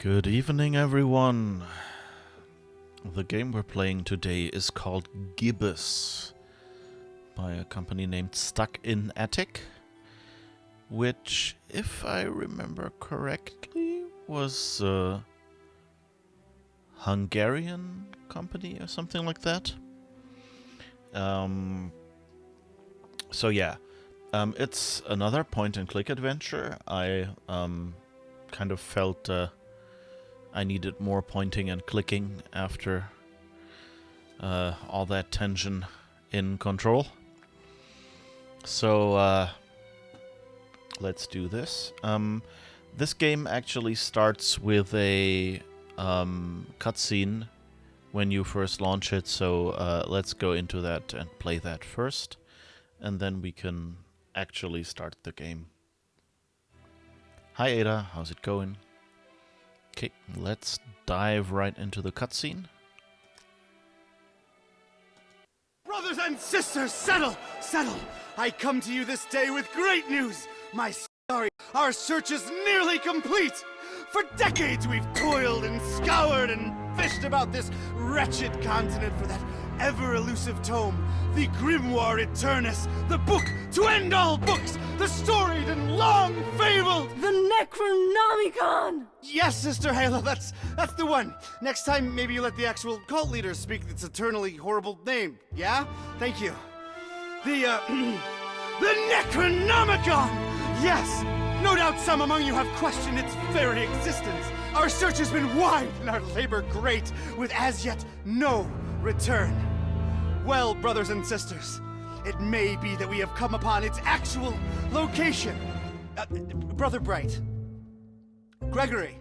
Good evening, everyone. The game we're playing today is called Gibbous by a company named Stuck in Attic, which, if I remember correctly, was a Hungarian company or something like that. It's another point-and-click adventure. I kind of felt I needed more pointing and clicking after all that tension in Control. So let's do this. This game actually starts with a cutscene when you first launch it, so let's go into that and play that first, and then we can actually start the game. Hi Ada, how's it going? Okay, let's dive right into the cutscene. Brothers and sisters, settle! I come to you this day with great news! Our search is nearly complete! For decades we've toiled and scoured and fished about this wretched continent for that ever-elusive tome, the Grimoire Eternus, the book to end all books, the storied and long-fabled... The Necronomicon! Yes, Sister Halo, that's the one. Next time, maybe you let the actual cult leader speak its eternally horrible name, yeah? Thank you. The Necronomicon! Yes! No doubt some among you have questioned its very existence. Our search has been wide and our labor great, with as yet no return. Well, brothers and sisters, it may be that we have come upon its actual location. Brother Bright. Gregory,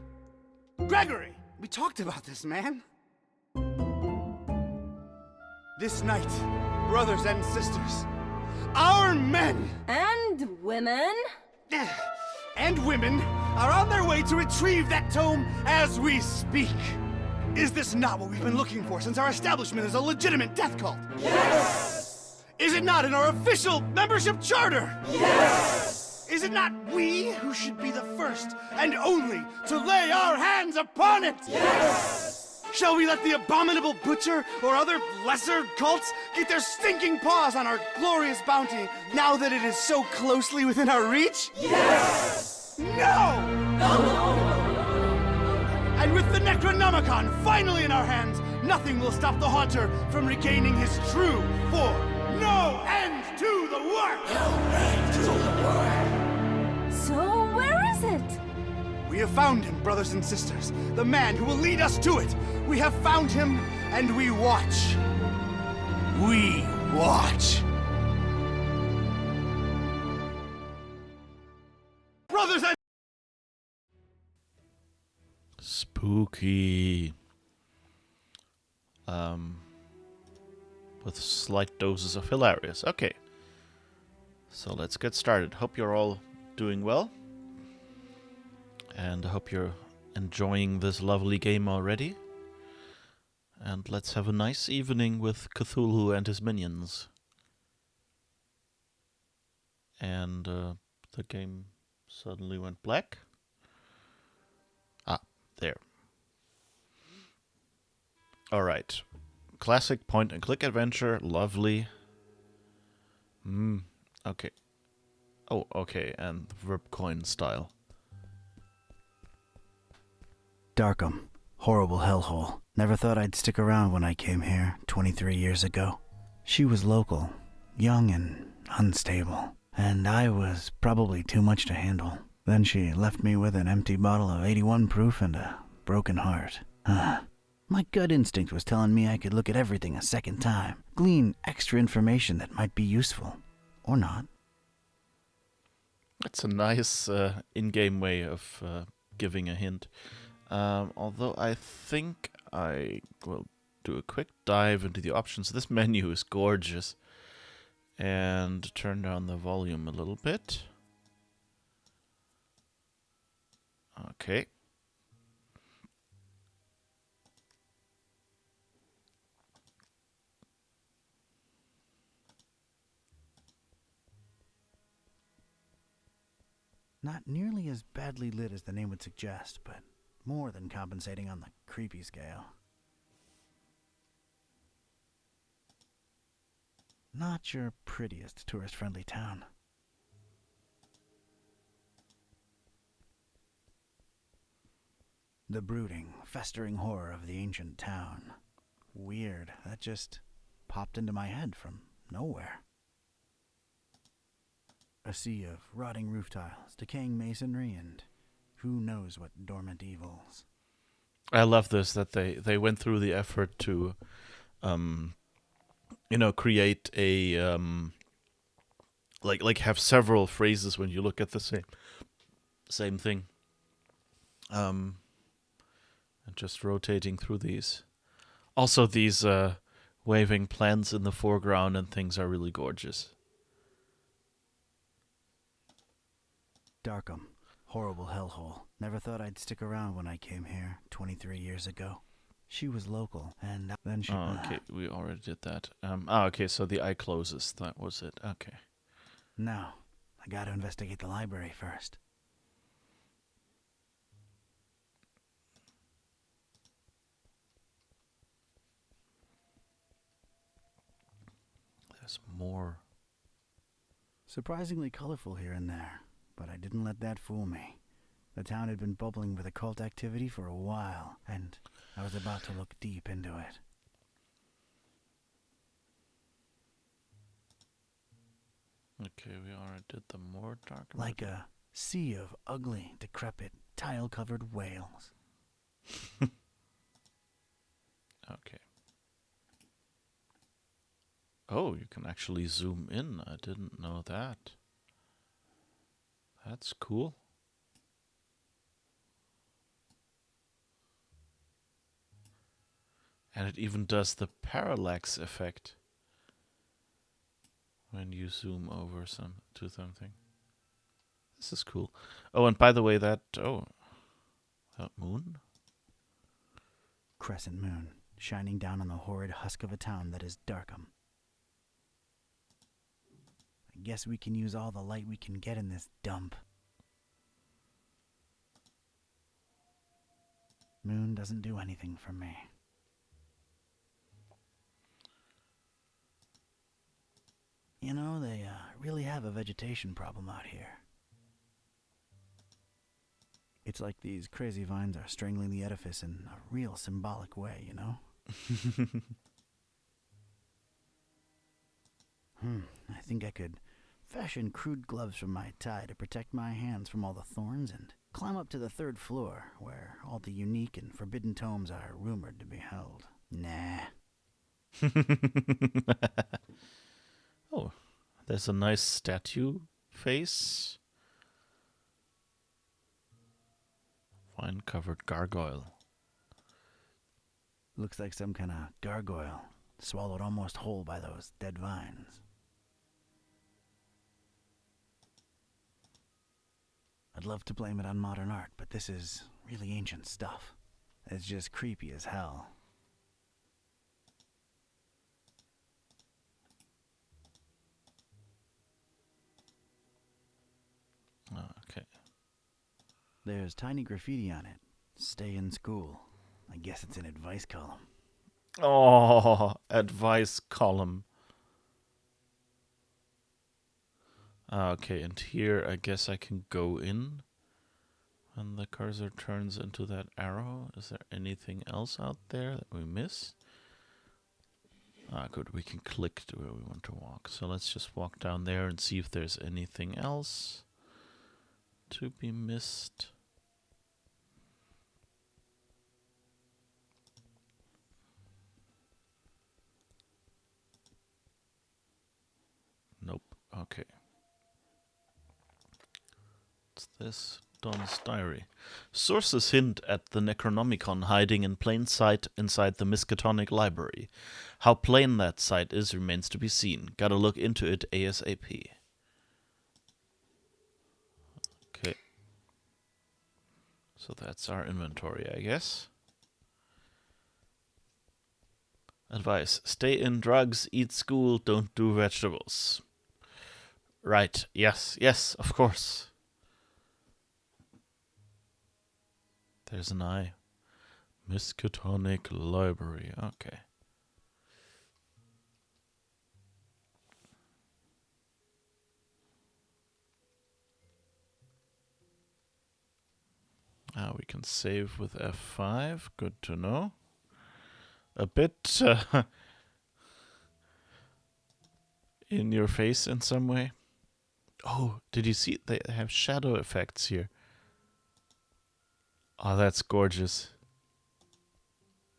we talked about this, man. This night, brothers and sisters, our men And women? and women are on their way to retrieve that tome as we speak. Is this not what we've been looking for since our establishment is a legitimate death cult? Yes! Is it not in our official membership charter? Yes! Is it not we who should be the first and only to lay our hands upon it? Yes! Shall we let the abominable butcher or other lesser cults get their stinking paws on our glorious bounty now that it is so closely within our reach? Yes! No! And with the Necronomicon finally in our hands, nothing will stop the Haunter from regaining his true form. No end to the work! So where is it? We have found him, brothers and sisters. The man who will lead us to it. We have found him, and we watch. We watch. Brothers and... Spooky. With slight doses of hilarious. Okay. So let's get started. Hope you're all doing well. And I hope you're enjoying this lovely game already. And let's have a nice evening with Cthulhu and his minions. And the game suddenly went black. Ah, there. Alright. Classic point-and-click adventure. Lovely. Okay. Oh, okay. And verb coin style. Darkham. Horrible hellhole. Never thought I'd stick around when I came here 23 years ago. She was local, young and unstable, and I was probably too much to handle. Then she left me with an empty bottle of 81 proof and a broken heart. My gut instinct was telling me I could look at everything a second time, glean extra information that might be useful. Or not. That's a nice in-game way of giving a hint. Although I think I will do a quick dive into the options. This menu is gorgeous. And turn down the volume a little bit. Okay. Not nearly as badly lit as the name would suggest, but more than compensating on the creepy scale. Not your prettiest tourist-friendly town. The brooding, festering horror of the ancient town. Weird, that just popped into my head from nowhere. A sea of rotting roof tiles, decaying masonry, and who knows what dormant evils. I love this, that they went through the effort to, create a, like have several phrases when you look at the same thing. And just rotating through these. Also, these waving plants in the foreground and things are really gorgeous. Darkham, horrible hellhole. Never thought I'd stick around when I came here 23 years ago. She was local, and then she... Oh, okay, we already did that. Okay, so the eye closes. That was it. Okay. Now, I gotta investigate the library first. There's more. Surprisingly colorful here and there, but I didn't let that fool me. The town had been bubbling with occult activity for a while, and I was about to look deep into it. Okay, we already did the more dark. Like a sea of ugly, decrepit, tile-covered whales. Okay. Oh, you can actually zoom in. I didn't know that. That's cool. And it even does the parallax effect when you zoom over to something. This is cool. Oh, and by the way, that moon? Crescent moon, shining down on the horrid husk of a town that is Darkham. I guess we can use all the light we can get in this dump. Moon doesn't do anything for me. You know, they really have a vegetation problem out here. It's like these crazy vines are strangling the edifice in a real symbolic way, you know? I think I could fashion crude gloves from my tie to protect my hands from all the thorns and climb up to the 3rd floor, where all the unique and forbidden tomes are rumored to be held. Nah. Oh, there's a nice statue face. Vine-covered gargoyle. Looks like some kind of gargoyle, swallowed almost whole by those dead vines. I'd love to blame it on modern art, but this is really ancient stuff. It's just creepy as hell. Okay. There's tiny graffiti on it. Stay in school. I guess it's an advice column. Oh, advice column. Okay, and here I guess I can go in when the cursor turns into that arrow. Is there anything else out there that we miss? Good, we can click to where we want to walk. So let's just walk down there and see if there's anything else to be missed. Nope. Okay. What's this? Don's diary. Sources hint at the Necronomicon hiding in plain sight inside the Miskatonic library. How plain that sight is remains to be seen. Gotta look into it ASAP. Okay. So that's our inventory, I guess. Advice. Stay in drugs, eat school, don't do vegetables. Right. Yes, of course. There's an I. Miskatonic Library. Okay. We can save with F5. Good to know. A bit in your face in some way. Oh, did you see? They have shadow effects here. Oh, that's gorgeous.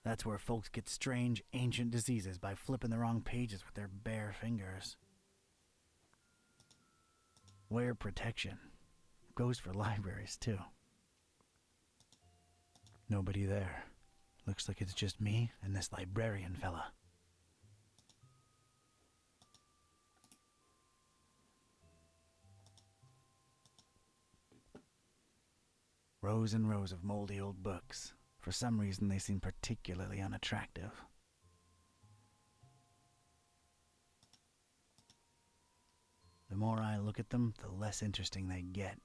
That's where folks get strange, ancient diseases by flipping the wrong pages with their bare fingers. Wear protection. Goes for libraries, too. Nobody there. Looks like it's just me and this librarian fella. Rows and rows of moldy old books. For some reason, they seem particularly unattractive. The more I look at them, the less interesting they get.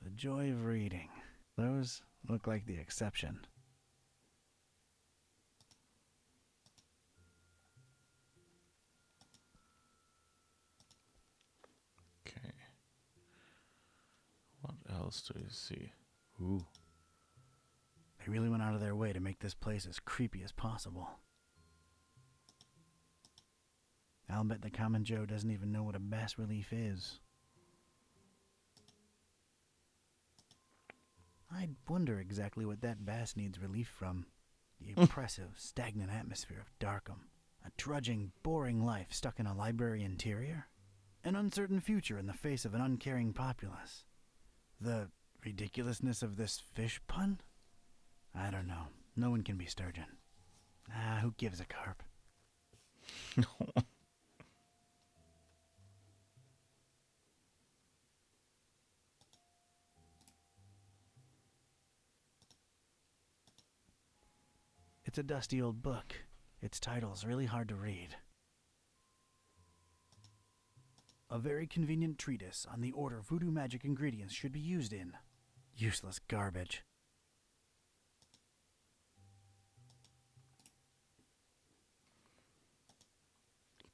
The joy of reading. Those look like the exception. Okay. What else do you see? Ooh. They really went out of their way to make this place as creepy as possible. I'll bet the common Joe doesn't even know what a bas relief is. I'd wonder exactly what that bass needs relief from. The oppressive, stagnant atmosphere of Darkham. A trudging, boring life stuck in a library interior. An uncertain future in the face of an uncaring populace. The ridiculousness of this fish pun? I don't know. No one can be Sturgeon. Who gives a carp? It's a dusty old book. Its title's really hard to read. A very convenient treatise on the order voodoo magic ingredients should be used in. Useless garbage.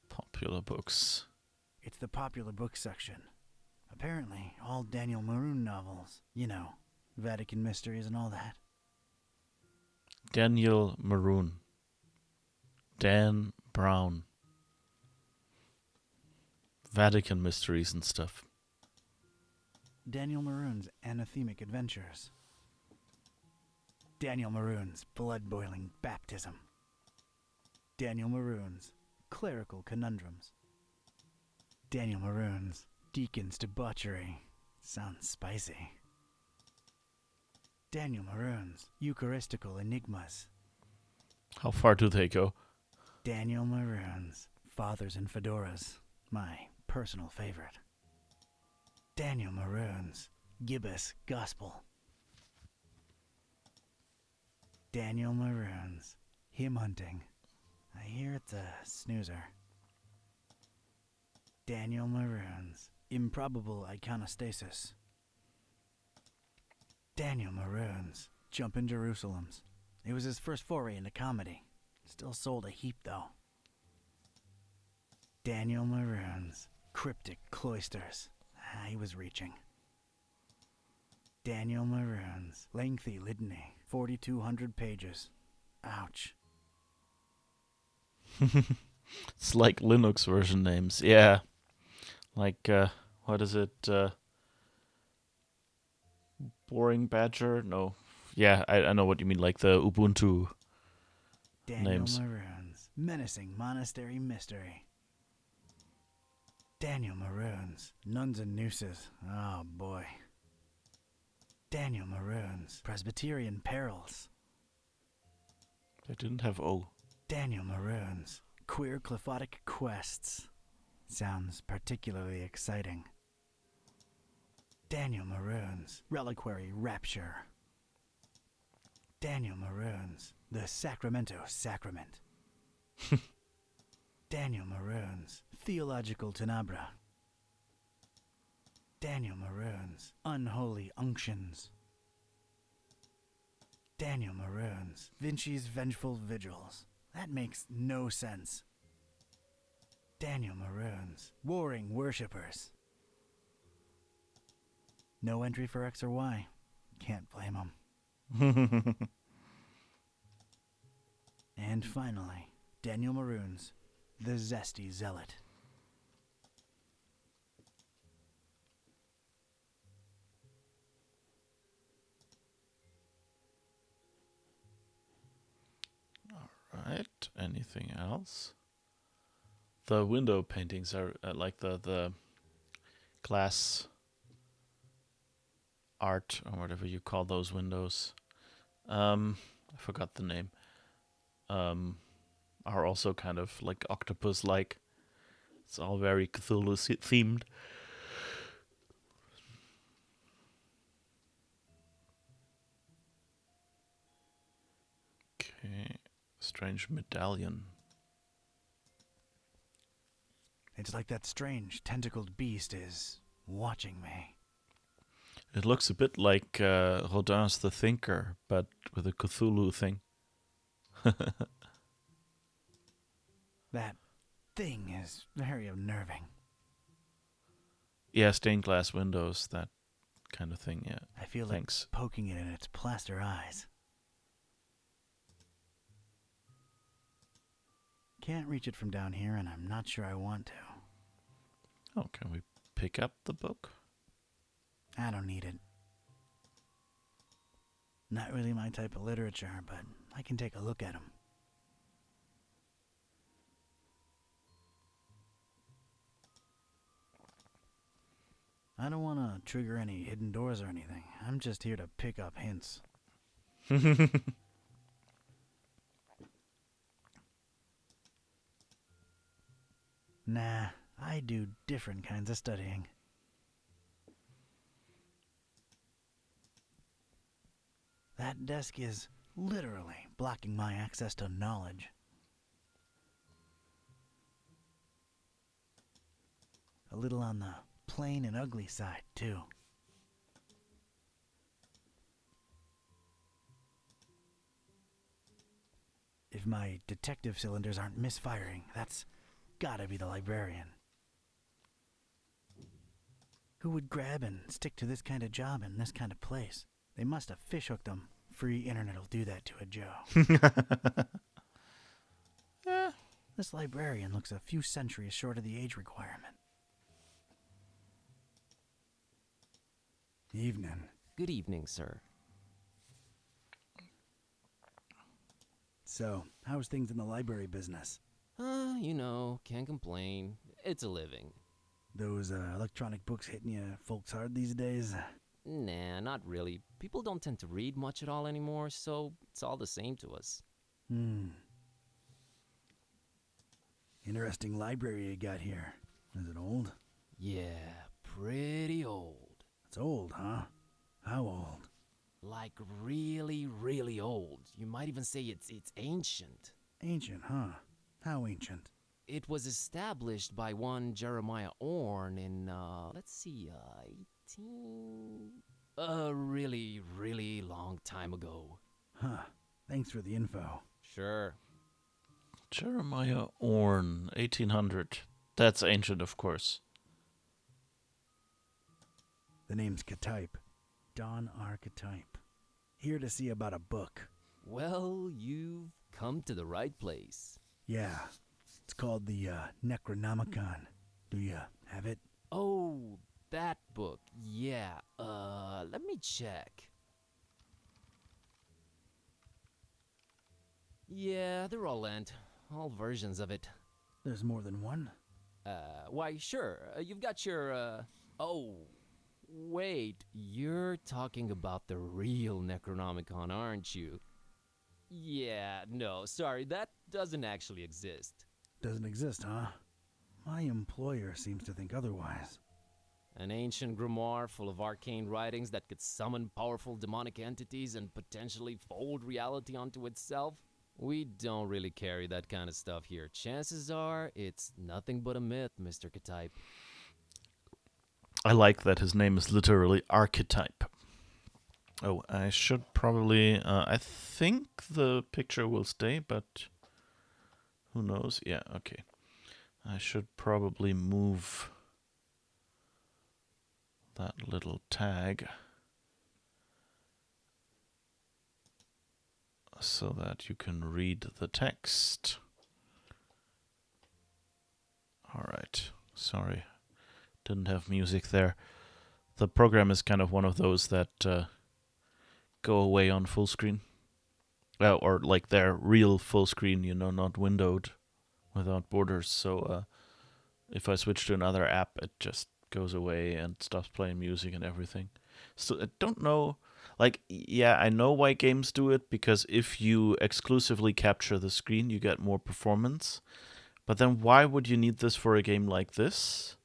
Popular books. It's the popular books section. Apparently, all Daniel Maroon novels. You know, Vatican mysteries and all that. Daniel Maroon. Dan Brown. Vatican mysteries and stuff. Daniel Maroon's anathemic adventures. Daniel Maroon's blood-boiling baptism. Daniel Maroon's clerical conundrums. Daniel Maroon's deacon's debauchery. Sounds spicy. Daniel Maroon's Eucharistical enigmas. How far do they go? Daniel Maroon's Fathers in Fedoras. My personal favorite. Daniel Maroon's Gibbous Gospel. Daniel Maroon's Hymn Hunting. I hear it's a snoozer. Daniel Maroon's Improbable Iconostasis. Daniel Maroon's Jumpin' Jerusalems. It was his first foray into comedy. Still sold a heap, though. Daniel Maroon's Cryptic Cloisters. He was reaching. Daniel Maroon's Lengthy Litany. 4,200 pages. Ouch. It's like Linux version names. Yeah. Like, what is it? Boring Badger? No. Yeah, I know what you mean. Like the Ubuntu Daniel names. Maroon's Menacing Monastery Mystery. Daniel Maroon's Nuns and Nooses. Oh boy. Daniel Maroon's Presbyterian Perils. They didn't have O. Daniel Maroon's Queer Clephotic Quests. Sounds particularly exciting. Daniel Maroon's Reliquary Rapture. Daniel Maroon's The Sacramento Sacrament. Daniel Maroon's Theological Tenebra. Daniel Maroons. Unholy unctions. Daniel Maroons. Vinci's vengeful vigils. That makes no sense. Daniel Maroons. Warring worshippers. No entry for X or Y. Can't blame him. And finally, Daniel Maroons, the Zesty Zealot. Right. Anything else? The window paintings are like the glass art or whatever you call those windows. I forgot the name. Are also kind of like octopus-like. It's all very Cthulhu themed. Okay, strange medallion. It's like that strange tentacled beast is watching me. It looks a bit like Rodin's The Thinker, but with a Cthulhu thing. That thing is very unnerving. Yeah, stained glass windows, that kind of thing, yeah. I feel Thanks. like poking it in its plaster eyes. Can't reach it from down here, and I'm not sure I want to. Oh, can we pick up the book? I don't need it. Not really my type of literature, but I can take a look at them. I don't want to trigger any hidden doors or anything. I'm just here to pick up hints. Nah, I do different kinds of studying. That desk is literally blocking my access to knowledge. A little on the plain and ugly side, too. If my detective cylinders aren't misfiring, that's gotta be the librarian. Who would grab and stick to this kind of job in this kind of place? They must have fishhooked them. Free internet'll do that to a Joe. This librarian looks a few centuries short of the age requirement. Evening. Good evening, sir. So, how's things in the library business? Can't complain. It's a living. Those electronic books hitting you folks hard these days? Nah, not really. People don't tend to read much at all anymore, so it's all the same to us. Interesting library you got here. Is it old? Yeah, pretty old. It's old, huh? How old? Like really, really old. You might even say it's ancient. Ancient, huh? How ancient? It was established by one Jeremiah Orn in, 18... A really, really long time ago. Huh. Thanks for the info. Sure. Jeremiah Orn, 1800. That's ancient, of course. The name's Ktype. Don Archetype. Here to see about a book. Well, you've come to the right place. Yeah. It's called the Necronomicon. Do you have it? Oh, that book. Yeah. Let me check. Yeah, they're all lent. All versions of it. There's more than one? Why, sure. You've got your, Oh, wait. You're talking about the real Necronomicon, aren't you? Yeah, no, sorry. That doesn't actually exist. Doesn't exist, huh? My employer seems to think otherwise. An ancient grimoire full of arcane writings that could summon powerful demonic entities and potentially fold reality onto itself? We don't really carry that kind of stuff here. Chances are, it's nothing but a myth, Mr. Ktype. I like that his name is literally Archetype. Oh, I should probably... I think the picture will stay, but who knows? Yeah, okay. I should probably move that little tag so that you can read the text. Alright, sorry, didn't have music there. The program is kind of one of those that go away on full screen. Or like they're real full screen, you know, not windowed without borders. So if I switch to another app, it just goes away and stops playing music and everything. So I don't know. Like, yeah, I know why games do it, because if you exclusively capture the screen, you get more performance. But then why would you need this for a game like this,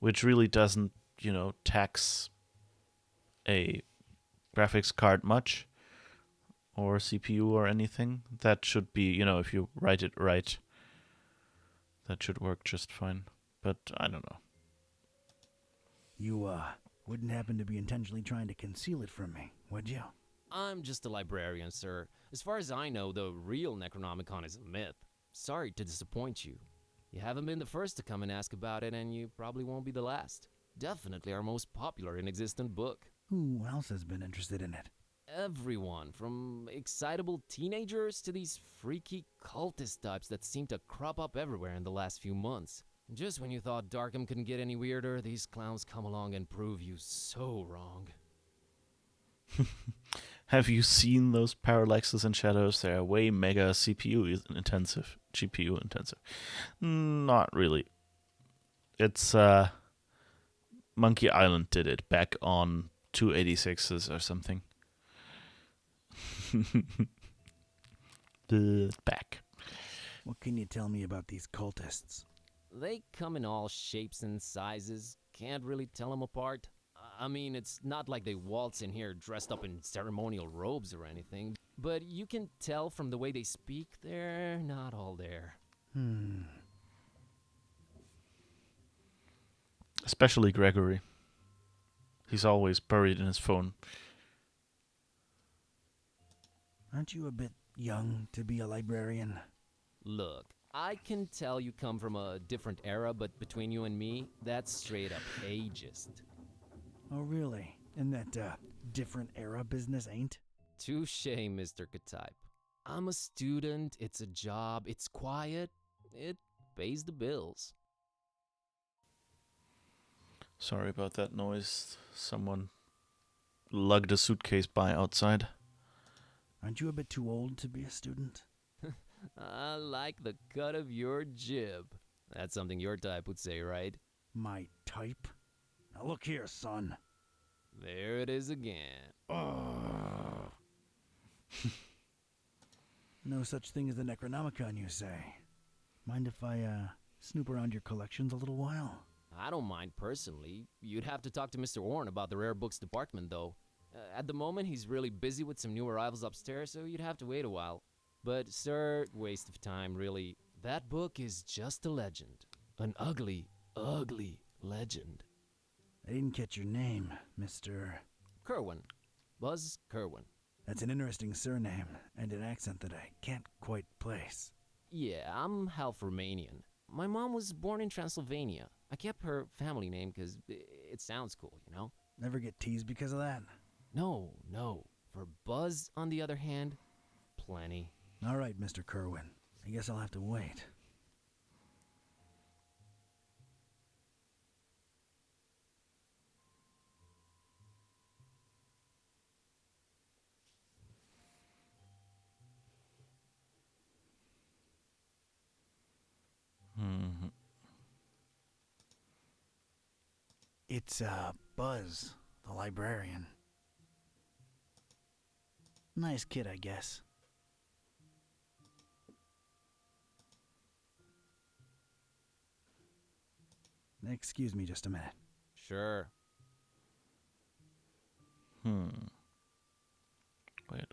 which really doesn't, you know, tax a graphics card much or CPU or anything? That should be, you know, if you write it right, that should work just fine. But I don't know. You, wouldn't happen to be intentionally trying to conceal it from me, would you? I'm just a librarian, sir. As far as I know, the real Necronomicon is a myth. Sorry to disappoint you. You haven't been the first to come and ask about it, and you probably won't be the last. Definitely our most popular and existent book. Who else has been interested in it? Everyone, from excitable teenagers to these freaky cultist types that seem to crop up everywhere in the last few months. Just when you thought Darkham couldn't get any weirder, these clowns come along and prove you so wrong. Have you seen those parallaxes and shadows? They're way mega CPU intensive, GPU intensive. Not really. It's Monkey Island did it back on 286s or something. Back. What can you tell me about these cultists? They come in all shapes and sizes. Can't really tell them apart. I mean, it's not like they waltz in here dressed up in ceremonial robes or anything, but you can tell from the way they speak they're not all there. Especially Gregory. He's always buried in his phone. Aren't you a bit young to be a librarian? Look, I can tell you come from a different era, but between you and me, that's straight up ageist. Oh, really? And that, different era business ain't? Touche, Mr. Katype. I'm a student, it's a job, it's quiet, it pays the bills. Sorry about that noise. Someone lugged a suitcase by outside. Aren't you a bit too old to be a student? I like the cut of your jib. That's something your type would say, right? My type? Now look here, son. There it is again. No such thing as the Necronomicon, you say? Mind if I, snoop around your collections a little while? I don't mind personally. You'd have to talk to Mr. Orne about the rare books department, though. At the moment, he's really busy with some new arrivals upstairs, so you'd have to wait a while. But, sir, waste of time, really. That book is just a legend. An ugly, ugly legend. I didn't catch your name, Mr. Kerwin. Buzz Kerwin. That's an interesting surname, and an accent that I can't quite place. Yeah, I'm half Romanian. My mom was born in Transylvania. I kept her family name because it sounds cool, you know? Never get teased because of that? No. For Buzz, on the other hand, plenty. All right, Mr. Kerwin. I guess I'll have to wait. It's, Buzz, the librarian. Nice kid, I guess. Excuse me just a minute. Sure. Wait,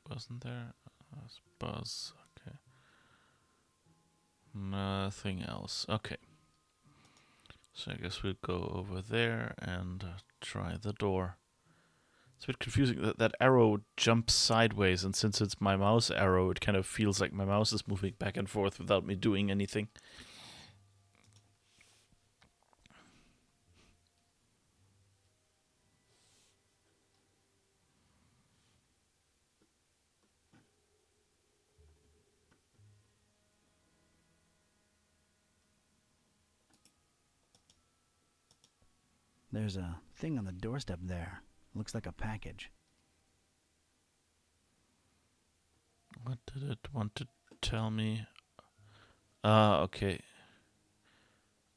wasn't there? Buzz. Okay. Nothing else. Okay. So I guess we'll go over there and try the door. It's a bit confusing. That arrow jumps sideways, and since it's my mouse arrow, it kind of feels like my mouse is moving back and forth without me doing anything. There's a thing on the doorstep there. Looks like a package. What did it want to tell me? Okay.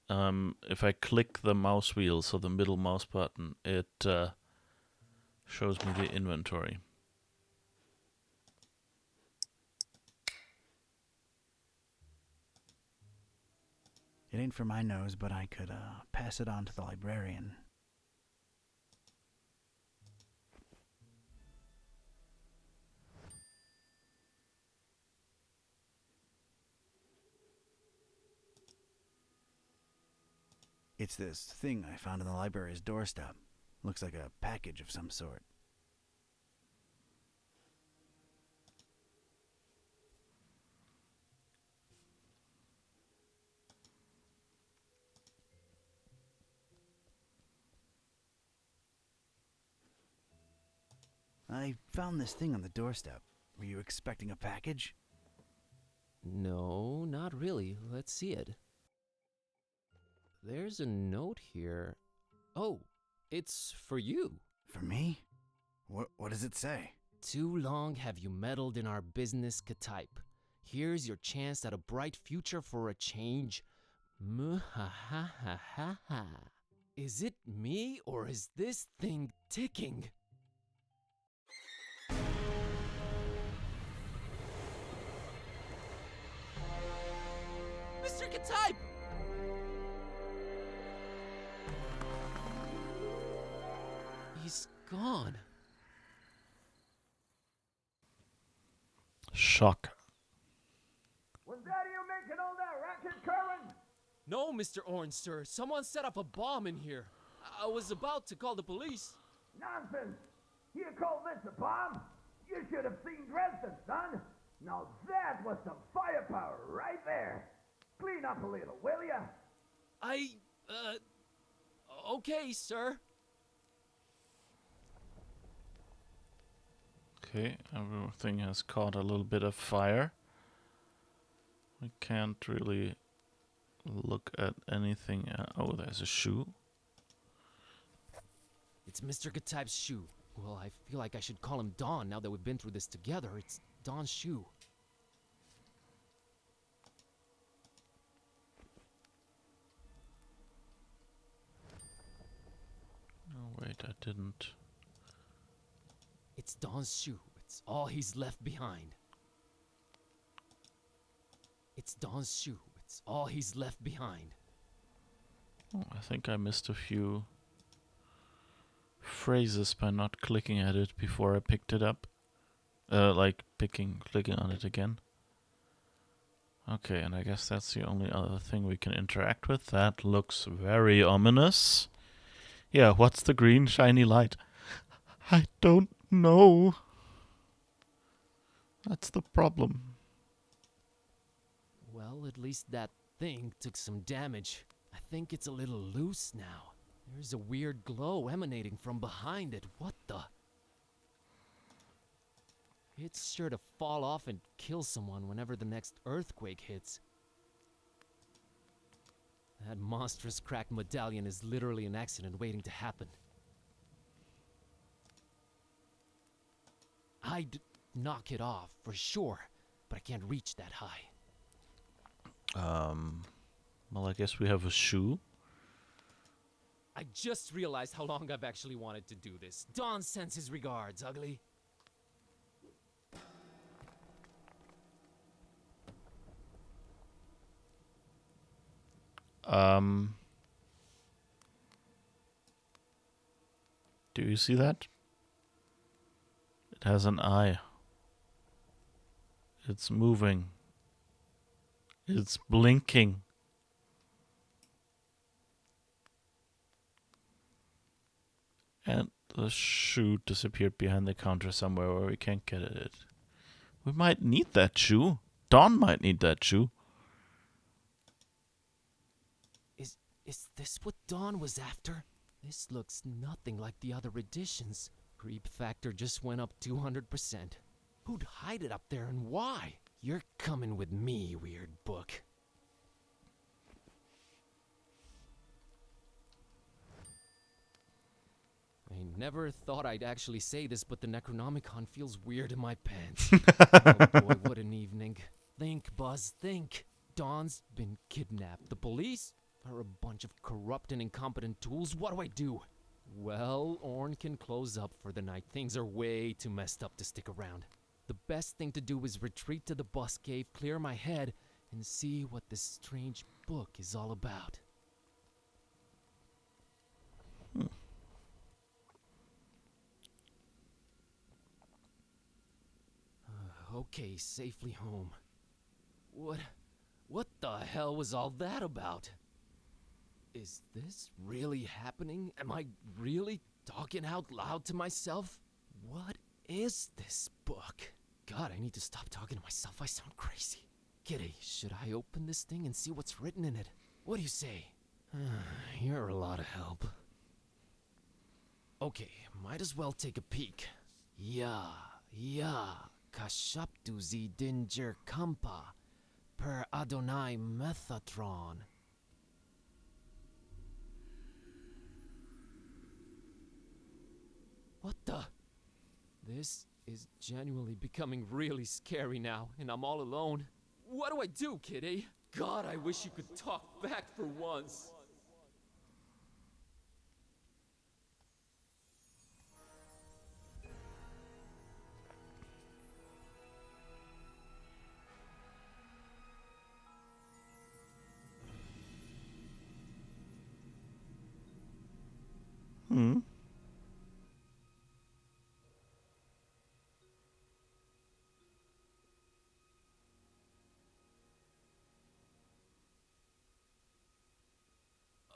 If I click the mouse wheel, so the middle mouse button, it shows me the inventory. It ain't for my nose, but I could pass it on to the librarian. It's this thing I found on the library's doorstep. Looks like a package of some sort. I found this thing on the doorstep. Were you expecting a package? No, not really. Let's see it. There's a note here. Oh, it's for you. For me? What does it say? Too long have you meddled in our business, Ktype. Here's your chance at a bright future for a change. Muhahahaha. Is it me or is this thing ticking? Mr. Ktype! He's gone. Shock. Was that you making all that racket, Kerwin? No, Mr. Orange, sir. Someone set up a bomb in here. I was about to call the police. Nonsense! You call this a bomb? You should have seen Dresden, son. Now that was some firepower right there. Clean up a little, will ya? Okay, sir. Okay, everything has caught a little bit of fire. We can't really look at anything. Oh, there's a shoe. It's Mr. Ktype's shoe. Well, I feel like I should call him Don now that we've been through this together. It's Don's shoe. Oh, wait, I didn't. It's Don's shoe. It's all he's left behind. It's Don's shoe. It's all he's left behind. Oh, I think I missed a few phrases by not clicking at it before I picked it up. Like clicking on it again. Okay, and I guess that's the only other thing we can interact with. That looks very ominous. Yeah, what's the green shiny light? I don't know. That's the problem. Well, at least that thing took some damage. I think it's a little loose now. There's a weird glow emanating from behind it. What the? It's sure to fall off and kill someone whenever the next earthquake hits. That monstrous cracked medallion is literally an accident waiting to happen. I'd knock it off for sure, but I can't reach that high. Well, I guess we have a shoe. I just realized how long I've actually wanted to do this. Don sends his regards, ugly. Do you see that? It has an eye. It's moving. It's blinking. And the shoe disappeared behind the counter somewhere where we can't get it. We might need that shoe. Dawn might need that shoe. Is this what Dawn was after? This looks nothing like the other editions. Creep factor just went up 200%. Who'd hide it up there and why? You're coming with me, weird book. I never thought I'd actually say this, but the Necronomicon feels weird in my pants. Oh boy, what an evening. Think, Buzz, think. Dawn's been kidnapped. The police are a bunch of corrupt and incompetent tools. What do I do? Well, Orn can close up for the night. Things are way too messed up to stick around. The best thing to do is retreat to the bus cave, clear my head, and see what this strange book is all about. Okay, safely home. What the hell was all that about? Is this really happening? Am I really talking out loud to myself? What is this book? God, I need to stop talking to myself. I sound crazy. Kitty, should I open this thing and see what's written in it? What do you say? You're a lot of help. Okay, might as well take a peek. Yeah, Kashaptu zi dinger kampa per Adonai Methatron. What the? This is genuinely becoming really scary now, and I'm all alone. What do I do, Kitty? God, I wish you could talk back for once.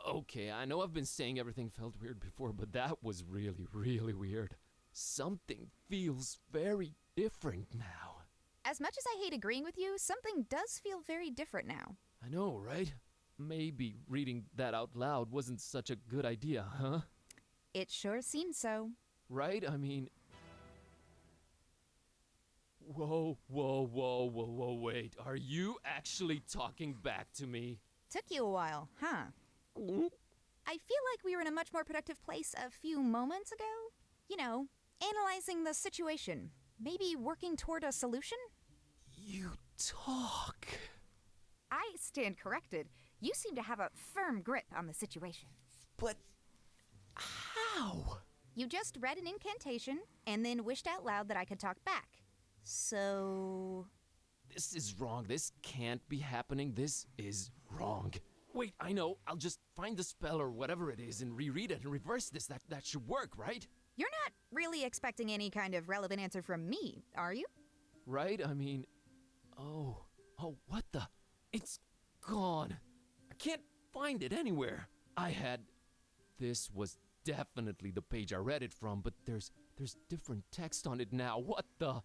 Okay, I know I've been saying everything felt weird before, but that was really, really weird. Something feels very different now. As much as I hate agreeing with you, something does feel very different now. I know, right? Maybe reading that out loud wasn't such a good idea, huh? It sure seems so. Right? I mean... Whoa, wait. Are you actually talking back to me? Took you a while, huh? I feel like we were in a much more productive place a few moments ago. You know, analyzing the situation. Maybe working toward a solution? You talk. I stand corrected. You seem to have a firm grip on the situation. But how? You just read an incantation and then wished out loud that I could talk back. So... This is wrong. This can't be happening. This is wrong. Wait, I know. I'll just find the spell or whatever it is and reread it and reverse this. That should work, right? You're not really expecting any kind of relevant answer from me, are you? Right? I mean... Oh, what the... It's gone. I can't find it anywhere. This was definitely the page I read it from, but there's different text on it now. What the...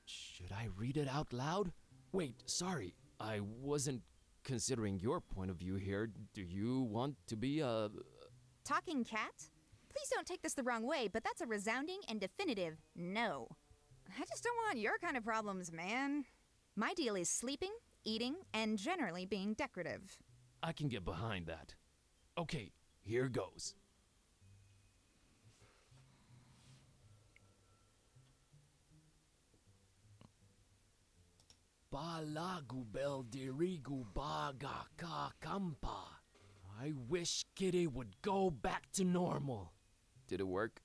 Should I read it out loud? Wait, sorry. I wasn't considering your point of view here. Do you want to be a... Talking cat? Please don't take this the wrong way, but that's a resounding and definitive no. I just don't want your kind of problems, man. My deal is sleeping, eating, and generally being decorative. I can get behind that. Okay, here goes. Balagu beldirigu baga ka kampa. I wish Kitty would go back to normal. Did it work?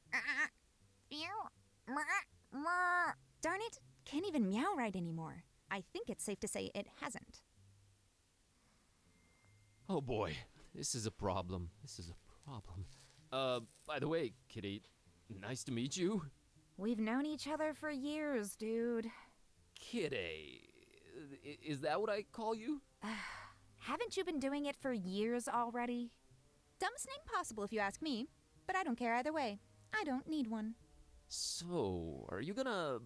Darn it, can't even meow right anymore. I think it's safe to say it hasn't. Oh boy, this is a problem. By the way, Kitty, nice to meet you. We've known each other for years, dude. Kitty, is that what I call you? Haven't you been doing it for years already? Dumbest name possible if you ask me, but I don't care either way. I don't need one. So, are you gonna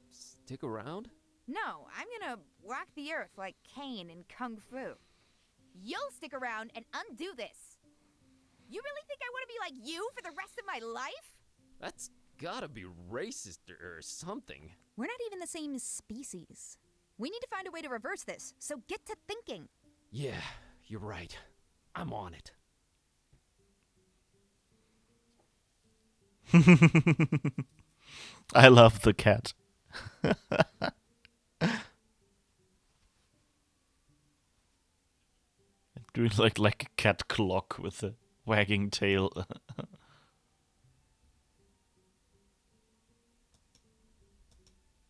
stick around? No, I'm gonna walk the earth like Caine in Kung Fu. You'll stick around and undo this. You really think I want to be like you for the rest of my life? That's gotta be racist or something. We're not even the same species. We need to find a way to reverse this, so get to thinking. Yeah, you're right. I'm on it. I love the cat. Doing like a cat clock with a wagging tail.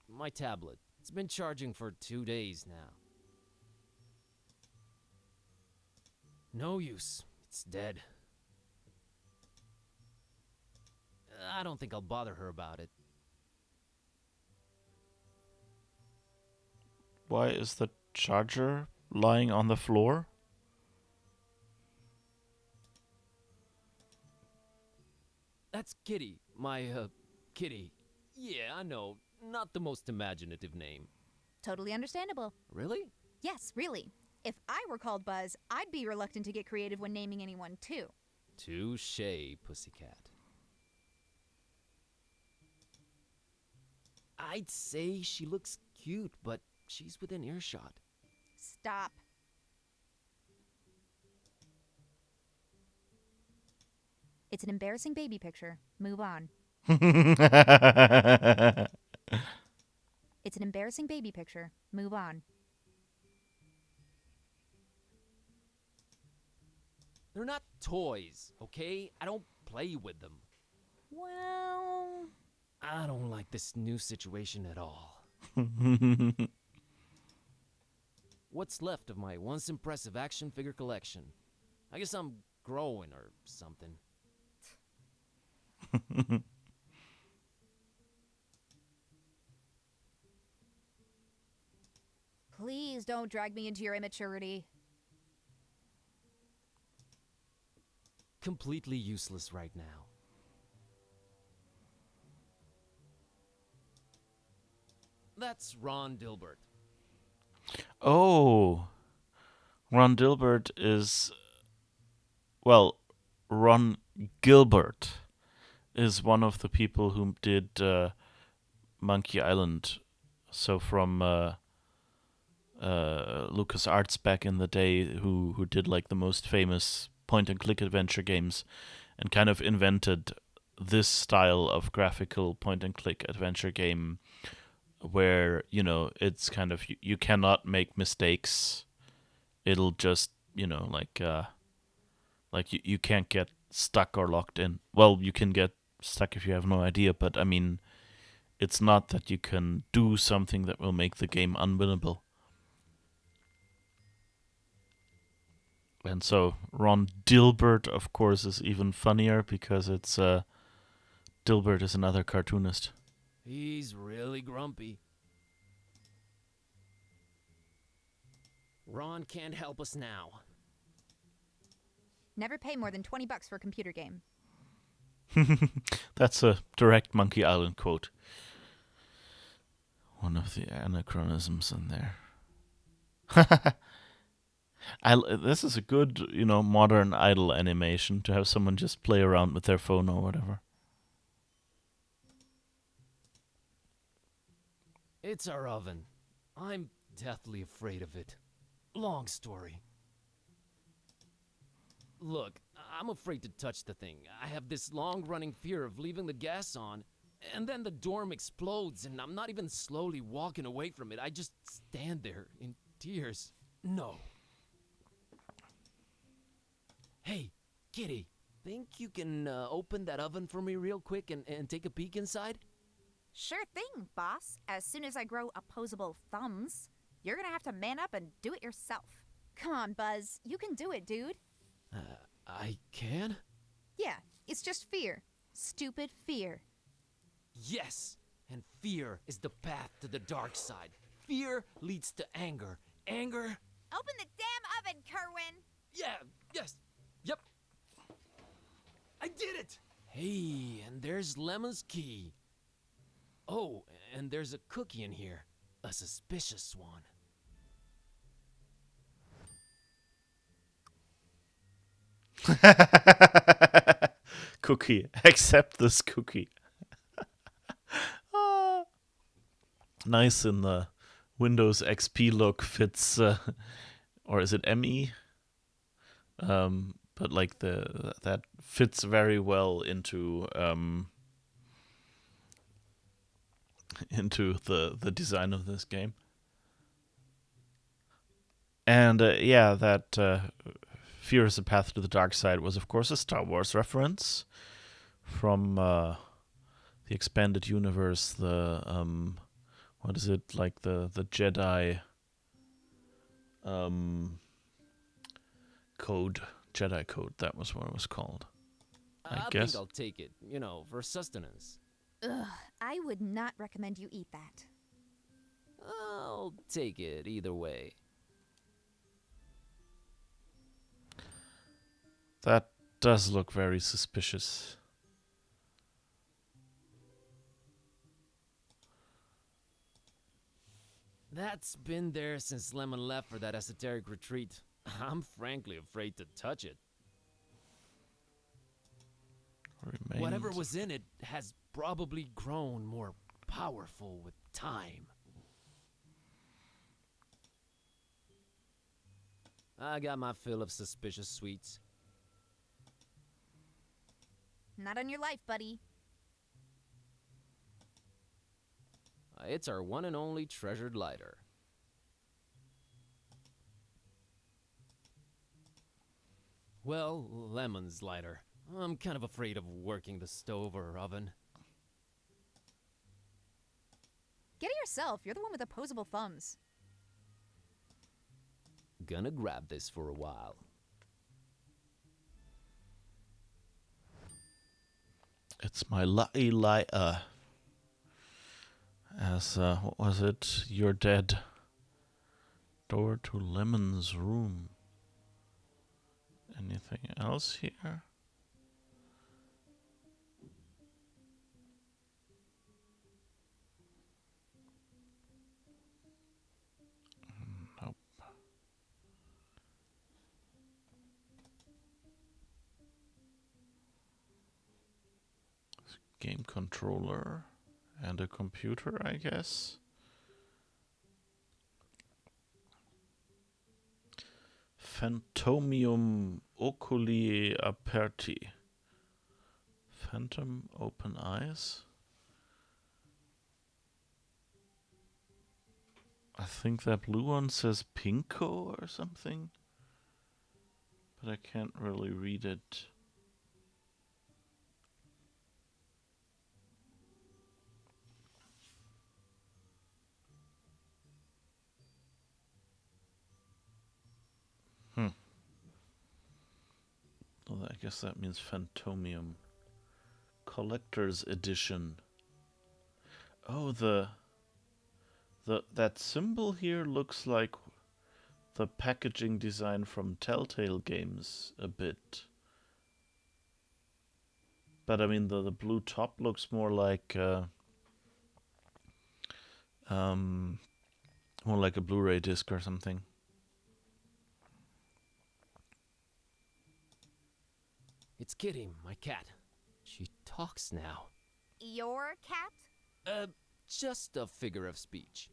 My tablet. It's been charging for 2 days now. No use. It's dead. I don't think I'll bother her about it. Why is the charger lying on the floor? That's Kitty. My, Kitty. Yeah, I know. Not the most imaginative name. Totally understandable. Really? Yes, really. If I were called Buzz, I'd be reluctant to get creative when naming anyone, too. Touché, pussycat. I'd say she looks cute, but she's within earshot. Stop. It's an embarrassing baby picture. Move on. It's an embarrassing baby picture. Move on. They're not toys, okay? I don't play with them. Well... I don't like this new situation at all. What's left of my once impressive action figure collection? I guess I'm growing or something. Please don't drag me into your immaturity. Completely useless right now. That's Ron Dilbert. Oh, Ron Dilbert is... Well, Ron Gilbert is one of the people who did Monkey Island. So from LucasArts back in the day, who did like the most famous point-and-click adventure games and kind of invented this style of graphical point-and-click adventure game where, you know, it's kind of, you cannot make mistakes. It'll just, you know, like you can't get stuck or locked in. Well, you can get stuck if you have no idea, but I mean, it's not that you can do something that will make the game unwinnable. And so Ron Dilbert, of course, is even funnier because it's Dilbert is another cartoonist. He's really grumpy. Ron can't help us now. Never pay more than $20 for a computer game. That's a direct Monkey Island quote. One of the anachronisms in there. This is a good, you know, modern idle animation to have someone just play around with their phone or whatever. It's our oven. I'm deathly afraid of it. Long story. Look, I'm afraid to touch the thing. I have this long-running fear of leaving the gas on, and then the dorm explodes, and I'm not even slowly walking away from it. I just stand there in tears. No. Hey, Kitty, think you can open that oven for me real quick and take a peek inside? Sure thing, boss. As soon as I grow opposable thumbs, you're gonna have to man up and do it yourself. Come on, Buzz. You can do it, dude. I can? Yeah, it's just fear. Stupid fear. Yes! And fear is the path to the dark side. Fear leads to anger. Anger... Open the damn oven, Kerwin! Yeah, yes, yep. I did it! Hey, and there's Lemon's key. Oh, and there's a cookie in here. A suspicious one. Cookie. Accept this cookie. Ah. Nice in the Windows XP look fits, or is it ME? But like that fits very well into into the design of this game. And yeah, that Fear is a Path to the Dark Side was of course a Star Wars reference from the expanded universe. The what is it, like the Jedi code, Jedi code. That was what it was called. I guess. think I'll take it, for sustenance. Ugh, I would not recommend you eat that. I'll take it either way. That does look very suspicious. That's been there since Lemon left for that esoteric retreat. I'm frankly afraid to touch it. Remains. Whatever was in it has probably grown more powerful with time. I got my fill of suspicious sweets. Not on your life, buddy. It's our one and only treasured lighter. Well, Lemon's lighter. I'm kind of afraid of working the stove or oven. Get it yourself. You're the one with opposable thumbs. Gonna grab this for a while. It's my lucky lighter. As, what was it? You're dead. Door to Lemon's room. Anything else here? Nope. Game controller and a computer, I guess. Phantomium oculi aperti. Phantom open eyes. I think that blue one says Pinko or something, but I can't really read it. Well, I guess that means Phantomium. Collector's edition. Oh, that symbol here looks like the packaging design from Telltale games a bit. But I mean, the blue top looks more like more like a Blu-ray disc or something. It's Kitty, my cat. She talks now. Your cat? Just a figure of speech.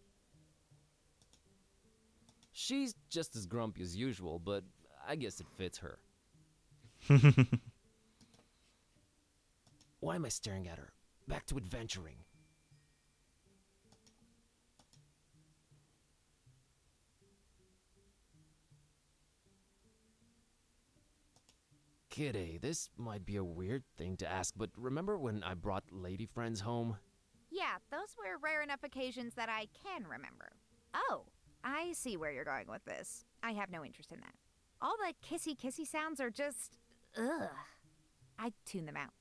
She's just as grumpy as usual, but I guess it fits her. Why am I staring at her? Back to adventuring. Kitty, this might be a weird thing to ask, but remember when I brought lady friends home? Yeah, those were rare enough occasions that I can remember. Oh, I see where you're going with this. I have no interest in that. All the kissy sounds are just... ugh. I'd tune them out.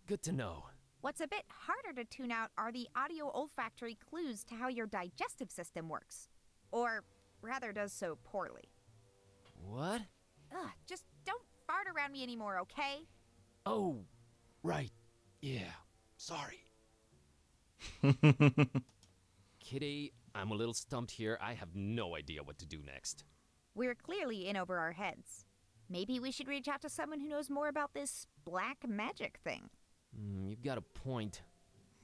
Good to know. What's a bit harder to tune out are the audio-olfactory clues to how your digestive system works. Or, rather, does so poorly. What? Ugh, just don't fart around me anymore, okay? Oh, right. Yeah. Sorry. Kitty, I'm a little stumped here. I have no idea what to do next. We're clearly in over our heads. Maybe we should reach out to someone who knows more about this black magic thing. You've got a point.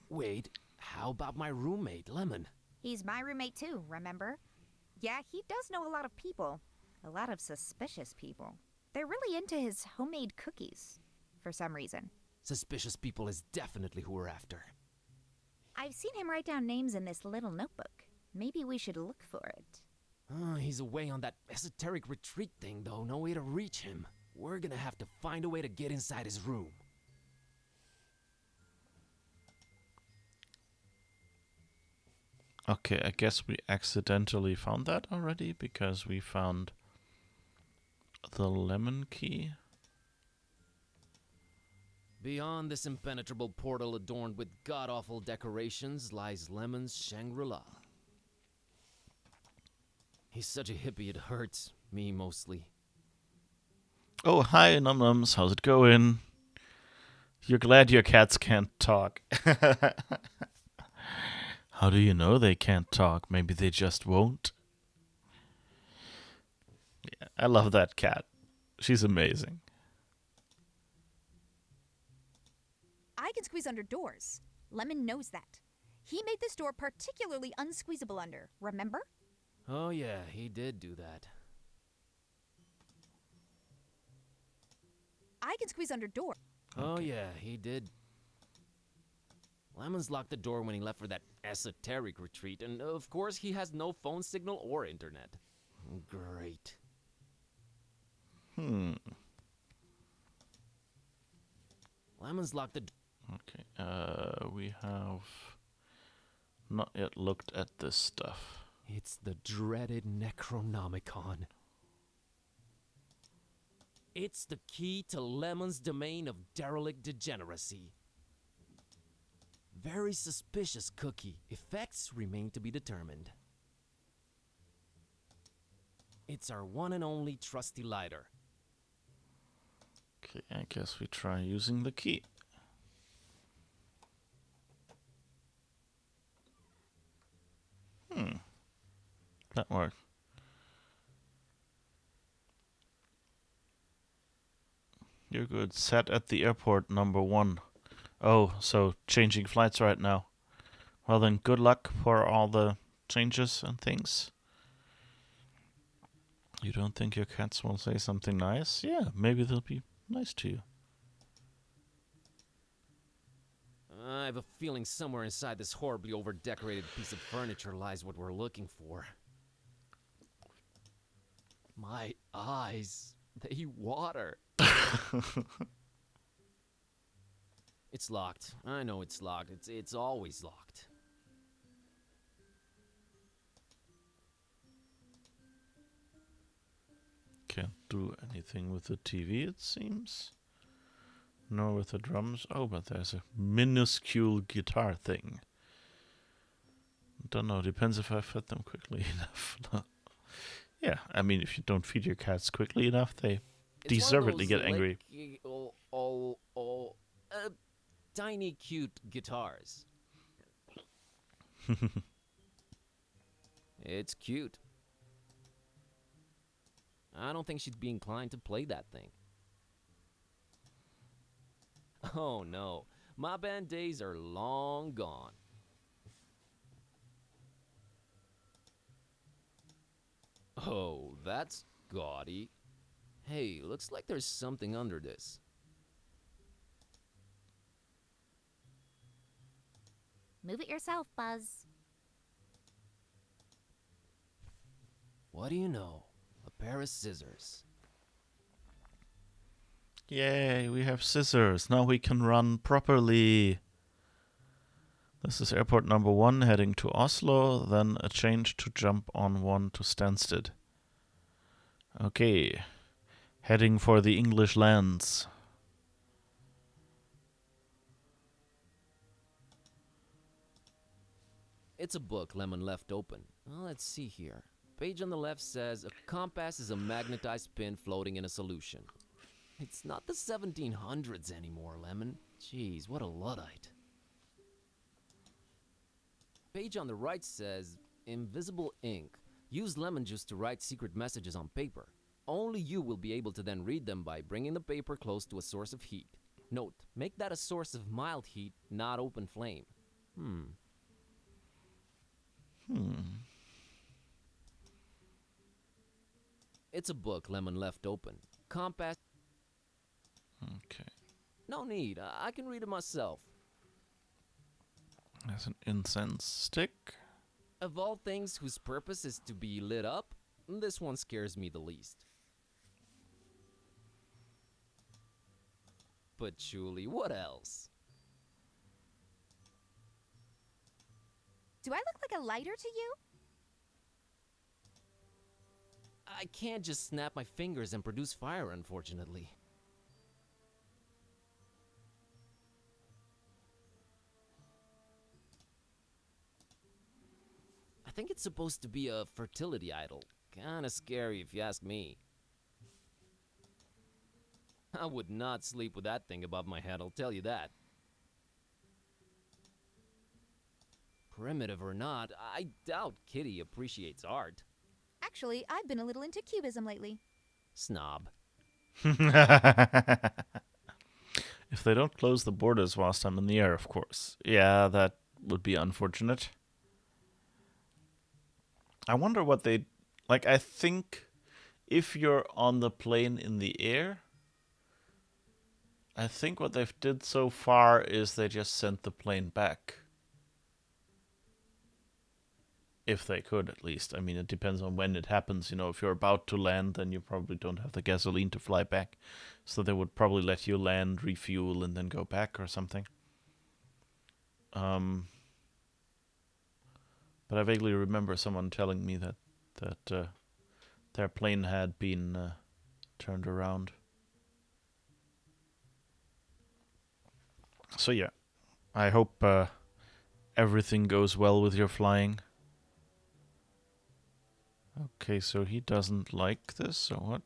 Wait, how about my roommate, Lemon? He's my roommate too, remember? Yeah, he does know a lot of people. A lot of suspicious people. They're really into his homemade cookies, for some reason. Suspicious people is definitely who we're after. I've seen him write down names in this little notebook. Maybe we should look for it. He's away on that esoteric retreat thing, though. No way to reach him. We're gonna have to find a way to get inside his room. Okay, I guess we accidentally found that already because we found the lemon key. Beyond this impenetrable portal adorned with god-awful decorations lies Lemon's Shangri-La. He's such a hippie it hurts. Me mostly. Oh, hi, Num-Nums. How's it going? You're glad your cats can't talk. How do you know they can't talk? Maybe they just won't? Yeah, I love that cat. She's amazing. I can squeeze under doors. Lemon knows that. He made this door particularly unsqueezable under, remember? Oh yeah, he did do that. I can squeeze under door. Oh yeah, he did. Lemon's locked the door when he left for that esoteric retreat, and of course he has no phone signal or internet. Great. Lemon's locked the Okay, we have not yet looked at this stuff. It's the dreaded Necronomicon. It's the key to Lemon's domain of derelict degeneracy. Very suspicious cookie. Effects remain to be determined. It's our one and only trusty lighter. Okay, I guess we try using the key. That worked. You're good. Set at the airport, number 1. Oh, so changing flights right now. Well then, good luck for all the changes and things. You don't think your cats will say something nice? Yeah, maybe they'll be nice to you. I have a feeling somewhere inside this horribly over-decorated piece of furniture lies what we're looking for. My eyes, they water. It's locked. I know it's locked. It's always locked. Can't do anything with the TV, it seems. Nor with the drums. Oh, but there's a minuscule guitar thing. Don't know. Depends if I fed them quickly enough. Yeah, I mean, if you don't feed your cats quickly enough, they It's deservedly one of get those, angry. Tiny cute guitars. It's cute. I don't think she'd be inclined to play that thing. Oh no, my band days are long gone. Oh, that's gaudy. Hey, looks like there's something under this. Move it yourself, Buzz. What do you know? A pair of scissors. Yay, we have scissors. Now we can run properly. This is airport number 1 heading to Oslo, then a change to jump on 1 to Stansted. Okay, heading for the English lands. It's a book Lemon left open. Well, let's see here. Page on the left says, a compass is a magnetized pin floating in a solution. It's not the 1700s anymore, Lemon. Jeez, what a Luddite. Page on the right says, invisible ink. Use lemon juice to write secret messages on paper. Only you will be able to then read them by bringing the paper close to a source of heat. Note, make that a source of mild heat, not open flame. It's a book Lemon left open. Compass. Okay. No need, I can read it myself. There's an incense stick. Of all things whose purpose is to be lit up, this one scares me the least. But Julie, what else? Do I look like a lighter to you? I can't just snap my fingers and produce fire, unfortunately. I think it's supposed to be a fertility idol. Kinda scary if you ask me. I would not sleep with that thing above my head, I'll tell you that. Primitive or not, I doubt Kitty appreciates art. Actually, I've been a little into cubism lately. Snob. If they don't close the borders whilst I'm in the air, of course. Yeah, that would be unfortunate. I wonder what they... Like, I think if you're on the plane in the air, I think what they've did so far is they just sent the plane back. If they could, at least. I mean, it depends on when it happens. You know, if you're about to land, then you probably don't have the gasoline to fly back. So they would probably let you land, refuel, and then go back or something. But I vaguely remember someone telling me that their plane had been turned around. So yeah, I hope everything goes well with your flying. Okay, so he doesn't like this, or what?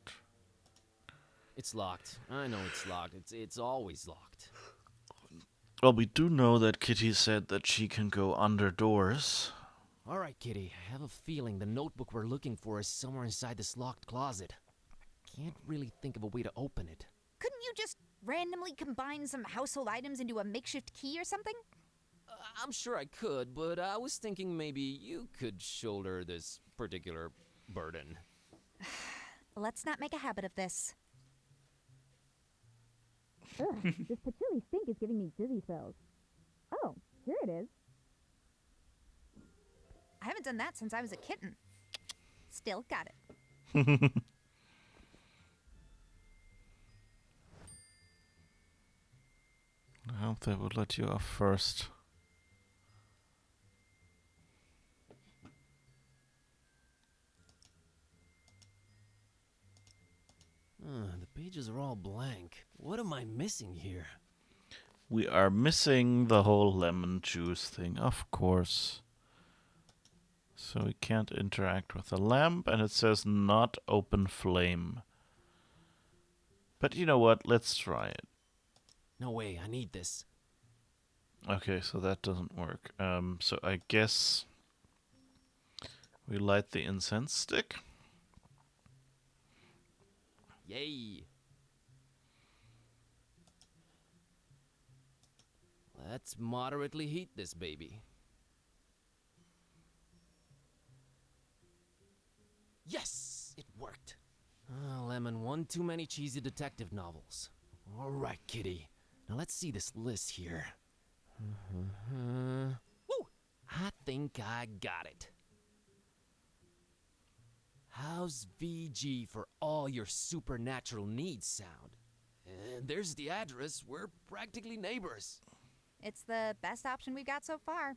It's locked. I know it's locked. It's always locked. Well, we do know that Kitty said that she can go under doors. All right, Kitty. I have a feeling the notebook we're looking for is somewhere inside this locked closet. I can't really think of a way to open it. Couldn't you just randomly combine some household items into a makeshift key or something? I'm sure I could, but I was thinking maybe you could shoulder this particular burden. Let's not make a habit of this. Ugh, this patchouli stink is giving me dizzy spells. Oh, here it is. I haven't done that since I was a kitten. Still got it. I hope they would let you off first. The pages are all blank. What am I missing here? We are missing the whole lemon juice thing, of course. So we can't interact with the lamp, and it says not open flame. But you know what? Let's try it. No way, I need this. Okay, so that doesn't work. So I guess we light the incense stick. Yay! Let's moderately heat this baby. Yes! It worked! Lemon, one too many cheesy detective novels. Alright, Kitty. Now let's see this list here. Woo! I think I got it. How's VG for all your supernatural needs sound? And there's the address. We're practically neighbors. It's the best option we've got so far.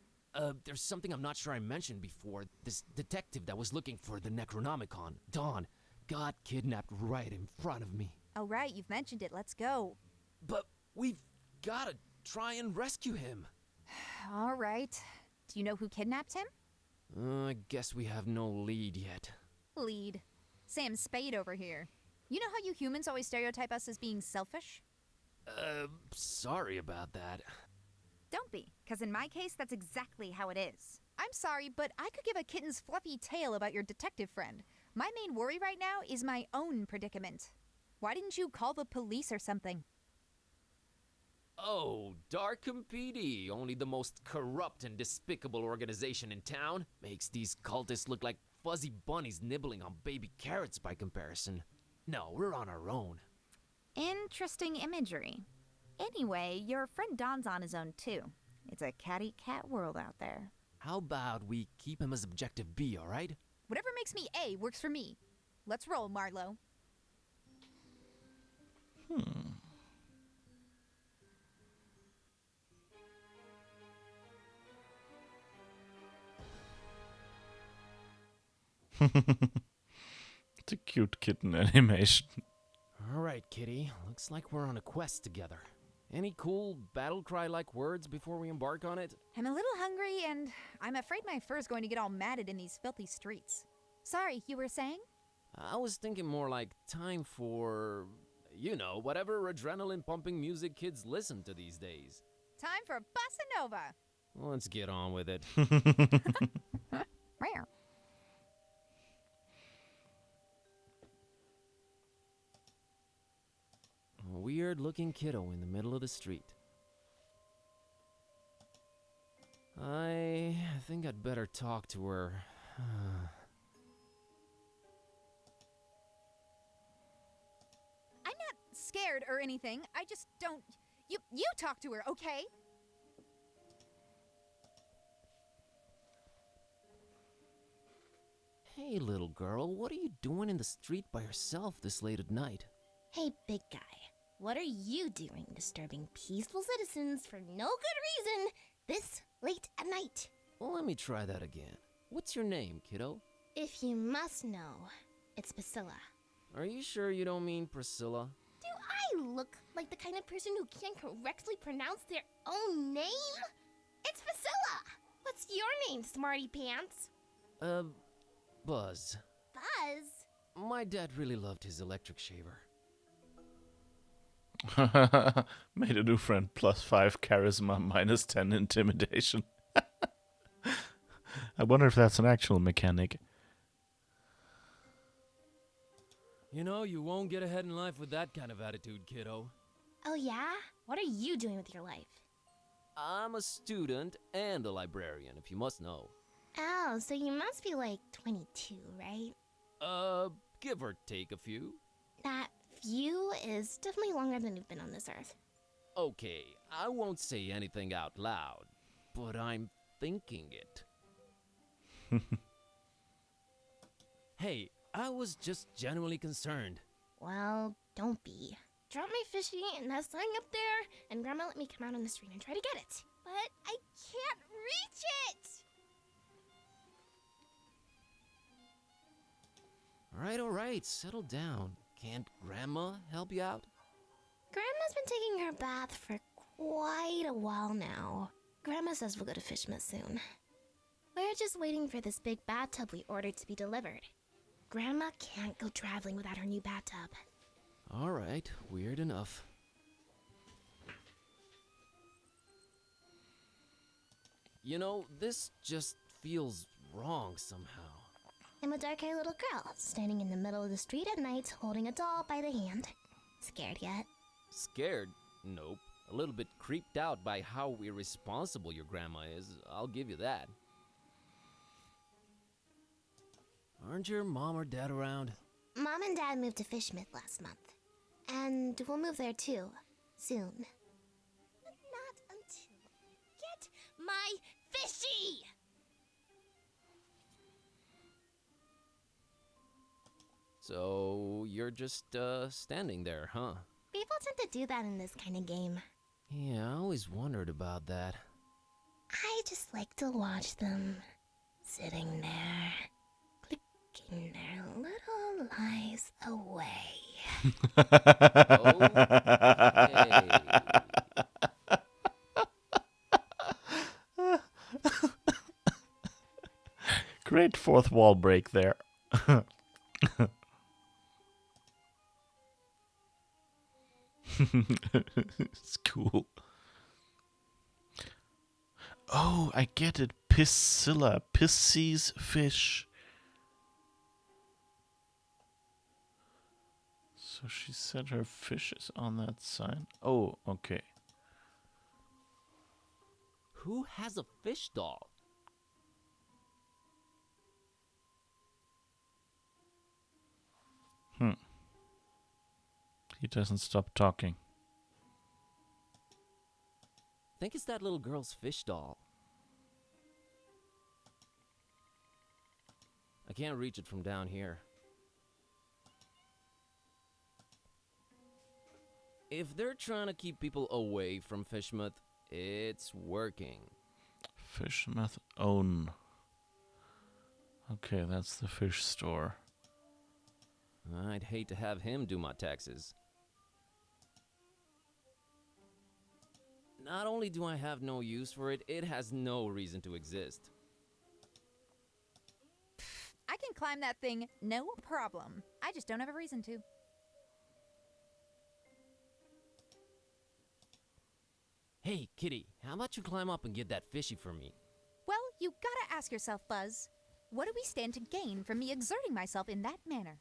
There's something I'm not sure I mentioned before. This detective that was looking for the Necronomicon, Dawn, got kidnapped right in front of me. Oh, right, you've mentioned it. Let's go. But we've gotta try and rescue him. All right. Do you know who kidnapped him? I guess we have no lead yet. Lead. Sam Spade over here. You know how you humans always stereotype us as being selfish? Sorry about that. Don't be, because in my case, that's exactly how it is. I'm sorry, but I could give a kitten's fluffy tale about your detective friend. My main worry right now is my own predicament. Why didn't you call the police or something? Oh, Darkham PD, only the most corrupt and despicable organization in town, makes these cultists look like fuzzy bunnies nibbling on baby carrots by comparison. No, we're on our own. Interesting imagery. Anyway, your friend Don's on his own too. It's a catty-cat world out there. How about we keep him as objective B, alright? Whatever makes me A works for me. Let's roll, Marlowe. It's a cute kitten animation. Alright, kitty. Looks like we're on a quest together. Any cool battle cry-like words before we embark on it? I'm a little hungry, and I'm afraid my fur's going to get all matted in these filthy streets. Sorry, you were saying? I was thinking more like time for, you know, whatever adrenaline-pumping music kids listen to these days. Time for Bossa Nova. Let's get on with it. Rare. A weird-looking kiddo in the middle of the street. I think I'd better talk to her. I'm not scared or anything. I just don't... You talk to her, okay? Hey, little girl, what are you doing in the street by yourself this late at night? Hey, big guy. What are you doing disturbing peaceful citizens for no good reason this late at night? Well, let me try that again. What's your name, kiddo? If you must know, it's Priscilla. Are you sure you don't mean Priscilla? Do I look like the kind of person who can't correctly pronounce their own name? It's Priscilla! What's your name, smarty pants? Buzz. Buzz? My dad really loved his electric shaver. Made a new friend, +5 charisma, -10 intimidation. I wonder if that's an actual mechanic. You know, you won't get ahead in life with that kind of attitude, kiddo. Oh yeah? What are you doing with your life? I'm a student and a librarian, if you must know. Oh, so you must be like 22, right? Give or take a few. That few is definitely longer than you've been on this earth. Okay, I won't say anything out loud, but I'm thinking it. Hey, I was just genuinely concerned. Well, don't be. Drop my fishy in that sign up there, and Grandma let me come out on the street and try to get it. But I can't reach it! Alright, settle down. Can't Grandma help you out? Grandma's been taking her bath for quite a while now. Grandma says we'll go to Fishmas soon. We're just waiting for this big bathtub we ordered to be delivered. Grandma can't go traveling without her new bathtub. Alright, weird enough. You know, this just feels wrong somehow. I'm a dark-haired little girl, standing in the middle of the street at night, holding a doll by the hand. Scared yet? Scared? Nope. A little bit creeped out by how irresponsible your grandma is, I'll give you that. Aren't your mom or dad around? Mom and Dad moved to Fishmith last month. And we'll move there too, soon. But not until I get my fishy! So, you're just, standing there, huh? People tend to do that in this kind of game. Yeah, I always wondered about that. I just like to watch them sitting there, clicking their little lives away. Great fourth wall break there. cool. Oh, I get it. Piscilla. Pisces fish. So she said her fish is on that sign. Oh, okay. Who has a fish doll? He doesn't stop talking. Think it's that little girl's fish doll. I can't reach it from down here. If they're trying to keep people away from Fishmouth, it's working. Fishmouth Own. Okay, that's the fish store. I'd hate to have him do my taxes. Not only do I have no use for it, it has no reason to exist. I can climb that thing, no problem. I just don't have a reason to. Hey, Kitty, how about you climb up and get that fishy for me? Well, you gotta ask yourself, Buzz. What do we stand to gain from me exerting myself in that manner?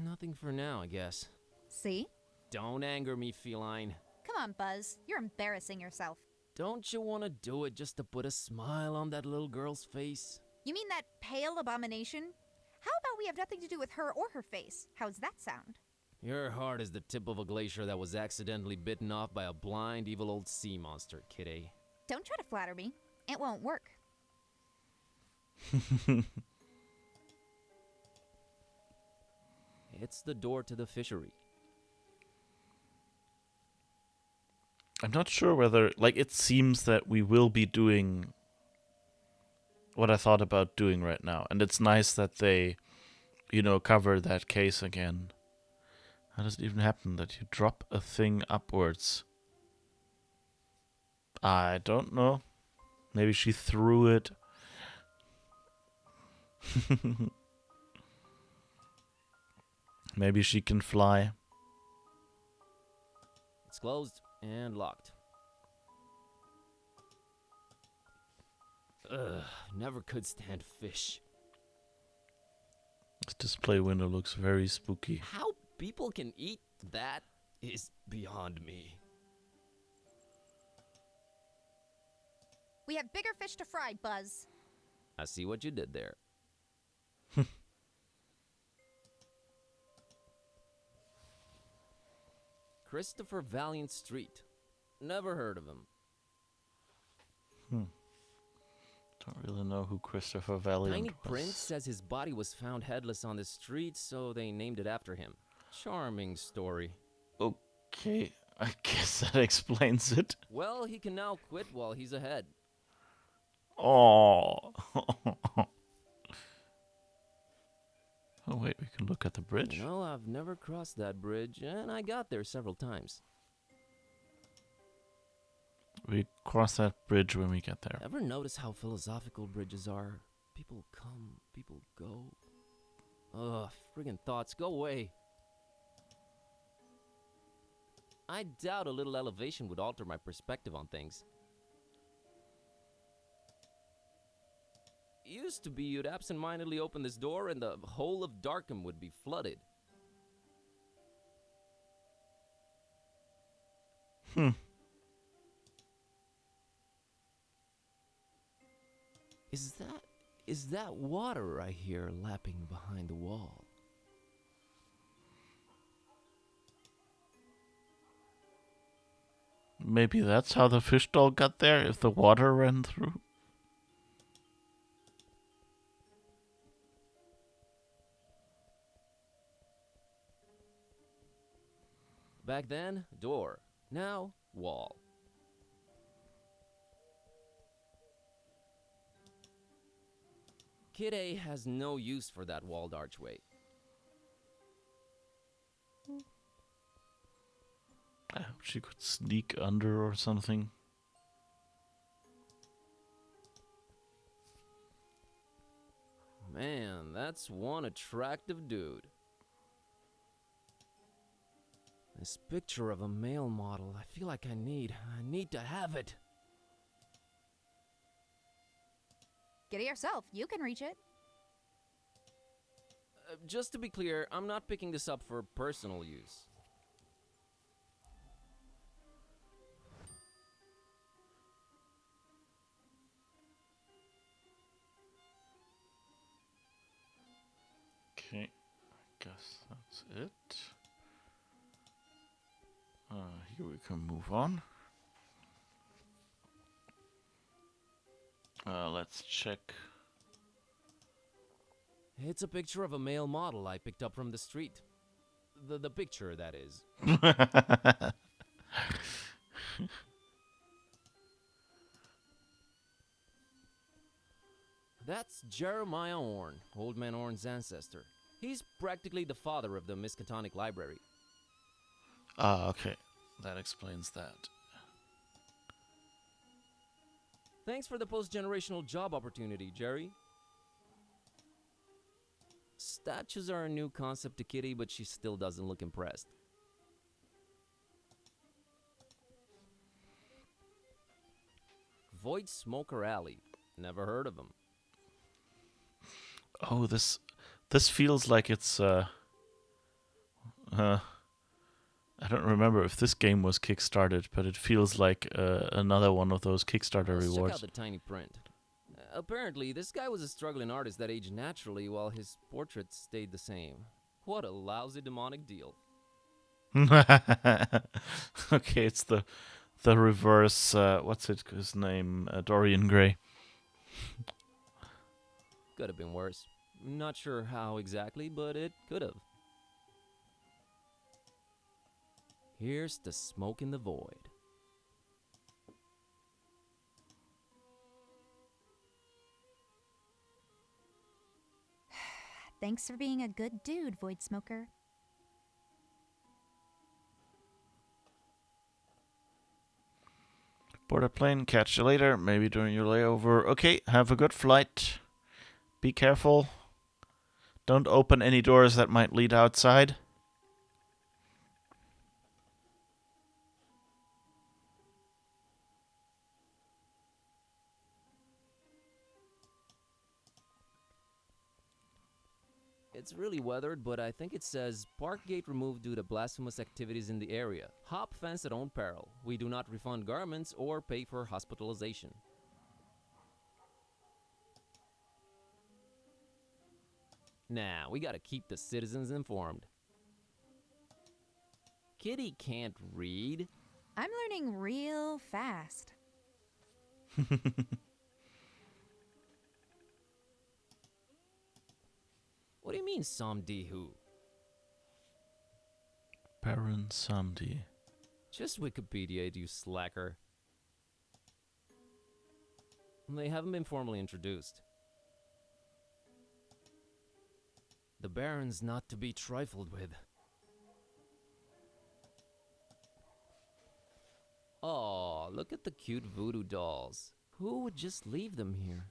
Nothing for now, I guess. See? Don't anger me, feline. Come on, Buzz. You're embarrassing yourself. Don't you want to do it just to put a smile on that little girl's face? You mean that pale abomination? How about we have nothing to do with her or her face? How's that sound? Your heart is the tip of a glacier that was accidentally bitten off by a blind, evil old sea monster, Kitty. Don't try to flatter me. It won't work. It's the door to the fishery. I'm not sure whether, like, it seems that we will be doing what I thought about doing right now. And it's nice that they, cover that case again. How does it even happen that you drop a thing upwards? I don't know. Maybe she threw it. Maybe she can fly. It's closed and locked. Ugh, never could stand fish. This display window looks very spooky. How people can eat that is beyond me. We have bigger fish to fry, Buzz. I see what you did there. Christopher Valiant Street. Never heard of him. Don't really know who Christopher Valiant Tiny was. Prince says his body was found headless on the street, so they named it after him. Charming story. Okay, I guess that explains it. Well, he can now quit while he's ahead. Oh. Oh wait, we can look at the bridge. You know, I've never crossed that bridge, and I got there several times. We cross that bridge when we get there. Ever notice how philosophical bridges are? People come, people go. Ugh, friggin' thoughts, go away. I doubt a little elevation would alter my perspective on things. Used to be you'd absentmindedly open this door and the whole of Darkham would be flooded. Is that water I hear lapping behind the wall? Maybe that's how the fish doll got there, if the water ran through. Back then, door. Now, wall. Kid A has no use for that walled archway. I hope she could sneak under or something. Man, that's one attractive dude. This picture of a male model, I feel like I need to have it. Get it yourself. You can reach it. Just to be clear, I'm not picking this up for personal use. Okay, I guess that's it. Here we can move on. Let's check. It's a picture of a male model I picked up from the street. The picture, that is. That's Jeremiah Orn, Old Man Orn's ancestor. He's practically the father of the Miskatonic Library. Ah, okay. That explains that. Thanks for the post-generational job opportunity, Jerry. Statues are a new concept to Kitty, but she still doesn't look impressed. Void Smoker Alley. Never heard of him. Oh, this feels like it's I don't remember if this game was kickstarted, but it feels like another one of those Kickstarter Let's rewards. check out the tiny print. Apparently, this guy was a struggling artist that aged naturally while his portraits stayed the same. What a lousy demonic deal. Okay, it's the reverse. What's his name? Dorian Gray. Could have been worse. Not sure how exactly, but it could have. Here's the smoke in the void. Thanks for being a good dude, Void Smoker. Board a plane, catch you later, maybe during your layover. Okay, have a good flight. Be careful. Don't open any doors that might lead outside. It's really weathered, but I think it says park gate removed due to blasphemous activities in the area. Hop fence at own peril. We do not refund garments or pay for hospitalization. Nah, we gotta keep the citizens informed. Kitty can't read. I'm learning real fast. What do you mean, Samdi who? Baron Samdi. Just Wikipedia, you slacker. They haven't been formally introduced. The Baron's not to be trifled with. Aw, look at the cute voodoo dolls. Who would just leave them here?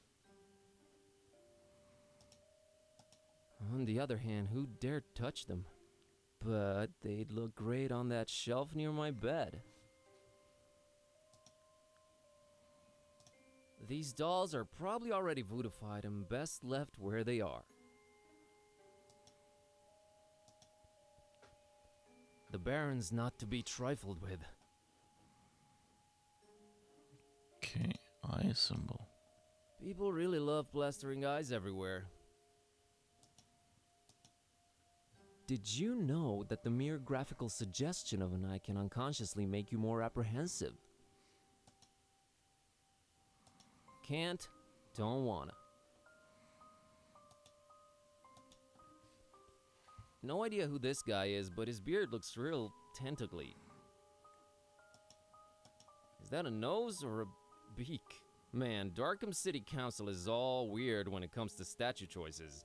On the other hand, who dared touch them? But they'd look great on that shelf near my bed. These dolls are probably already voodoofied and best left where they are. The Baron's not to be trifled with. Okay, eye symbol. People really love plastering eyes everywhere. Did you know that the mere graphical suggestion of an eye can unconsciously make you more apprehensive? Can't, don't wanna. No idea who this guy is, but his beard looks real tentacly. Is that a nose or a beak? Man, Darkham City Council is all weird when it comes to statue choices.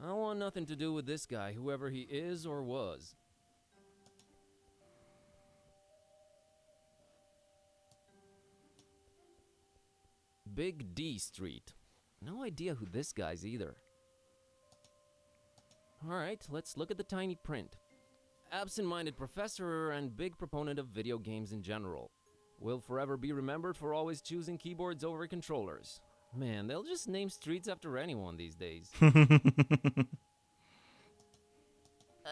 I want nothing to do with this guy, whoever he is or was. Big D Street. No idea who this guy's either. Alright, let's look at the tiny print. Absent-minded professor and big proponent of video games in general. Will forever be remembered for always choosing keyboards over controllers. Man, they'll just name streets after anyone these days.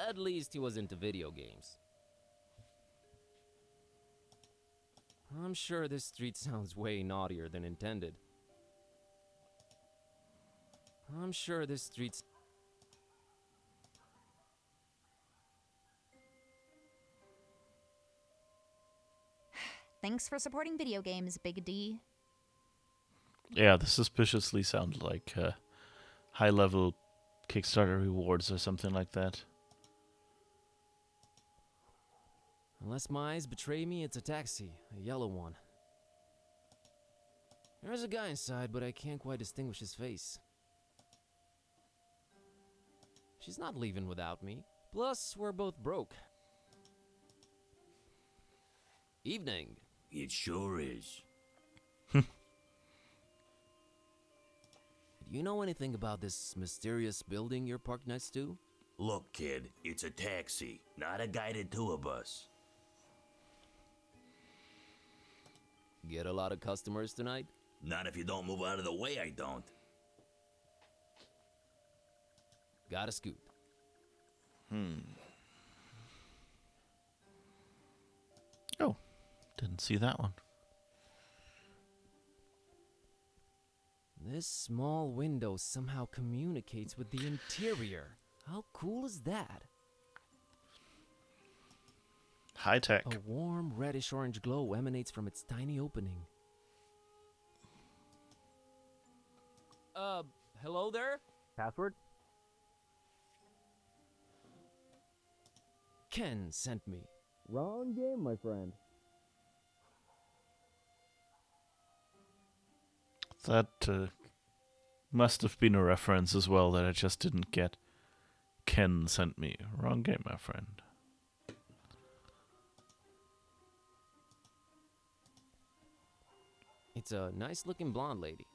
At least he was into video games. I'm sure this street sounds way naughtier than intended. I'm sure this street's... Thanks for supporting video games, Big D. Yeah, this suspiciously sounds like high-level Kickstarter rewards or something like that. Unless my eyes betray me, it's a taxi, a yellow one. There's a guy inside, but I can't quite distinguish his face. She's not leaving without me. Plus, we're both broke. Evening. It sure is. Do you know anything about this mysterious building you're parked next to? Look, kid, it's a taxi, not a guided tour bus. Get a lot of customers tonight? Not if you don't move out of the way, I don't. Gotta scoot. Oh, didn't see that one. This small window somehow communicates with the interior. How cool is that? High tech. A warm reddish-orange glow emanates from its tiny opening. Hello there? Password? Ken sent me. Wrong game, my friend. That must have been a reference as well that I just didn't get. Ken sent me. Wrong game, my friend. It's a nice-looking blonde lady.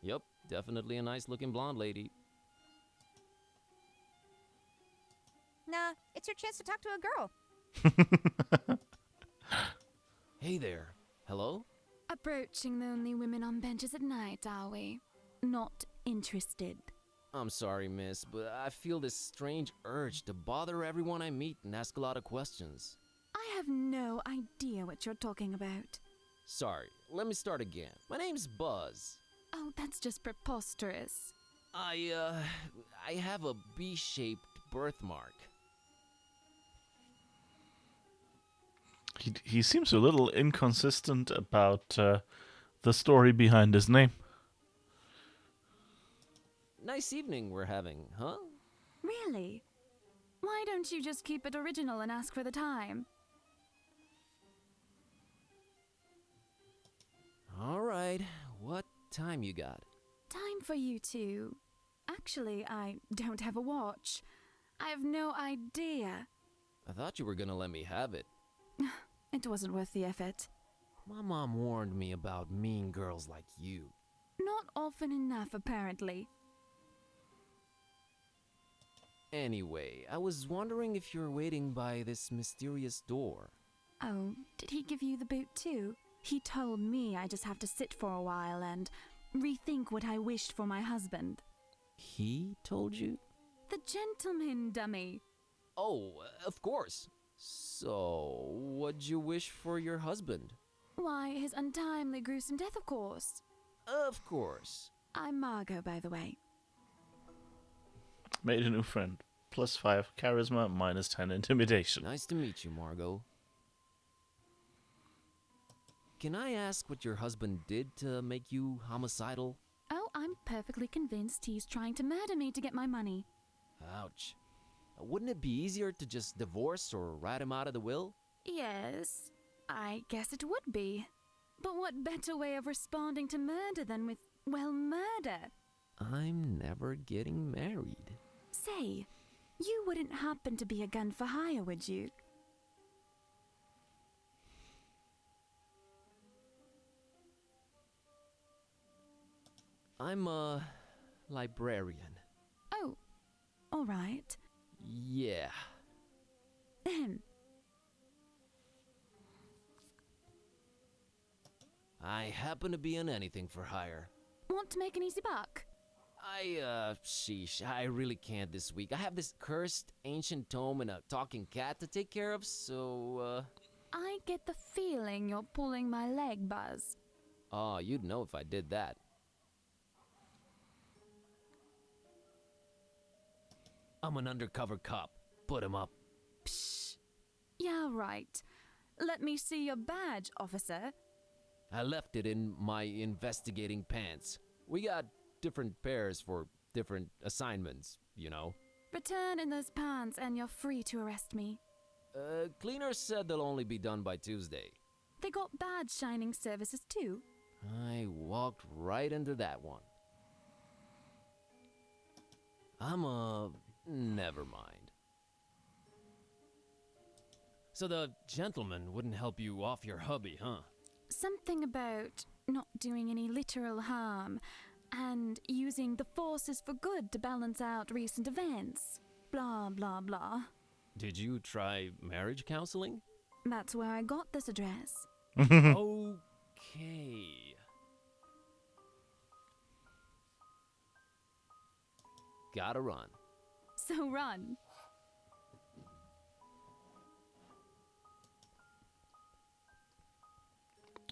Yep, definitely a nice-looking blonde lady. Nah, it's your chance to talk to a girl. Hey there. Hello? Approaching the only women on benches at night, are we? Not interested. I'm sorry, miss, but I feel this strange urge to bother everyone I meet and ask a lot of questions. I have no idea what you're talking about. Sorry, let me start again. My name's Buzz. Oh, that's just preposterous. I have a B-shaped birthmark. He seems a little inconsistent about the story behind his name. Nice evening we're having, huh? Really? Why don't you just keep it original and ask for the time? All right, what time you got? Time for you two. Actually, I don't have a watch. I have no idea. I thought you were gonna let me have it. It wasn't worth the effort. My mom warned me about mean girls like you. Not often enough, apparently. Anyway, I was wondering if you're waiting by this mysterious door. Oh, did he give you the boot too? He told me I just have to sit for a while and rethink what I wished for my husband. He told you? The gentleman, dummy. Oh, of course. So, what'd you wish for your husband? Why, his untimely, gruesome death, of course. Of course. I'm Margot, by the way. Made a new friend. +5 charisma, -10 intimidation. Nice to meet you, Margot. Can I ask what your husband did to make you homicidal? Oh, I'm perfectly convinced he's trying to murder me to get my money. Ouch. Wouldn't it be easier to just divorce or write him out of the will? Yes, I guess it would be. But what better way of responding to murder than with, well, murder? I'm never getting married. Say, you wouldn't happen to be a gun for hire, would you? I'm librarian. Oh, all right. Yeah. Ahem. I happen to be on anything for hire. Want to make an easy buck? Sheesh, I really can't this week. I have this cursed ancient tome and a talking cat to take care of, so, I get the feeling you're pulling my leg, Buzz. Oh, you'd know if I did that. I'm an undercover cop. Put him up. Psh. Yeah, right. Let me see your badge, officer. I left it in my investigating pants. We got different pairs for different assignments, you know. Return in those pants and you're free to arrest me. Cleaner said they'll only be done by Tuesday. They got badge shining services too. I walked right into that one. Never mind. So the gentleman wouldn't help you off your hubby, huh? Something about not doing any literal harm and using the forces for good to balance out recent events. Blah, blah, blah. Did you try marriage counseling? That's where I got this address. Okay. Gotta run. So run.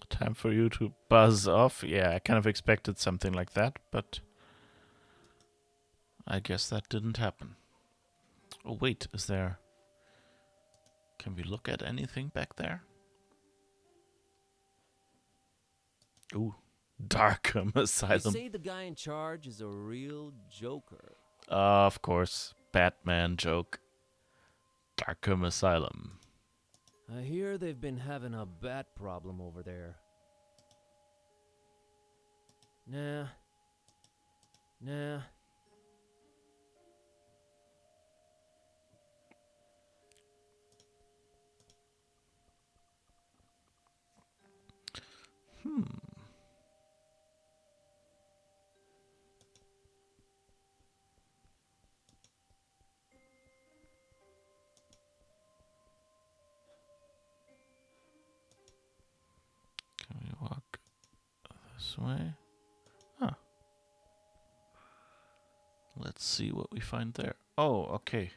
Time for you to buzz off. Yeah, I kind of expected something like that, but I guess that didn't happen. Oh, wait, is there... Can we look at anything back there? Ooh, Darkham They Asylum. say the guy in charge is a real joker. Of course, Batman joke. Darkham Asylum. I hear they've been having a bat problem over there. Nah. Can we walk this way? Huh. Let's see what we find there. Oh, okay.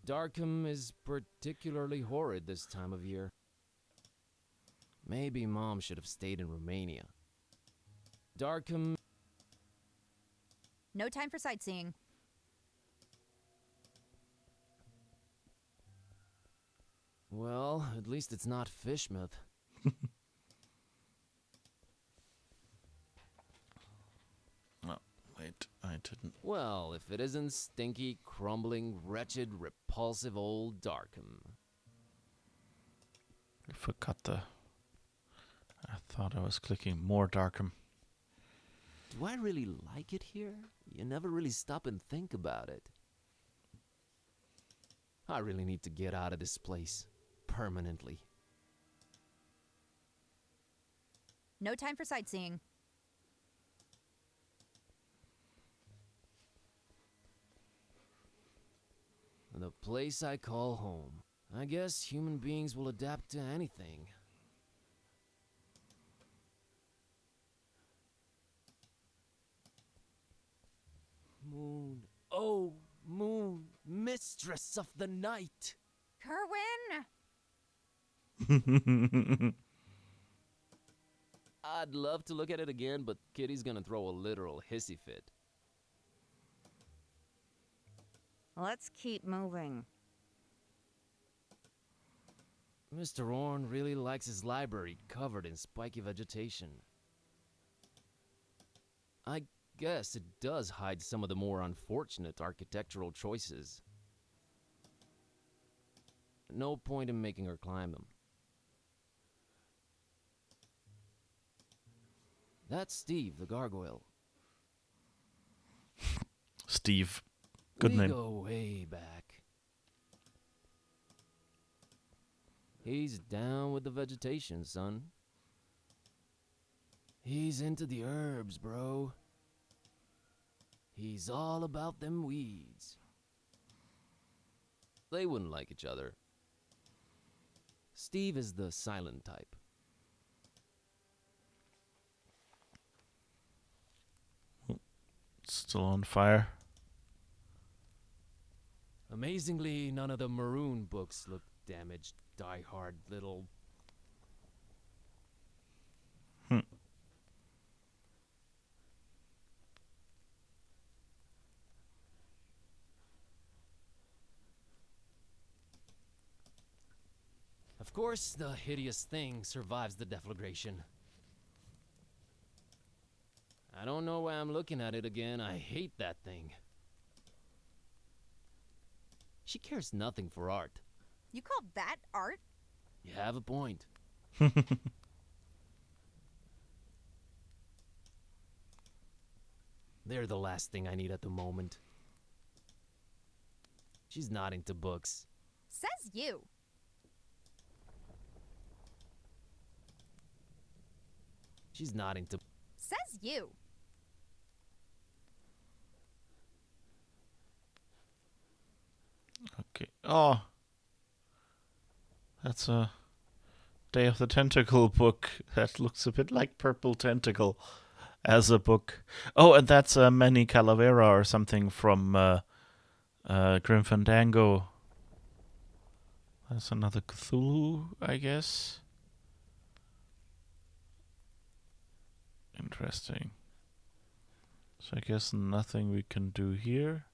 Darkham is particularly horrid this time of year. Maybe Mom should have stayed in Romania. Darkham... No time for sightseeing. Well, at least it's not Fishmouth. Oh, wait, I didn't. Well, if it isn't stinky, crumbling, wretched, repulsive old Darkham. I forgot the... I thought I was clicking more Darkham. Do I really like it here? You never really stop and think about it. I really need to get out of this place. Permanently. No time for sightseeing. The place I call home. I guess human beings will adapt to anything. Moon, oh, moon, mistress of the night. Kerwin! I'd love to look at it again, but Kitty's gonna throw a literal hissy fit. Let's keep moving. Mr. Orne really likes his library covered in spiky vegetation. I guess it does hide some of the more unfortunate architectural choices. No point in making her climb them. That's Steve, the gargoyle. Steve. Good we name. go way back. He's down with the vegetation, son. He's into the herbs, bro. He's all about them weeds. They wouldn't like each other. Steve is the silent type. Still on fire. Amazingly, none of the maroon books look damaged, die-hard little... Of course, the hideous thing survives the deflagration. I don't know why I'm looking at it again. I hate that thing. She cares nothing for art. You call that art? You have a point. They're the last thing I need at the moment. She's not into books. Says you. She's not into... Says you. Okay. Oh. That's a Day of the Tentacle book. That looks a bit like Purple Tentacle as a book. Oh, and that's Manny Calavera or something from Grim Fandango. That's another Cthulhu, I guess. Interesting. So I guess nothing we can do here.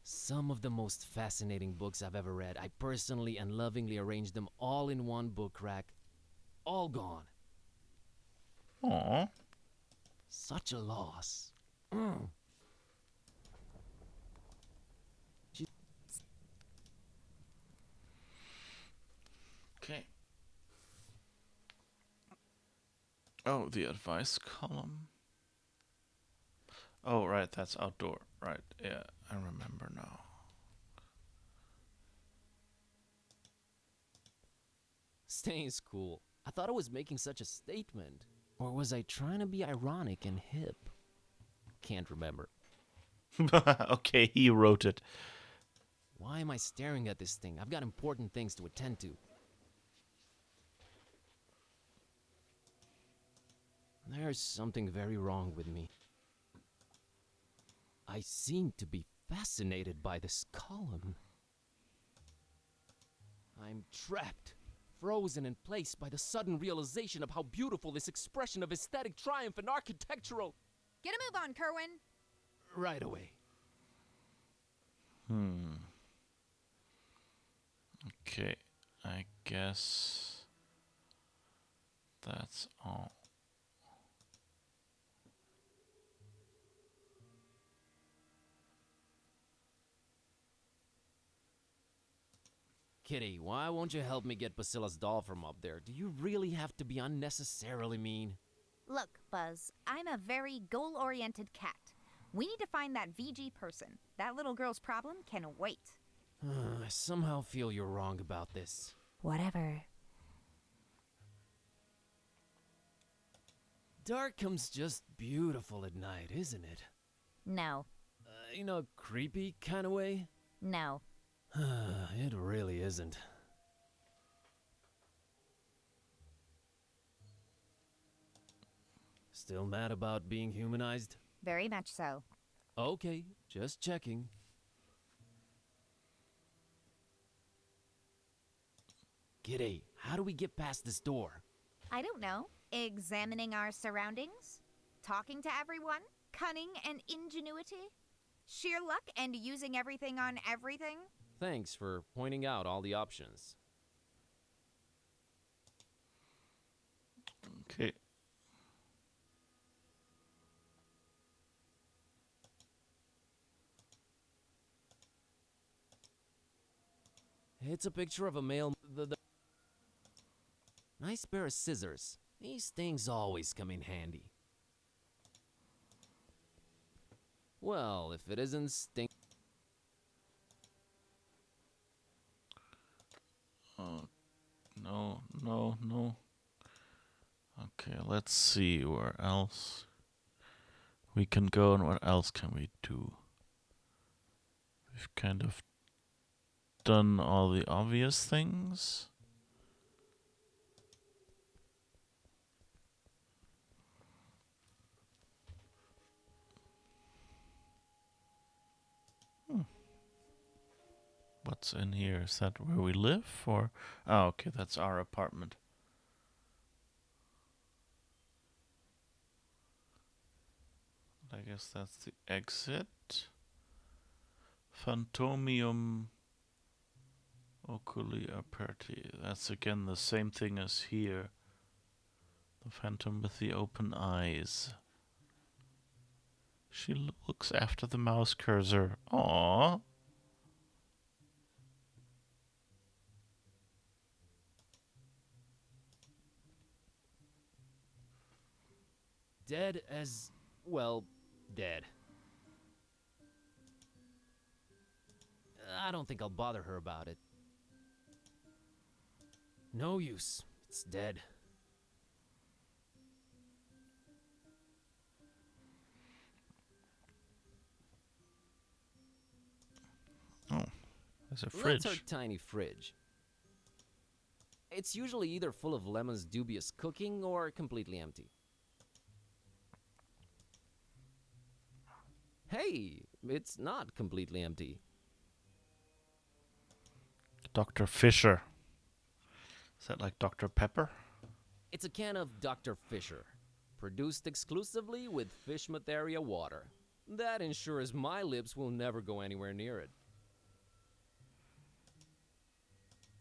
Some of the most fascinating books I've ever read. I personally and lovingly arranged them all in one book rack. All gone. Aww. Such a loss. Okay. Oh, the advice column. Oh, right, that's outdoor. Right, yeah, I remember now. Staying's cool. I thought I was making such a statement. Or was I trying to be ironic and hip? Can't remember. Okay, he wrote it. Why am I staring at this thing? I've got important things to attend to. There's something very wrong with me. I seem to be fascinated by this column. I'm trapped, frozen in place by the sudden realization of how beautiful this expression of aesthetic triumph and architectural... Get a move on, Kerwin. Right away. Okay, I guess that's all. Kitty, why won't you help me get Basila's doll from up there? Do you really have to be unnecessarily mean? Look, Buzz, I'm a very goal-oriented cat. We need to find that VG person. That little girl's problem can wait. I somehow feel you're wrong about this. Whatever. Darkham's just beautiful at night, isn't it? No. In a creepy kind of way? No. It really isn't. Still mad about being humanized? Very much so. Okay, just checking. Giddy, how do we get past this door? I don't know. Examining our surroundings? Talking to everyone? Cunning and ingenuity? Sheer luck and using everything on everything? Thanks for pointing out all the options. Okay. It's a picture of a male... Nice pair of scissors. These things always come in handy. Well, if it isn't stink... No. Okay, let's see where else we can go and what else can we do. We've kind of done all the obvious things. What's in here? Is that where we live? Or oh, okay, that's our apartment. I guess that's the exit. Phantomium oculi aperti. That's again the same thing as here. The phantom with the open eyes. She looks after the mouse cursor. Aww. Dead as, well, dead. I don't think I'll bother her about it. No use. It's dead. Oh, there's a fridge. That's our tiny fridge. It's usually either full of Lemon's dubious cooking or completely empty. Hey, it's not completely empty. Dr. Fisher. Is that like Dr. Pepper? It's a can of Dr. Fisher, produced exclusively with Fishmatheria water. That ensures my lips will never go anywhere near it.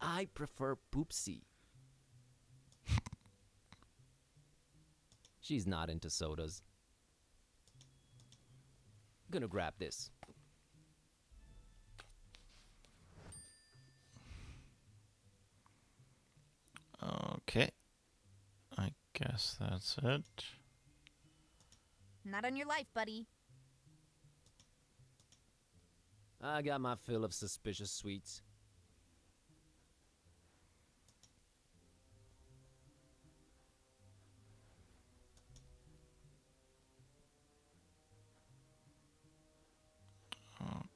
I prefer Poopsie. She's not into sodas. Gonna grab this. Okay. I guess that's it. Not on your life, buddy. I got my fill of suspicious sweets.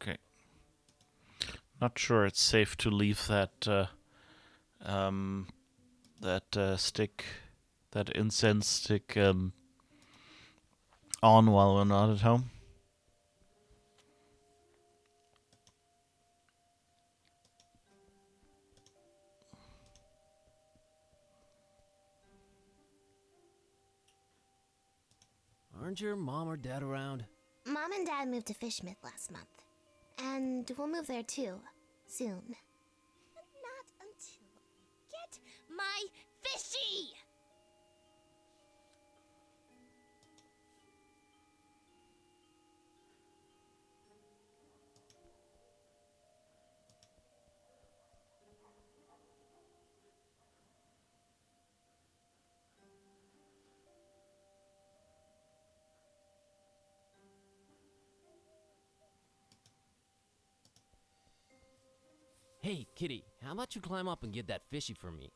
Okay. Not sure it's safe to leave that stick, that incense stick, on while we're not at home. Aren't your mom or dad around? Mom and Dad moved to Fishmith last month. And we'll move there too, soon. But not until I get my fishy! Hey, Kitty, how about you climb up and get that fishy for me?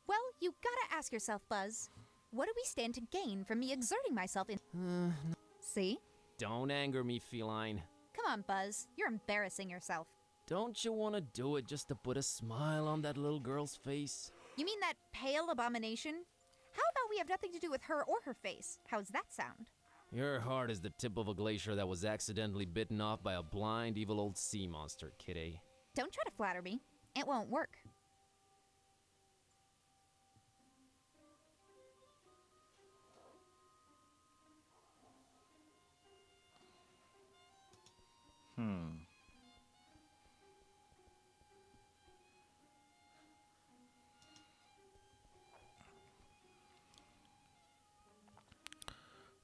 Well, you gotta ask yourself, Buzz. What do we stand to gain from me exerting myself in... See? Don't anger me, feline. Come on, Buzz. You're embarrassing yourself. Don't you want to do it just to put a smile on that little girl's face? You mean that pale abomination? How about we have nothing to do with her or her face? How's that sound? Your heart is the tip of a glacier that was accidentally bitten off by a blind, evil old sea monster, Kitty. Don't try to flatter me. It won't work.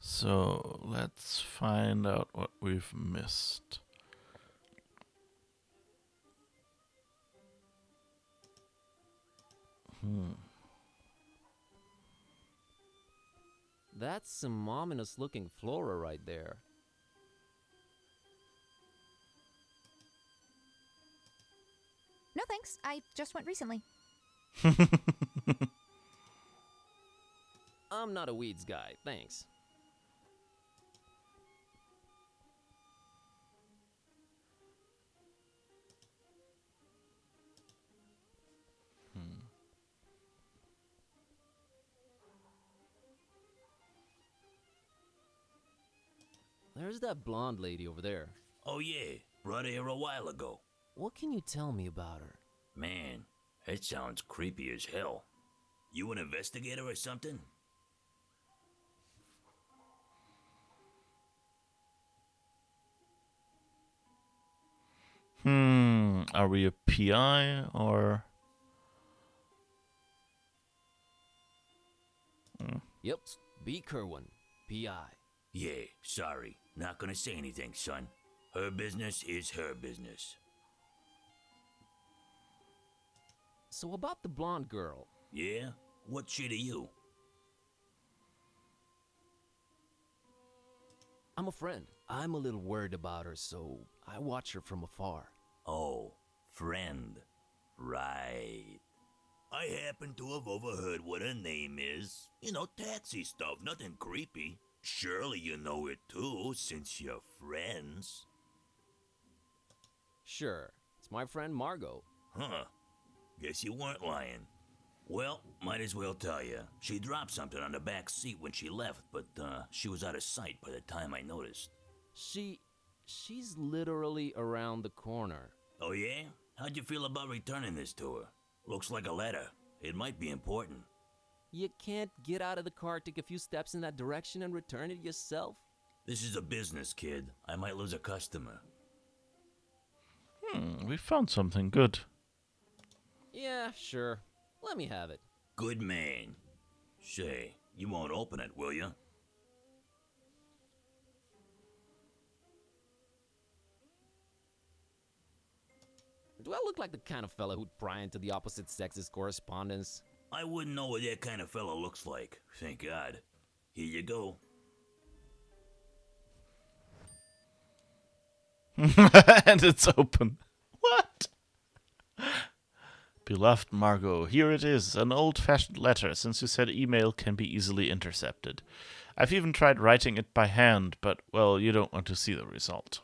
So let's find out what we've missed. That's some ominous looking flora right there. No thanks. I just went recently. I'm not a weeds guy, thanks. There's that blonde lady over there. Oh yeah, brought her here a while ago. What can you tell me about her? Man, that sounds creepy as hell. You an investigator or something? Are we a PI or? Yep, B. Kerwin, P.I. Yeah, sorry. Not gonna say anything, son. Her business is her business. So about the blonde girl. Yeah? What's she to you? I'm a friend. I'm a little worried about her, so I watch her from afar. Oh, friend. Right. I happen to have overheard what her name is. You know, taxi stuff, nothing creepy. Surely you know it too, since you're friends. Sure, it's my friend Margot. Huh. Guess you weren't lying. Well, might as well tell you. She dropped something on the back seat when she left, but she was out of sight by the time I noticed. She's literally around the corner. Oh yeah? How'd you feel about returning this to her? Looks like a letter. It might be important. You can't get out of the car, take a few steps in that direction, and return it yourself? This is a business, kid. I might lose a customer. We found something good. Yeah, sure. Let me have it. Good man. Say, you won't open it, will you? Do I look like the kind of fella who'd pry into the opposite sex's correspondence? I wouldn't know what that kind of fella looks like. Thank God. Here you go. And it's open. What? Beloved Margot, here it is, an old-fashioned letter, since you said email can be easily intercepted. I've even tried writing it by hand, but, well, you don't want to see the result.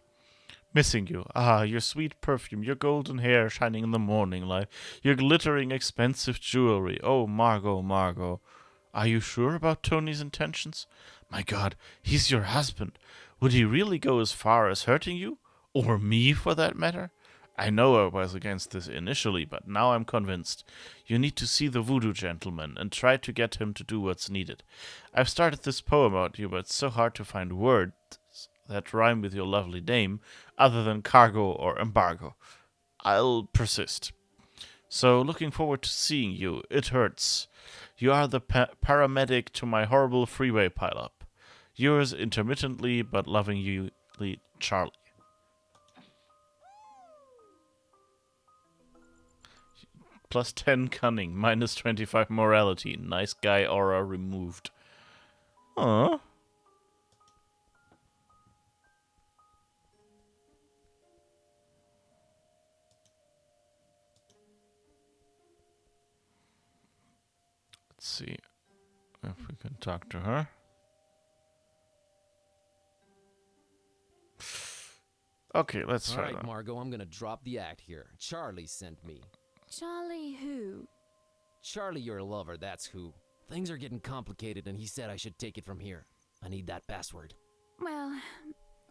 Missing you. Ah, your sweet perfume, your golden hair shining in the morning light, your glittering expensive jewelry. Oh, Margot, Margot. Are you sure about Tony's intentions? My God, he's your husband. Would he really go as far as hurting you? Or me, for that matter? I know I was against this initially, but now I'm convinced. You need to see the voodoo gentleman and try to get him to do what's needed. I've started this poem about you, but it's so hard to find words that rhyme with your lovely name, other than cargo or embargo. I'll persist. So, looking forward to seeing you. It hurts. You are the paramedic to my horrible freeway pileup. Yours intermittently, but lovingly, Charlie. Plus 10 cunning, minus 25 morality. Nice guy aura removed. Aww. Let's see if we can talk to her. Okay, let's try All right, that. Margot, I'm gonna drop the act here. Charlie sent me. Charlie who? Charlie, your lover, that's who. Things are getting complicated, and he said I should take it from here. I need that password. Well,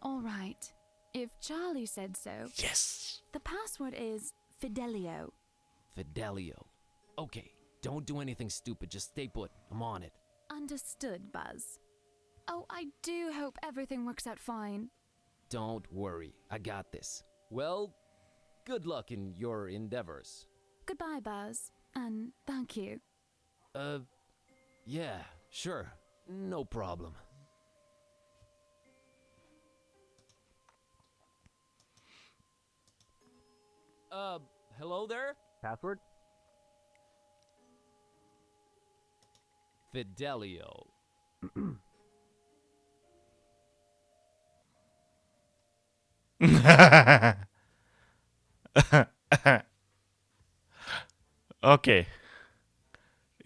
all right. If Charlie said so. Yes. The password is Fidelio. Fidelio. Okay, don't do anything stupid. Just stay put. I'm on it. Understood, Buzz. Oh, I do hope everything works out fine. Don't worry. I got this. Well, good luck in your endeavors. Goodbye, Buzz. And thank you. Yeah, sure. No problem. Hello there? Password? Fidelio. Okay.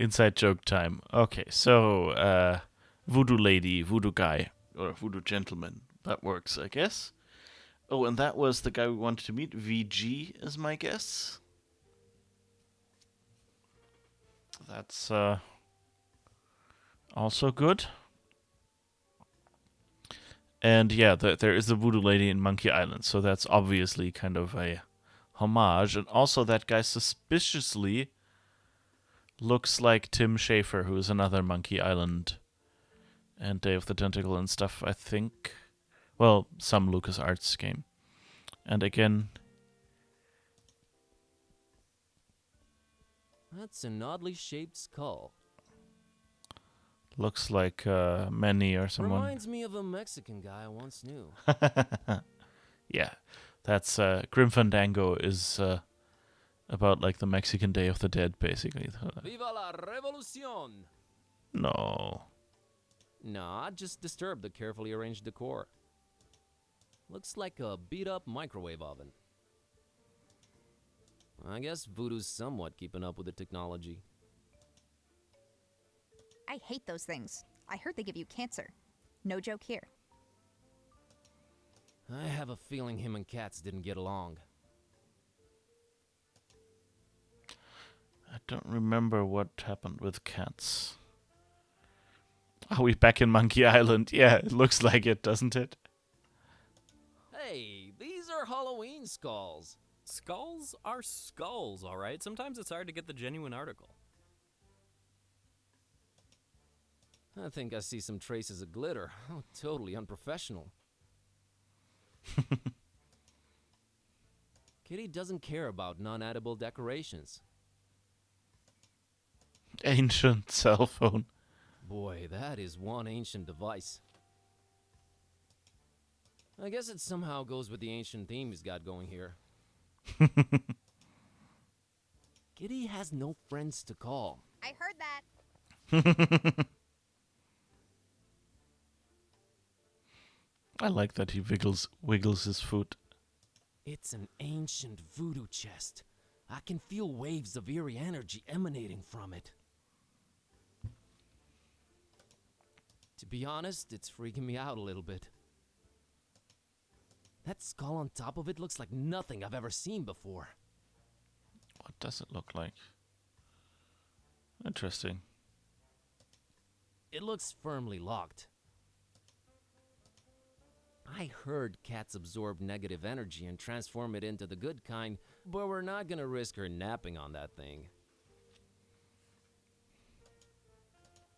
Inside joke time. Okay, so voodoo lady, voodoo guy, or voodoo gentleman. That works, I guess. Oh, and that was the guy we wanted to meet. VG is my guess. That's also good. And yeah, there is the voodoo lady in Monkey Island, so that's obviously kind of a homage. And also that guy suspiciously looks like Tim Schafer, who is another Monkey Island and Day of the Tentacle and stuff, I think. Well, some LucasArts game. And again... That's an oddly shaped skull. Looks like Manny or someone. Reminds me of a Mexican guy I once knew. Yeah, that's Grim Fandango is about like the Mexican Day of the Dead, basically. Viva la revolucion! No. Nah, just disturbed the carefully arranged decor. Looks like a beat-up microwave oven. I guess Voodoo's somewhat keeping up with the technology. I hate those things. I heard they give you cancer. No joke here. I have a feeling him and Cats didn't get along. I don't remember what happened with Cats. Are we back in Monkey Island? Yeah, it looks like it, doesn't it? Hey, these are Halloween skulls. Skulls are skulls, alright? Sometimes it's hard to get the genuine article. I think I see some traces of glitter. Oh, totally unprofessional. Kitty doesn't care about non-edible decorations. Ancient cell phone. Boy, that is one ancient device. I guess it somehow goes with the ancient theme he's got going here. Kitty has no friends to call. I heard that. I like that he wiggles his foot. It's an ancient voodoo chest. I can feel waves of eerie energy emanating from it. To be honest, it's freaking me out a little bit. That skull on top of it looks like nothing I've ever seen before. What does it look like? Interesting. It looks firmly locked. I heard cats absorb negative energy and transform it into the good kind, but we're not gonna risk her napping on that thing.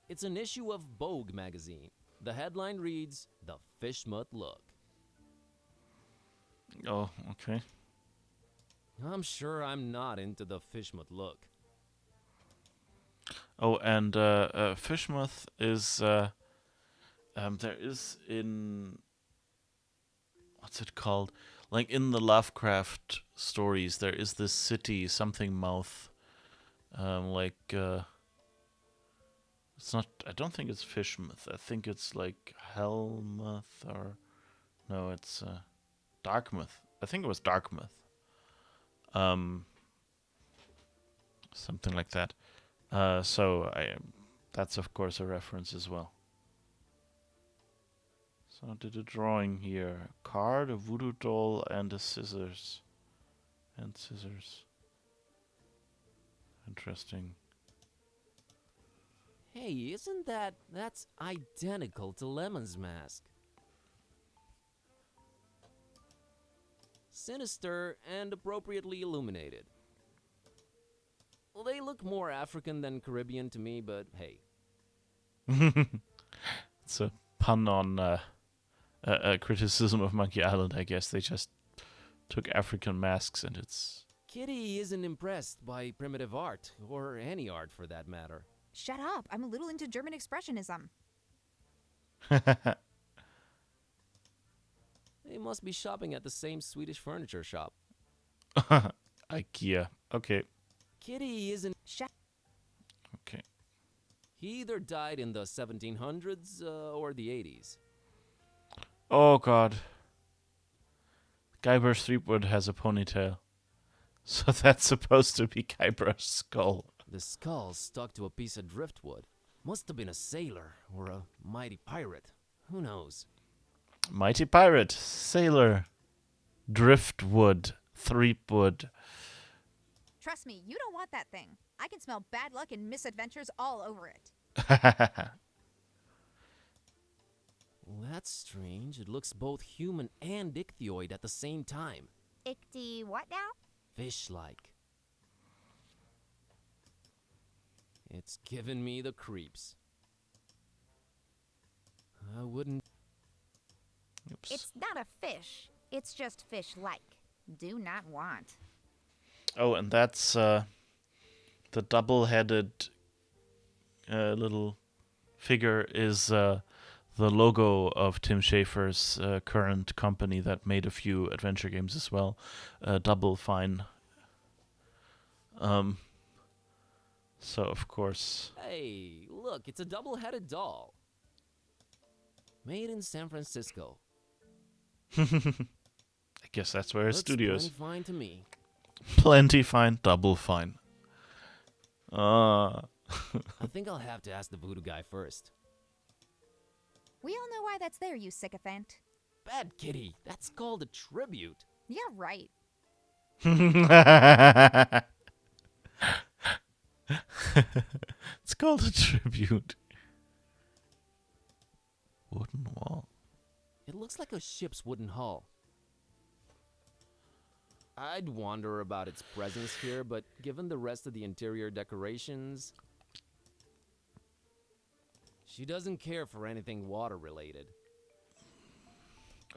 It's an issue of Vogue magazine. The headline reads, "The Fishmutt Look." Oh, okay. I'm sure I'm not into the Fishmutt look. Oh, and Fishmuth is there is in what's it called? Like in the Lovecraft stories, there is this city, something mouth, it's not. I don't think it's Fishmuth. I think it's like Hellmuth or no, it's Darkmuth. I think it was Darkmuth. Something like that. So that's of course a reference as well. So I did a drawing here. A card, a voodoo doll, and a scissors. And scissors. Interesting. Hey, isn't that's identical to Lemon's mask? Sinister and appropriately illuminated. Well, they look more African than Caribbean to me, but hey. It's a pun on a criticism of Monkey Island, I guess. They just took African masks and it's... Kitty isn't impressed by primitive art, or any art for that matter. Shut up. I'm a little into German expressionism. They must be shopping at the same Swedish furniture shop. IKEA. Okay. Kitty isn't... Okay. He either died in the 1700s or the 80s. Oh god. Guybrush Threepwood has a ponytail. So that's supposed to be Guybrush's skull. The skull stuck to a piece of driftwood. Must have been a sailor or a mighty pirate. Who knows? Mighty pirate, sailor, driftwood, threepwood. Trust me, you don't want that thing. I can smell bad luck and misadventures all over it. Well, that's strange. It looks both human and ichthyoid at the same time. Ichty what now? Fish-like. It's given me the creeps. I wouldn't... Oops. It's not a fish. It's just fish-like. Do not want. Oh, and that's the double-headed little figure is the logo of Tim Schafer's current company that made a few adventure games as well. Double Fine. So, of course... Hey, look, it's a double-headed doll. Made in San Francisco. I guess that's where his Looks studio is. plenty fine to me. Plenty fine, double fine. I think I'll have to ask the voodoo guy first. We all know why that's there, you sycophant. Bad kitty, that's called a tribute. Yeah, right. It's called a tribute. Wooden wall. It looks like a ship's wooden hull. I'd wonder about its presence here, but given the rest of the interior decorations... She doesn't care for anything water-related.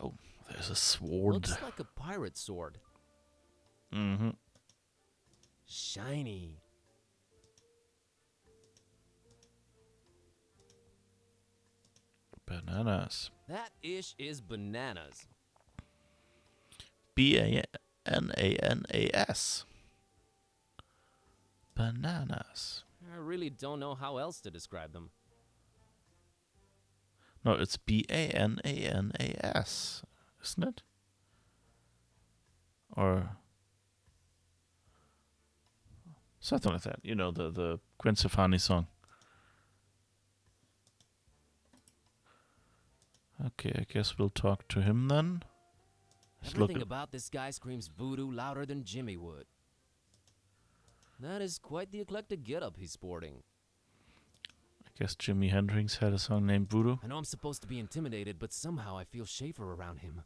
Oh, there's a sword. Looks like a pirate sword. Mm-hmm. Shiny. Bananas. That ish is bananas. Bananas. Bananas. I really don't know how else to describe them. No, it's Bananas, isn't it? Or something like that. You know, the Gwen Stefani song. Okay, I guess we'll talk to him then. Everything about this guy screams voodoo louder than Jimmy would. That is quite the eclectic getup he's sporting. I guess Jimi Hendrix had a song named Voodoo. I know I'm supposed to be intimidated, but somehow I feel Schaefer around him.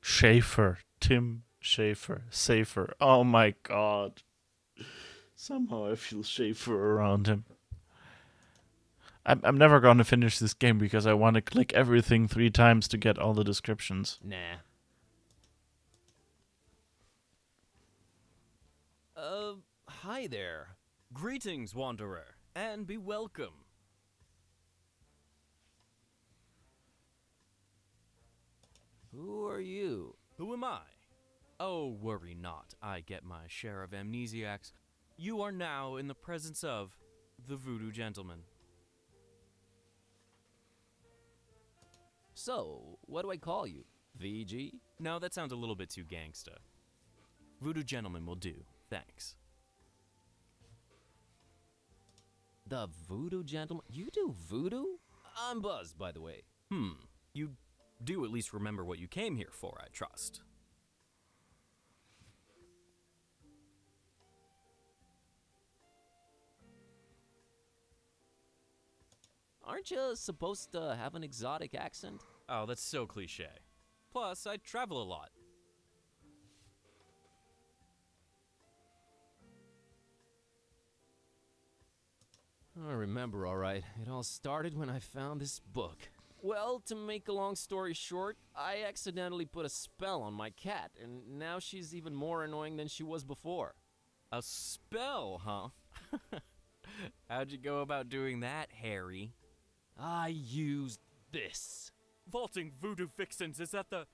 Schaefer. Tim Schaefer. Safer. Oh my god. Somehow I feel Schaefer around him. I'm never going to finish this game because I want to click everything 3 times to get all the descriptions. Nah. Hi there. Greetings, wanderer, and be welcome. Who are you? Who am I? Oh, worry not. I get my share of amnesiacs. You are now in the presence of the Voodoo Gentleman. So, what do I call you? VG? No, that sounds a little bit too gangsta. Voodoo Gentleman will do. Thanks. The Voodoo Gentleman? You do voodoo? I'm buzzed, by the way. You do at least remember what you came here for, I trust. Aren't you supposed to have an exotic accent? Oh, that's so cliche. Plus, I travel a lot. I remember, all right. It all started when I found this book. Well, to make a long story short, I accidentally put a spell on my cat, and now she's even more annoying than she was before. A spell, huh? How'd you go about doing that, Harry? I used this. Vaulting voodoo vixens, is that the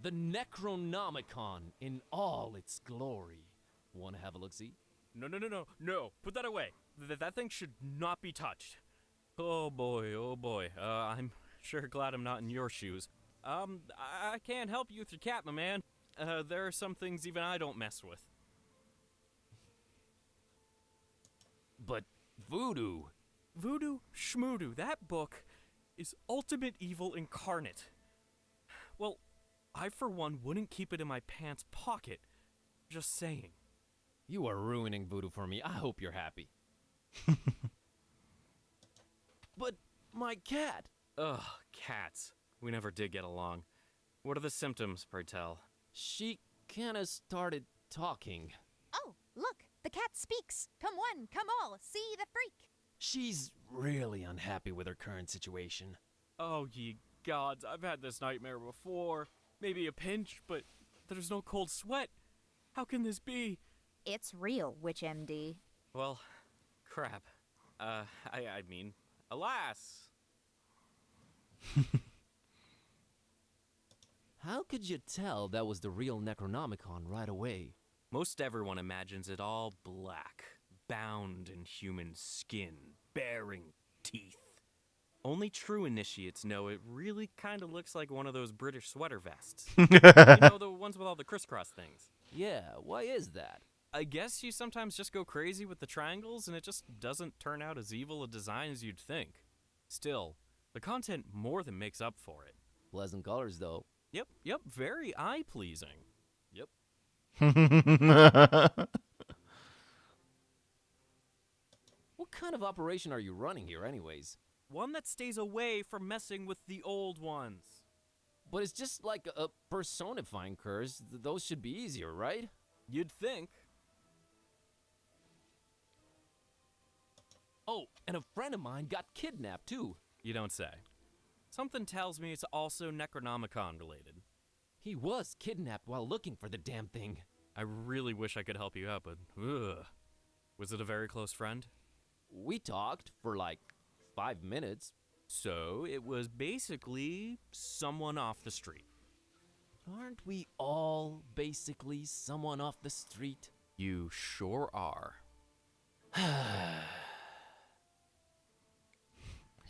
Necronomicon in all its glory. Wanna have a look-see? No. Put that away. That thing should not be touched. Oh boy. I'm sure glad I'm not in your shoes. I can't help you with your cat, my man. There are some things even I don't mess with. But voodoo. Voodoo Schmoodoo, that book is ultimate evil incarnate. Well, I for one wouldn't keep it in my pants pocket. Just saying. You are ruining voodoo for me. I hope you're happy. But my cat. Ugh, cats. We never did get along. What are the symptoms, pray tell? She kinda started talking. Oh, look, the cat speaks. Come one, come all, see the freak. She's really unhappy with her current situation. Oh, ye gods, I've had this nightmare before. Maybe a pinch, but there's no cold sweat. How can this be? It's real, Witch MD. Well, crap. I mean, alas. How could you tell that was the real Necronomicon right away? Most everyone imagines it all black, bound in human skin, bearing teeth. Only true initiates know it really kind of looks like one of those British sweater vests. You know, the ones with all the crisscross things. Yeah, why is that? I guess you sometimes just go crazy with the triangles and it just doesn't turn out as evil a design as you'd think. Still, the content more than makes up for it. Pleasant colors, though. Yep, very eye-pleasing. Yep. What kind of operation are you running here, anyways? One that stays away from messing with the old ones. But it's just like a personifying curse. Those should be easier, right? You'd think. Oh, and a friend of mine got kidnapped, too. You don't say. Something tells me it's also Necronomicon related. He was kidnapped while looking for the damn thing. I really wish I could help you out, but ugh. Was it a very close friend? We talked for like 5 minutes. So it was basically someone off the street. Aren't we all basically someone off the street? You sure are.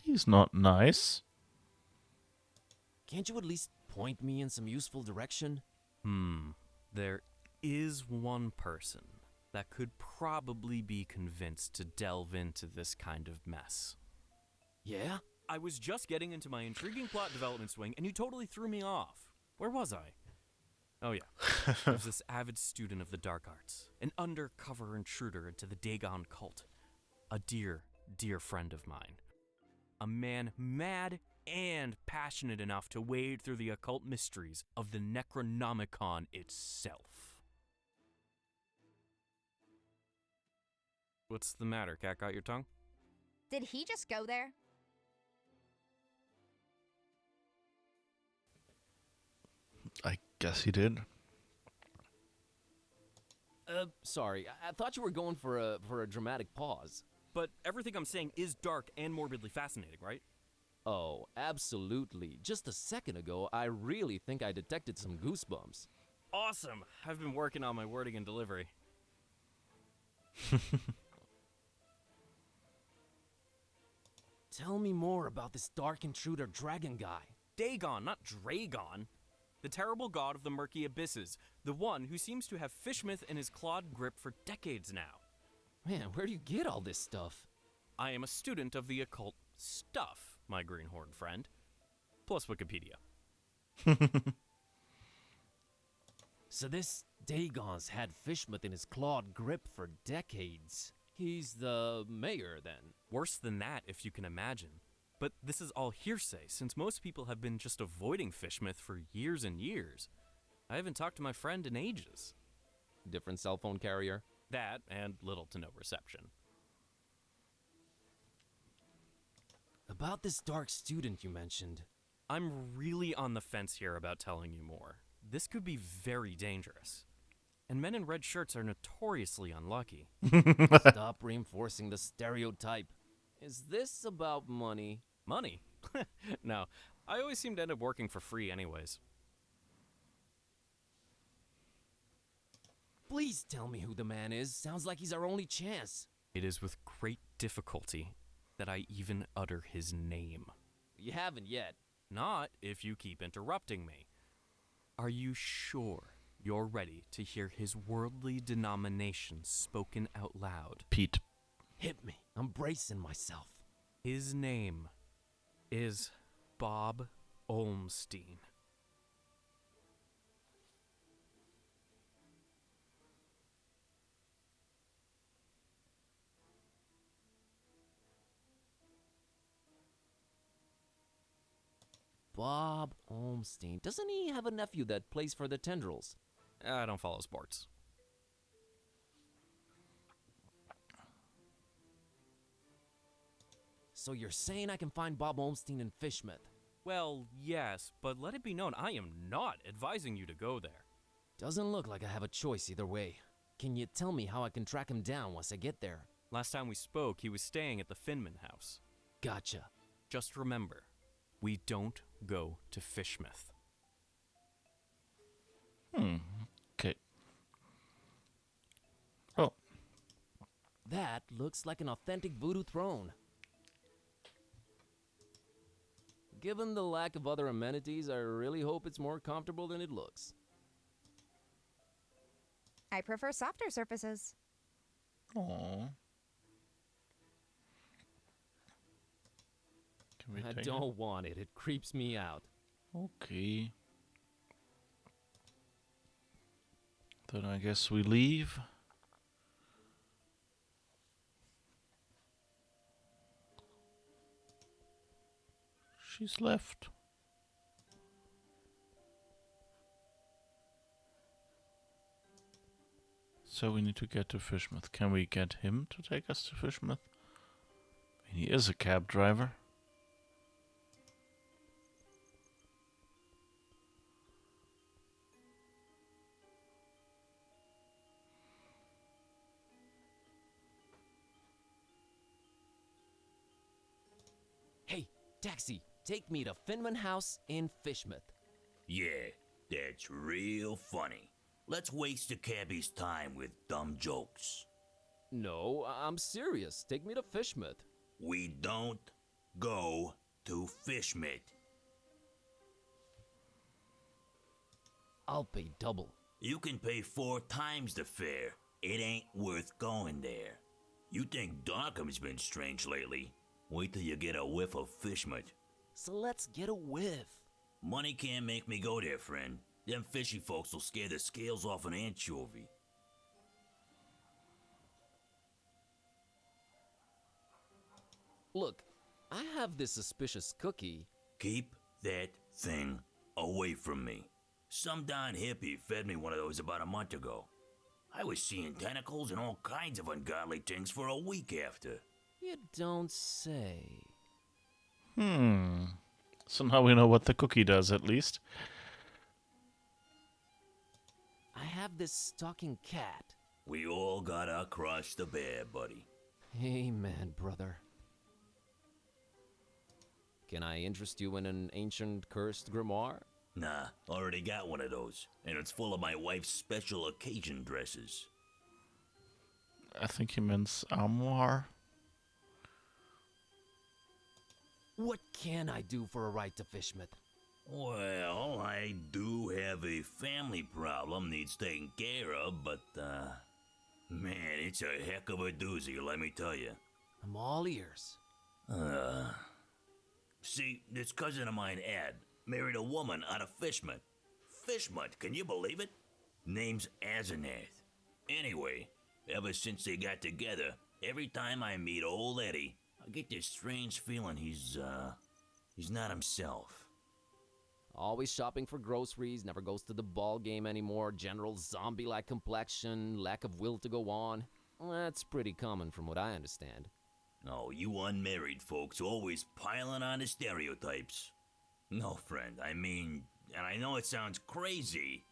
He's not nice. Can't you at least point me in some useful direction? There is one person that could probably be convinced to delve into this kind of mess. Yeah? I was just getting into my intriguing plot development swing, and you totally threw me off. Where was I? Oh yeah, there's this avid student of the dark arts, an undercover intruder into the Dagon cult, a dear, dear friend of mine. A man mad and passionate enough to wade through the occult mysteries of the Necronomicon itself. What's the matter? Cat got your tongue? Did he just go there? I guess he did. Sorry. I thought you were going for a dramatic pause. But everything I'm saying is dark and morbidly fascinating, right? Oh, absolutely. Just a second ago, I really think I detected some goosebumps. Awesome! I've been working on my wording and delivery. Tell me more about this dark intruder dragon guy. Dagon, not Dragon. The terrible god of the murky abysses. The one who seems to have fishmouth in his clawed grip for decades now. Man, where do you get all this stuff? I am a student of the occult stuff, my greenhorn friend. Plus Wikipedia. So this Dagon's had fishmouth in his clawed grip for decades. He's the mayor, then. Worse than that, if you can imagine. But this is all hearsay, since most people have been just avoiding fishmouth for years and years. I haven't talked to my friend in ages. Different cell phone carrier? That, and little to no reception. About this dark student you mentioned. I'm really on the fence here about telling you more. This could be very dangerous. And men in red shirts are notoriously unlucky. Stop reinforcing the stereotype. Is this about money? Money? No, I always seem to end up working for free anyways. Please tell me who the man is. Sounds like he's our only chance. It is with great difficulty that I even utter his name. You haven't yet. Not if you keep interrupting me. Are you sure you're ready to hear his worldly denomination spoken out loud? Pete. Hit me. I'm bracing myself. His name is Bob Olmstein. Bob Olmstein. Doesn't he have a nephew that plays for the Tendrils? I don't follow sports. So you're saying I can find Bob Olmstein in Fishmouth? Well, yes, but let it be known I am not advising you to go there. Doesn't look like I have a choice either way. Can you tell me how I can track him down once I get there? Last time we spoke, he was staying at the Finman house. Gotcha. Just remember, we don't go to Fishmouth. Okay. Oh, That looks like an authentic voodoo throne. Given the lack of other amenities, I really hope it's more comfortable than it looks. I prefer softer surfaces. aww. Can we I take don't want it. It creeps me out. it? Okay. Then I guess we leave. She's left. So we need to get to Fishmouth. Can we get him to take us to Fishmouth? He is a cab driver. Hey, taxi, take me to Finman House in Fishmouth. Yeah, that's real funny. Let's waste the cabbie's time with dumb jokes. No, I'm serious. Take me to Fishmouth. We don't go to Fishmit. I'll pay double. You can pay 4 times the fare. It ain't worth going there. You think Darkham's been strange lately? Wait till you get a whiff of Fishmit. So let's get a whiff. Money can't make me go there, friend. Them fishy folks will scare the scales off an anchovy. Look, I have this suspicious cookie. Keep that thing away from me. Some darn hippie fed me one of those about a month ago. I was seeing tentacles and all kinds of ungodly things for a week after. You don't say. So now we know what the cookie does, at least. I have this talking cat. We all got our cross to bear, buddy. Amen, brother. Can I interest you in an ancient cursed grimoire? Nah, already got one of those, and it's full of my wife's special occasion dresses. I think he means armoire. What can I do for a ride to Fishmouth? Well, I do have a family problem needs taken care of, but, man, it's a heck of a doozy, let me tell you. I'm all ears. See, this cousin of mine, Ed, married a woman out of Fishmouth. Fishmouth, can you believe it? Name's Asenath. Anyway, ever since they got together, every time I meet old Eddie, I get this strange feeling he's not himself. Always shopping for groceries, never goes to the ball game anymore, general zombie-like complexion, lack of will to go on. That's pretty common from what I understand. Oh, you unmarried folks always piling on the stereotypes. No, friend, I mean, and I know it sounds crazy.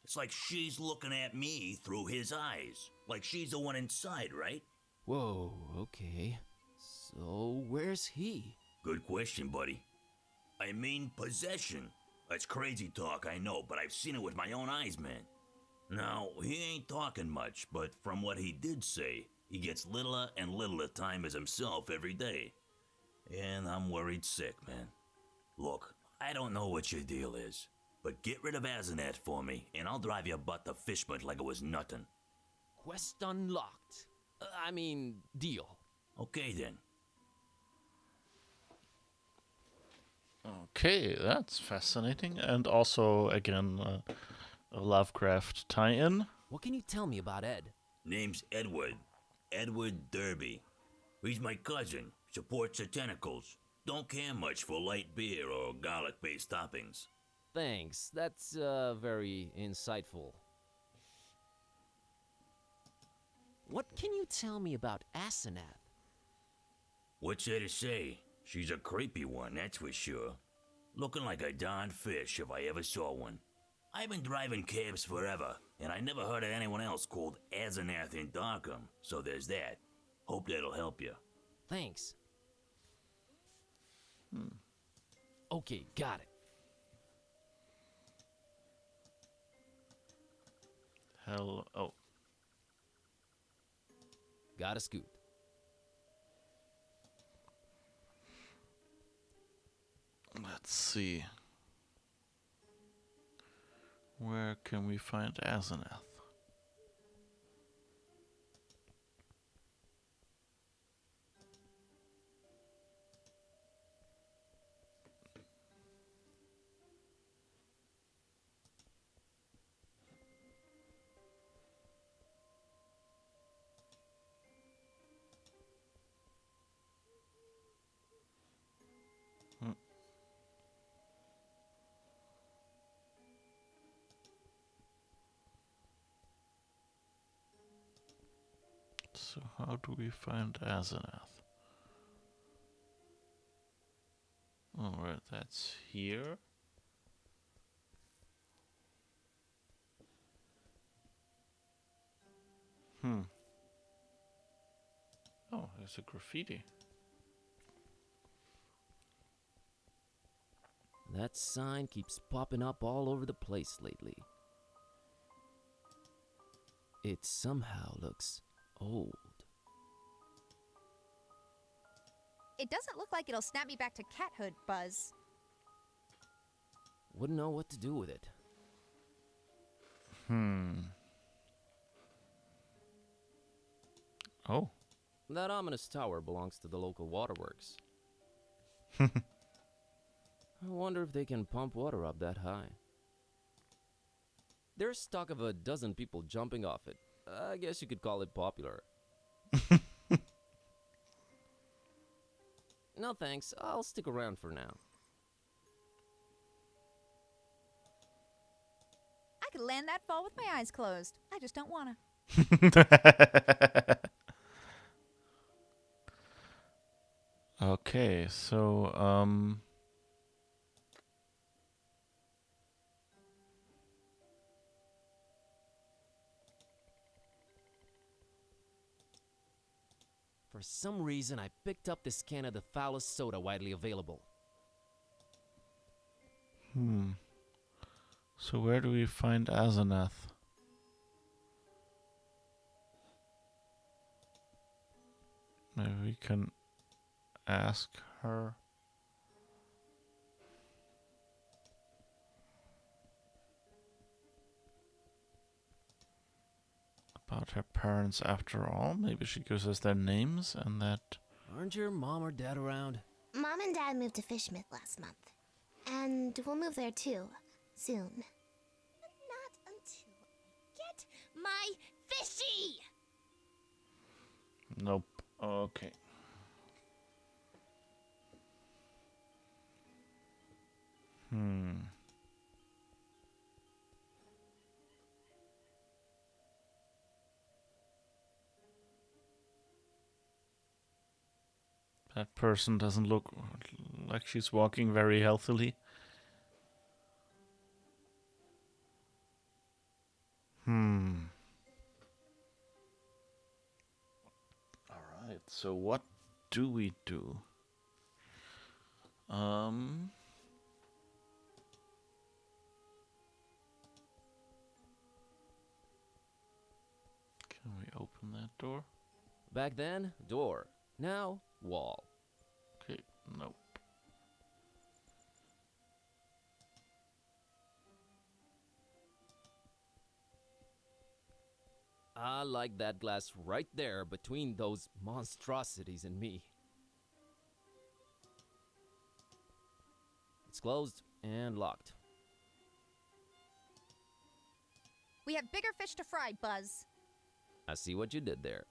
It's like she's looking at me through his eyes. Like she's the one inside, right? Whoa, okay. So, where's he? Good question, buddy. I mean, possession. That's crazy talk, I know, but I've seen it with my own eyes, man. Now, he ain't talking much, but from what he did say, he gets littler and littler time as himself every day. And I'm worried sick, man. Look, I don't know what your deal is, but get rid of Asenath for me, and I'll drive your butt to Fishmouth like it was nothing. Quest unlocked. Deal. Okay then. Okay, that's fascinating. And also, again, a Lovecraft tie-in. What can you tell me about Ed? Name's Edward. Edward Derby. He's my cousin. Supports the tentacles. Don't care much for light beer or garlic-based toppings. Thanks, that's very insightful. What can you tell me about Asenath? What's there to say? She's a creepy one, that's for sure. Looking like a darn fish if I ever saw one. I've been driving cabs forever, and I never heard of anyone else called Asenath in Darkham, so there's that. Hope that'll help you. Thanks. Okay, got it. Hell, oh. Got a scoop. Let's see. Where can we find Asenath? So how do we find Asenath? Alright, that's here. Oh, there's a graffiti. That sign keeps popping up all over the place lately. It somehow looks old. It doesn't look like it'll snap me back to cathood, Buzz. Wouldn't know what to do with it. Oh. That ominous tower belongs to the local waterworks. I wonder if they can pump water up that high. There's talk of a dozen people jumping off it. I guess you could call it popular. No thanks, I'll stick around for now. I could land that fall with my eyes closed. I just don't wanna. Okay, so, For some reason, I picked up this can of the foulest soda widely available. so where do we find Asenath? Maybe we can ask her. About her parents after all. Maybe she gives us their names and that. Aren't your mom or dad around? Mom and Dad moved to Fishmith last month. And we'll move there too, soon. But not until I get my fishy! Nope. Okay. That person doesn't look like she's walking very healthily. Alright, so what do we do? Can we open that door? Back then, door. Now, wall. Okay, nope. I like that glass right there between those monstrosities and me. It's closed and locked. We have bigger fish to fry, Buzz. I see what you did there.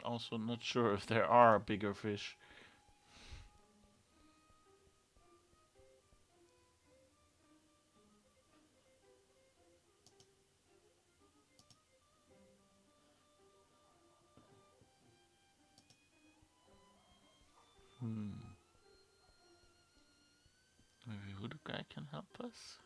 Also, not sure if there are bigger fish. Maybe Voodoo Guy can help us?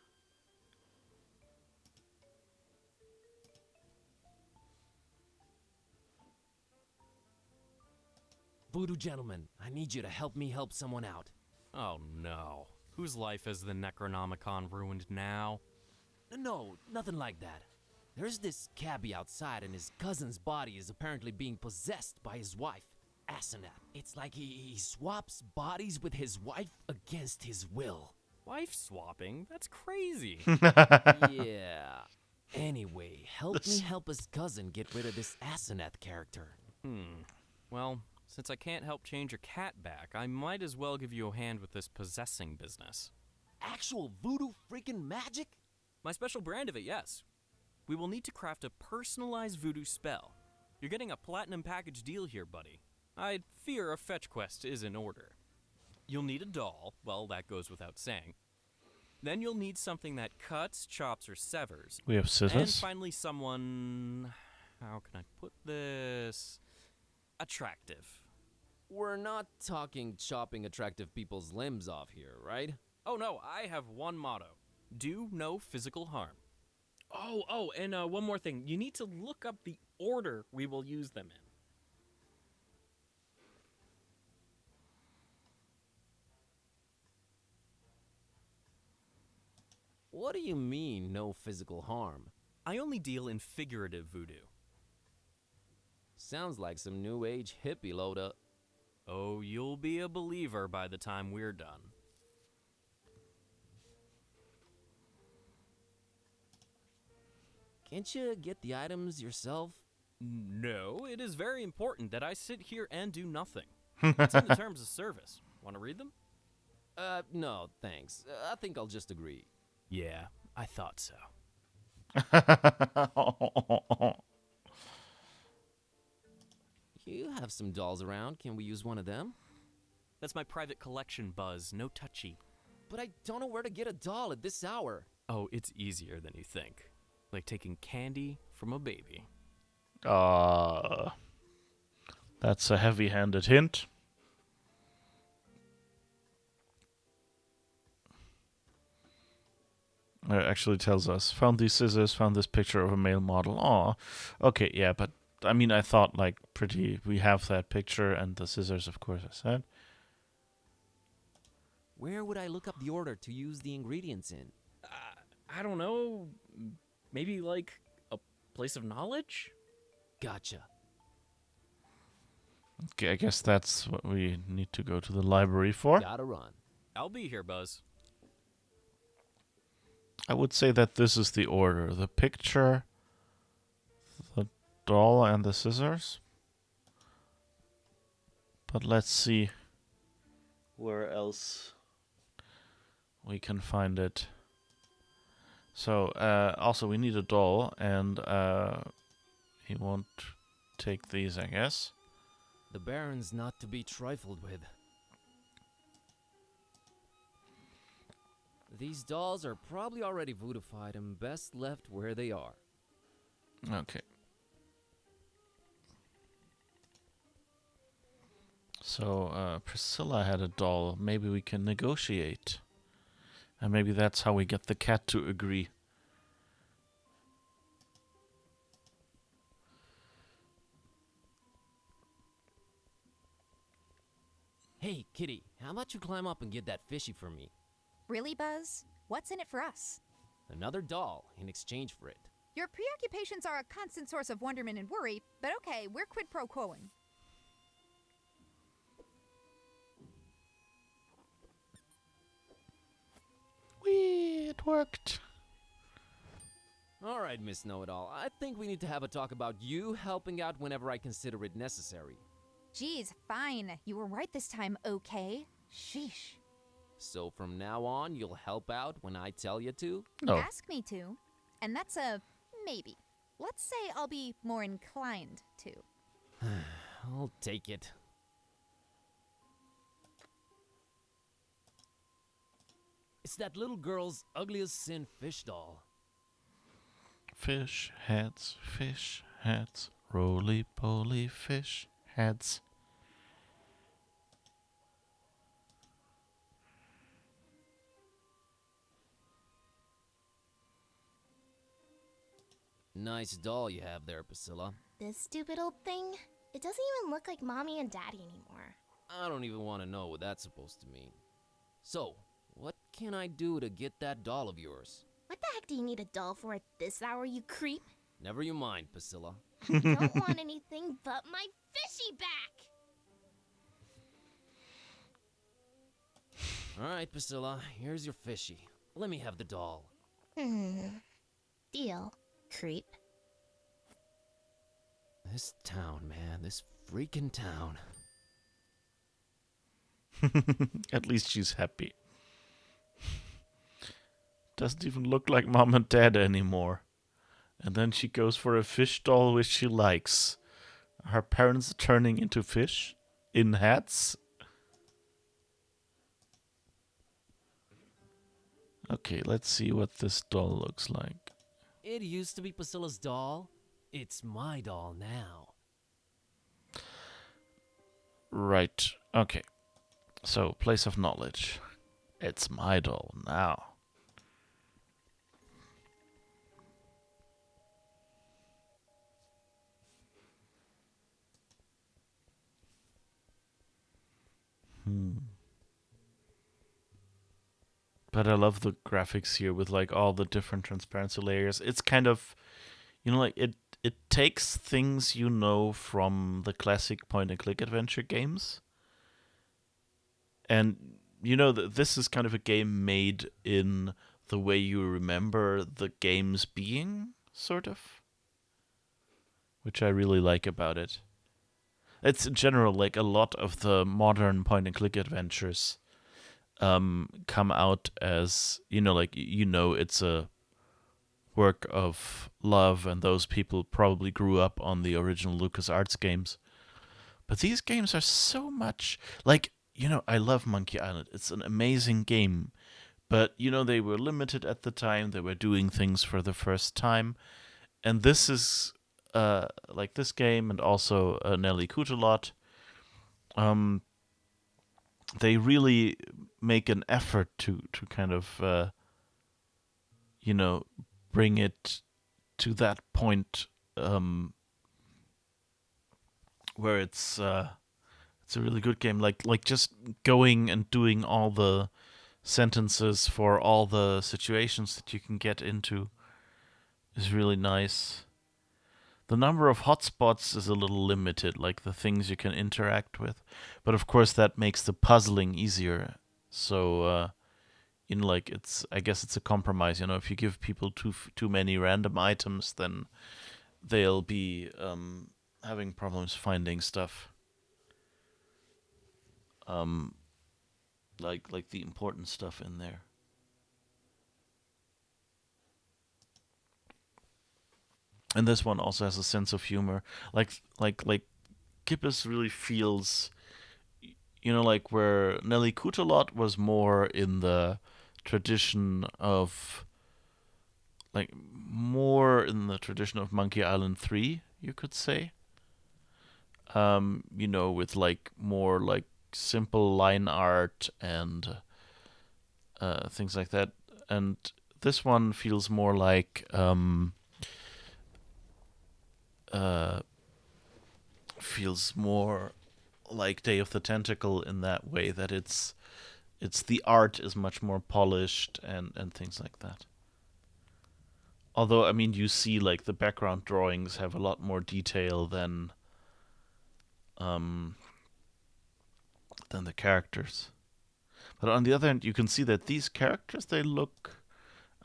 Voodoo gentleman, I need you to help me help someone out. Oh no. Whose life is the Necronomicon ruined now? No, nothing like that. There's this cabbie outside and his cousin's body is apparently being possessed by his wife, Asenath. It's like he swaps bodies with his wife against his will. Wife swapping? That's crazy. Yeah. Anyway, help me help his cousin get rid of this Asenath character. Well, since I can't help change your cat back, I might as well give you a hand with this possessing business. Actual voodoo freaking magic? My special brand of it, yes. We will need to craft a personalized voodoo spell. You're getting a platinum package deal here, buddy. I fear a fetch quest is in order. You'll need a doll, well, that goes without saying. Then you'll need something that cuts, chops, or severs. We have scissors. And finally someone... how can I put this? Attractive. We're not talking chopping attractive people's limbs off here, right? Oh no, I have one motto. Do no physical harm. Oh, and one more thing. You need to look up the order we will use them in. What do you mean, no physical harm? I only deal in figurative voodoo. Sounds like some new age hippie load up. Oh, you'll be a believer by the time we're done. Can't you get the items yourself? No, it is very important that I sit here and do nothing. It's in the terms of service. Want to read them? No, thanks. I think I'll just agree. Yeah, I thought so. You have some dolls around. Can we use one of them? That's my private collection, Buzz. No touchy. But I don't know where to get a doll at this hour. Oh, it's easier than you think. Like taking candy from a baby. That's a heavy-handed hint. It actually tells us, found these scissors, found this picture of a male model. Aw. Okay, yeah, but I mean, I thought like we have that picture and the scissors, of course, I said. Where would I look up the order to use the ingredients in? I don't know. Maybe like a place of knowledge? Gotcha. Okay, I guess that's what we need to go to the library for. Gotta run. I'll be here, Buzz. I would say that this is the order. The picture, the doll, and the scissors. But let's see where else we can find it. So, also we need a doll, and he won't take these, I guess. The Baron's not to be trifled with. These dolls are probably already voodoofied and best left where they are. Okay. So, Priscilla had a doll. Maybe we can negotiate. And maybe that's how we get the cat to agree. Hey, Kitty, how about you climb up and get that fishy for me? Really, Buzz? What's in it for us? Another doll in exchange for it. Your preoccupations are a constant source of wonderment and worry, but okay, we're quid pro quoing. Whee! It worked. All right, Miss Know-It-All. I think we need to have a talk about you helping out whenever I consider it necessary. Geez, fine. You were right this time, okay? Sheesh. So from now on, you'll help out when I tell you to? No. Ask me to. And that's a maybe. Let's say I'll be more inclined to. I'll take it. It's that little girl's ugliest sin fish doll. Fish heads, roly-poly fish heads. Nice doll you have there, Priscilla. This stupid old thing? It doesn't even look like Mommy and Daddy anymore. I don't even want to know what that's supposed to mean. So, what can I do to get that doll of yours? What the heck do you need a doll for at this hour, you creep? Never you mind, Priscilla. I don't want anything but my fishy back! Alright, Priscilla, here's your fishy. Let me have the doll. Deal, creep. This town, man, this freaking town. At least she's happy. Doesn't even look like Mom and Dad anymore. And then she goes for a fish doll which she likes. Her parents turning into fish in hats. Okay, let's see what this doll looks like. It used to be Priscilla's doll. It's my doll now. Right. Okay. So, place of knowledge. It's my doll now. But I love the graphics here with like all the different transparency layers. It's kind of, like it takes things you know from the classic point and click adventure games. And this is kind of a game made in the way you remember the games being, sort of. Which I really like about it. It's in general like a lot of the modern point and click adventures come out as it's a work of love, and those people probably grew up on the original LucasArts games. But these games are so much like, I love Monkey Island. It's an amazing game, but they were limited at the time. They were doing things for the first time, and this is like this game, and also Nelly Coutelot. They really make an effort to kind of bring it to that point where it's a really good game. Like just going and doing all the sentences for all the situations that you can get into is really nice. The number of hotspots is a little limited, like the things you can interact with. But of course that makes the puzzling easier. So, I guess it's a compromise. If you give people too many random items, then they'll be having problems finding stuff. Like the important stuff in there. And this one also has a sense of humor. Like Gibbous really feels, like where Nelly Coutelot was more in the tradition of, Monkey Island 3, you could say. With more simple line art and things like that. And this one feels more like Day of the Tentacle in that way, that it's the art is much more polished and things like that. Although, you see the background drawings have a lot more detail than the characters. But on the other hand, you can see that these characters, they look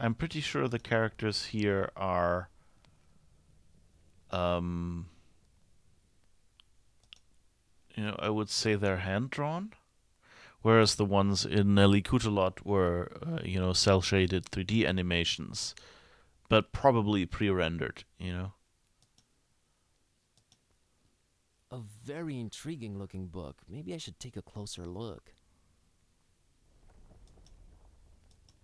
I'm pretty sure the characters here are I would say they're hand-drawn, whereas the ones in Nelly Kutalot were, cel-shaded 3D animations, but probably pre-rendered, A very intriguing looking book. Maybe I should take a closer look.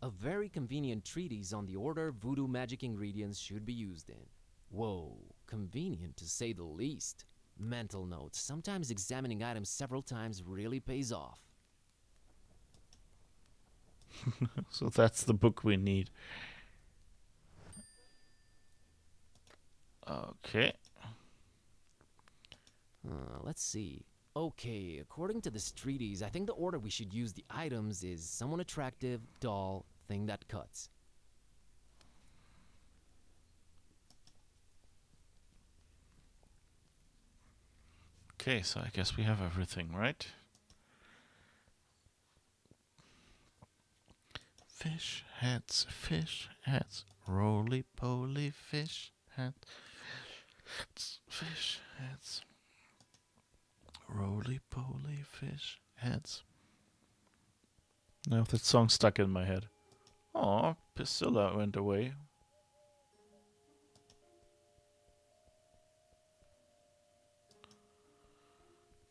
A very convenient treatise on the order voodoo magic ingredients should be used in. Whoa, convenient to say the least. Mental notes. Sometimes examining items several times really pays off. So that's the book we need. Okay. Let's see. Okay, according to this treatise, I think the order we should use the items is someone attractive, doll, thing that cuts. Okay, so I guess we have everything, right? Fish heads, roly-poly fish heads, roly-poly fish heads. Now that song stuck in my head. Aw, Priscilla went away.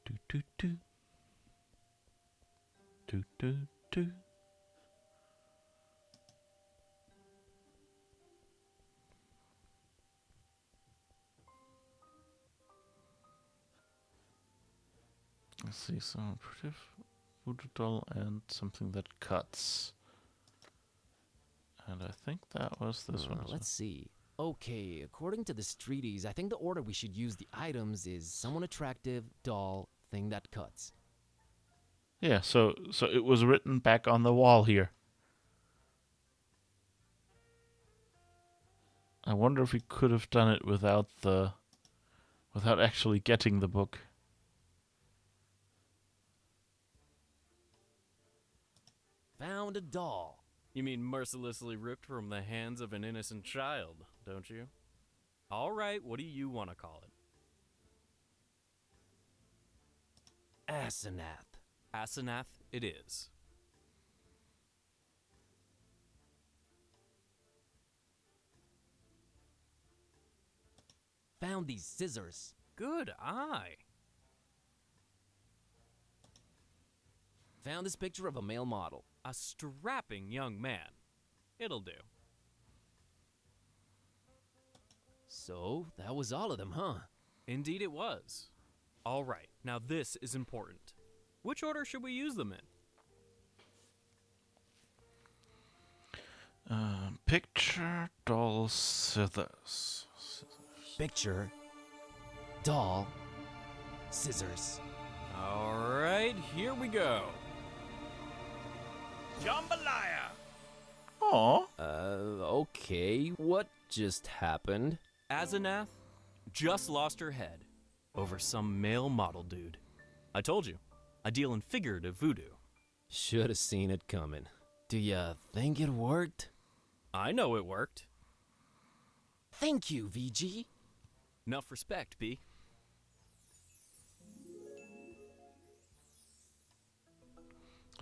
Do do do. Do do do. Let's see, some pretty voodoo doll and something that cuts. And I think that was this one. Let's see. Okay, according to this treatise, I think the order we should use the items is someone attractive, doll, thing that cuts. Yeah, so it was written back on the wall here. I wonder if we could have done it without actually getting the book. Found a doll. You mean mercilessly ripped from the hands of an innocent child, don't you? All right, what do you want to call it? Asenath. Asenath it is. Found these scissors. Good eye. Found this picture of a male model. A strapping young man. It'll do. So, that was all of them, huh? Indeed it was. All right, now this is important. Which order should we use them in? Picture, doll, scissors. Picture, doll, scissors. All right, here we go. Jambalaya! Aw. Okay, what just happened? Asenath just lost her head over some male model dude. I told you, I deal in figurative voodoo. Should have seen it coming. Do ya think it worked? I know it worked. Thank you, VG. Enough respect, B.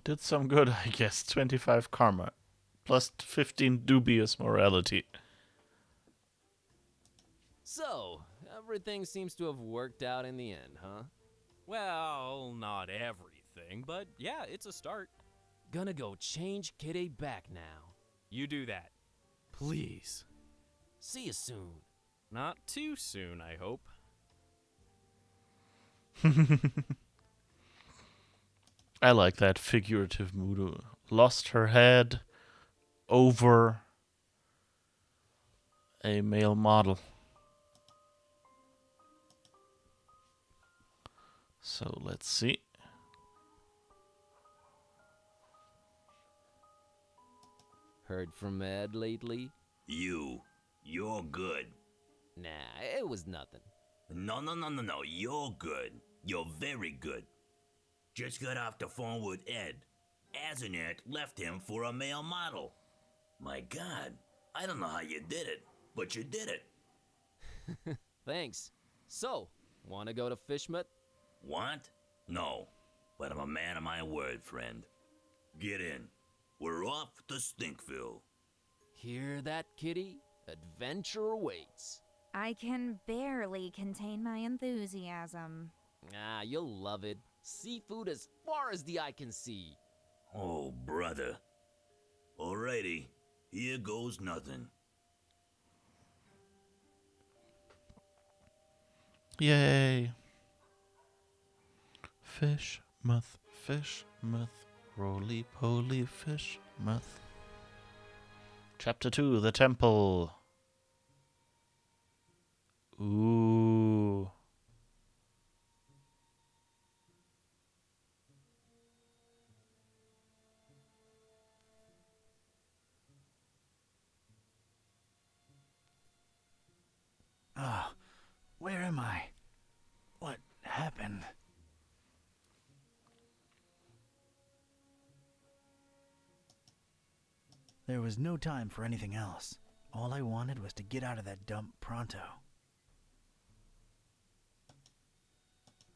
Did some good, I guess. 25 karma. Plus 15 dubious morality. So, everything seems to have worked out in the end, huh? Well, not everything, but yeah, it's a start. Gonna go change Kitty back now. You do that. Please. See you soon. Not too soon, I hope. I like that figurative voodoo. Lost her head over a male model. So let's see. Heard from Ed lately? You're good. Nah, it was nothing. No, you're good. You're very good. Just got off the phone with Ed. Asenath left him for a male model. My God, I don't know how you did it, but you did it. Thanks. So, wanna go to Fishmut? Want? No, but I'm a man of my word, friend. Get in. We're off to Stinkville. Hear that, kitty? Adventure awaits. I can barely contain my enthusiasm. Ah, you'll love it. Seafood as far as the eye can see. Oh, brother. Alrighty, here goes nothing. Yay! Fishmouth, roly-poly Fishmouth. Chapter 2, The Temple. Ooh. Ah, where am I? What happened? There was no time for anything else. All I wanted was to get out of that dump pronto.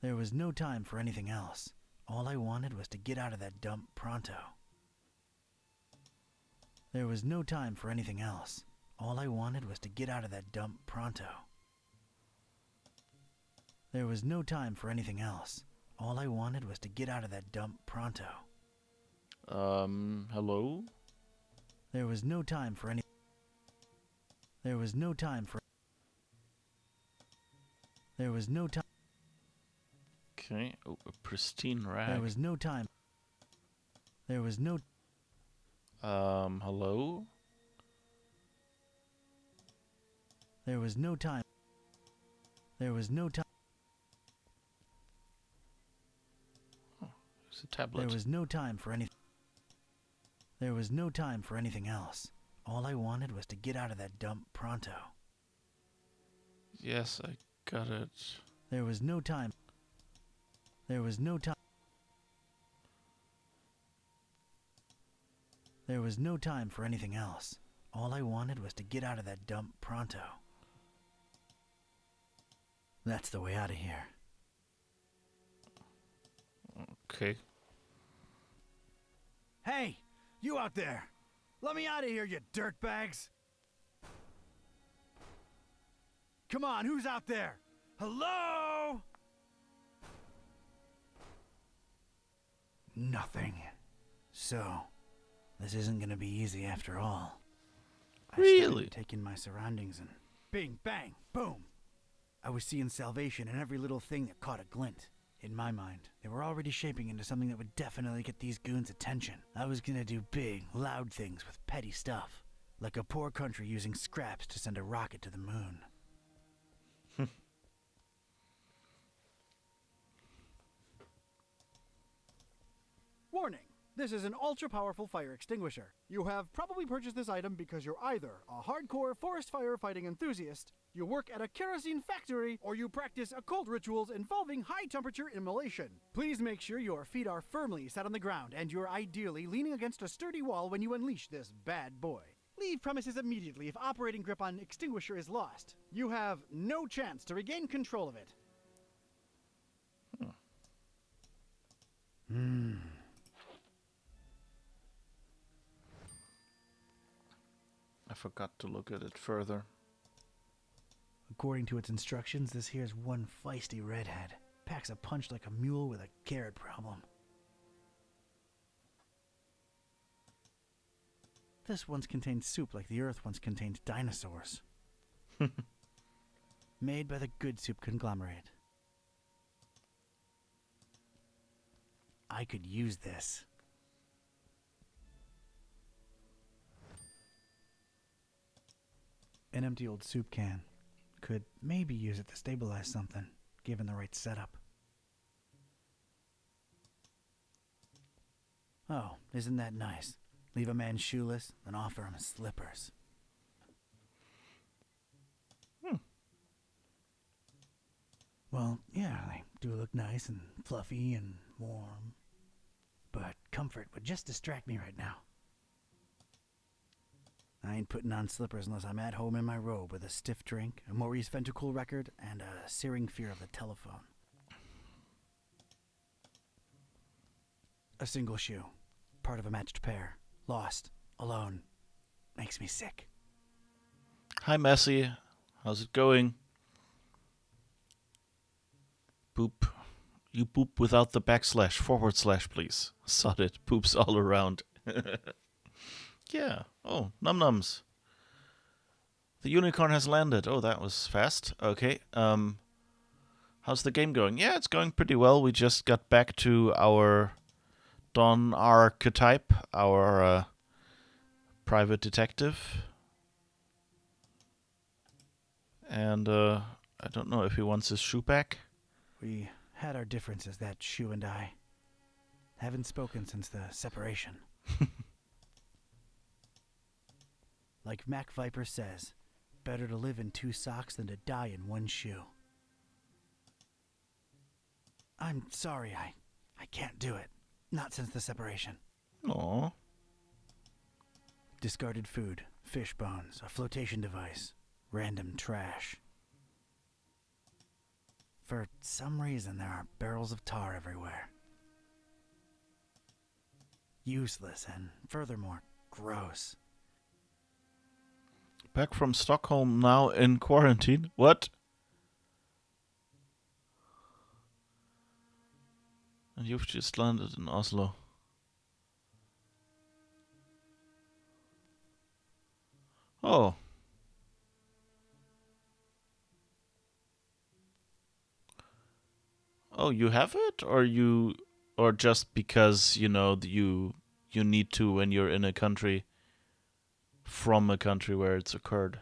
There was no time for anything else. All I wanted was to get out of that dump pronto. There was no time for anything else. All I wanted was to get out of that dump pronto. There was no time for anything else. All I wanted was to get out of that dump pronto. Hello? There was no time for any... There was no time for... There was no time... Okay, oh, a pristine rag. There was no time... There was no... Hello? There was no time... There was no time... It's a tablet. There was no time for anything. There was no time for anything else. All I wanted was to get out of that dump pronto. Yes, I got it. There was no time. There was no time. There was no time for anything else. All I wanted was to get out of that dump pronto. That's the way out of here. Okay. Hey, you out there! Let me out of here, you dirtbags! Come on, who's out there? Hello? Nothing. So, this isn't gonna be easy after all. I Really? started taking my surroundings and Bing, bang, boom! I was seeing salvation in every little thing that caught a glint. In my mind, they were already shaping into something that would definitely get these goons' attention. I was gonna do big, loud things with petty stuff. Like a poor country using scraps to send a rocket to the moon. Warning! This is an ultra-powerful fire extinguisher. You have probably purchased this item because you're either a hardcore forest firefighting enthusiast, you work at a kerosene factory, or you practice occult rituals involving high-temperature immolation. Please make sure your feet are firmly set on the ground and you're ideally leaning against a sturdy wall when you unleash this bad boy. Leave premises immediately if operating grip on extinguisher is lost. You have no chance to regain control of it. I forgot to look at it further. According to its instructions, this here's one feisty redhead. Packs a punch like a mule with a carrot problem. This once contained soup like the earth once contained dinosaurs. Made by the Good Soup conglomerate. I could use this. An empty old soup can. Could maybe use it to stabilize something, given the right setup. Oh, isn't that nice? Leave a man shoeless, then offer him slippers. Well, yeah, they do look nice and fluffy and warm. But comfort would just distract me right now. I ain't putting on slippers unless I'm at home in my robe with a stiff drink, a Maurice Ventacool record, and a searing fear of the telephone. A single shoe, part of a matched pair, lost, alone, makes me sick. Hi, Messi. How's it going? Boop. You boop without the backslash, /, please. Sod it. Poops all around. Yeah. Oh, num-nums. The unicorn has landed. Oh, that was fast. Okay. How's the game going? Yeah, it's going pretty well. We just got back to our Don archetype, our private detective. And I don't know if he wants his shoe back. We had our differences, that shoe and I. Haven't spoken since the separation. Like Mac Viper says, better to live in 2 socks than to die in 1 shoe. I'm sorry, I can't do it. Not since the separation. Aww. Discarded food, fish bones, a flotation device, random trash. For some reason, there are barrels of tar everywhere. Useless and, furthermore, gross. Back from Stockholm now in quarantine. What? And you've just landed in Oslo. Oh. Oh, you have it? Or just because, you need to when you're in a country, from a country where it's occurred?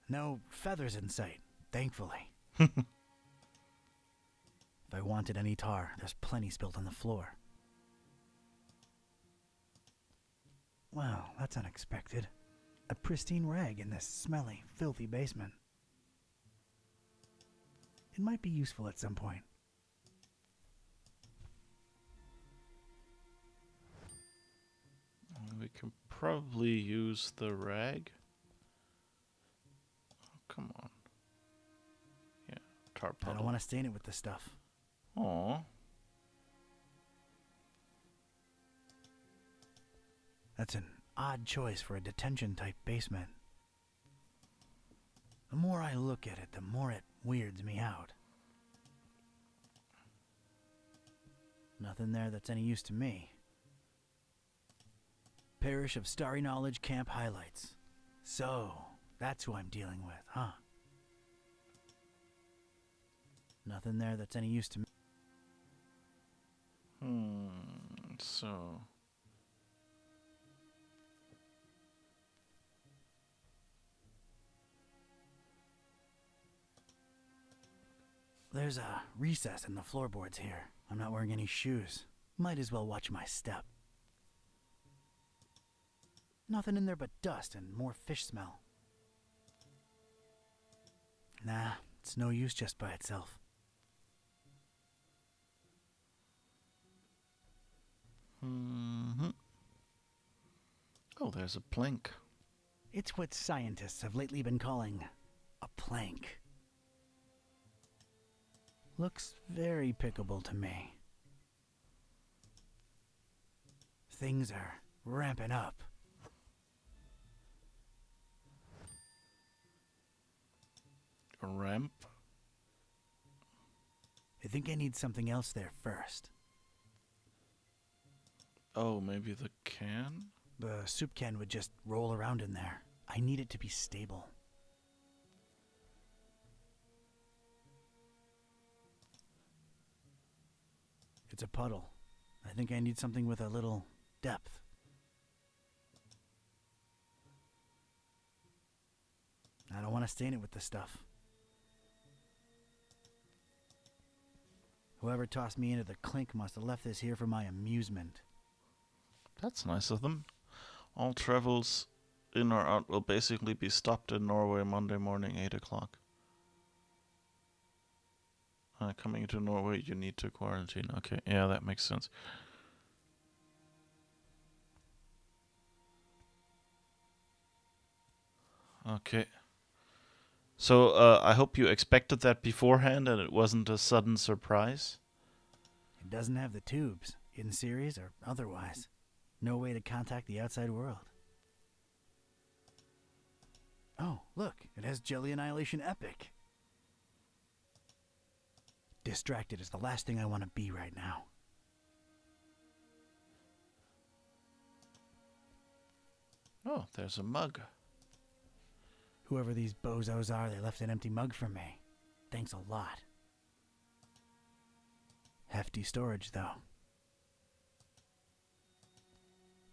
No feathers in sight, thankfully. If I wanted any tar, there's plenty spilled on the floor. Well, that's unexpected. A pristine rag in this smelly, filthy basement. It might be useful at some point. We can probably use the rag. Oh, come on. Yeah, tar I puddle. don't want to stain it with the stuff. Aw. That's an odd choice for a detention-type basement. The more I look at it, the more it weirds me out. Nothing there that's any use to me. Parish of Starry Knowledge Camp highlights. So, that's who I'm dealing with, huh? Nothing there that's any use to me. So... There's a recess in the floorboards here. I'm not wearing any shoes. Might as well watch my step. Nothing in there but dust and more fish smell. Nah, it's no use just by itself. Oh, there's a plank. It's what scientists have lately been calling a plank. Looks very pickable to me. Things are ramping up. A ramp? I think I need something else there first. Oh, maybe the can? The soup can would just roll around in there. I need it to be stable. It's a puddle. I think I need something with a little depth. I don't want to stain it with the stuff. Whoever tossed me into the clink must have left this here for my amusement. That's nice of them. All travels in or out will basically be stopped in Norway Monday morning, 8 o'clock. Coming to Norway, you need to quarantine. Okay, yeah, that makes sense. Okay. So, I hope you expected that beforehand and it wasn't a sudden surprise. It doesn't have the tubes, in series or otherwise. No way to contact the outside world. Oh, look, it has Jelly Annihilation Epic. Distracted is the last thing I want to be right now. Oh, there's a mug. Whoever these bozos are, they left an empty mug for me. Thanks a lot. Hefty storage, though.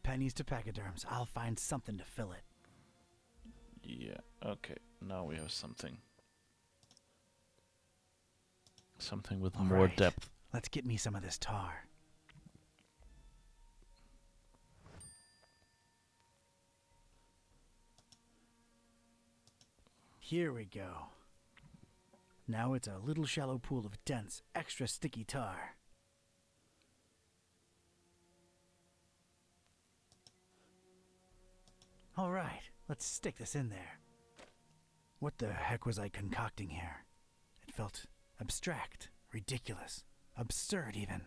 Pennies to pachyderms. I'll find something to fill it. Yeah, okay. Now we have something. Something with All more right, depth. Let's get me some of this tar. Here we go. Now it's a little shallow pool of dense, extra sticky tar. All right, let's stick this in there. What the heck was I concocting here? It felt abstract, ridiculous, absurd even.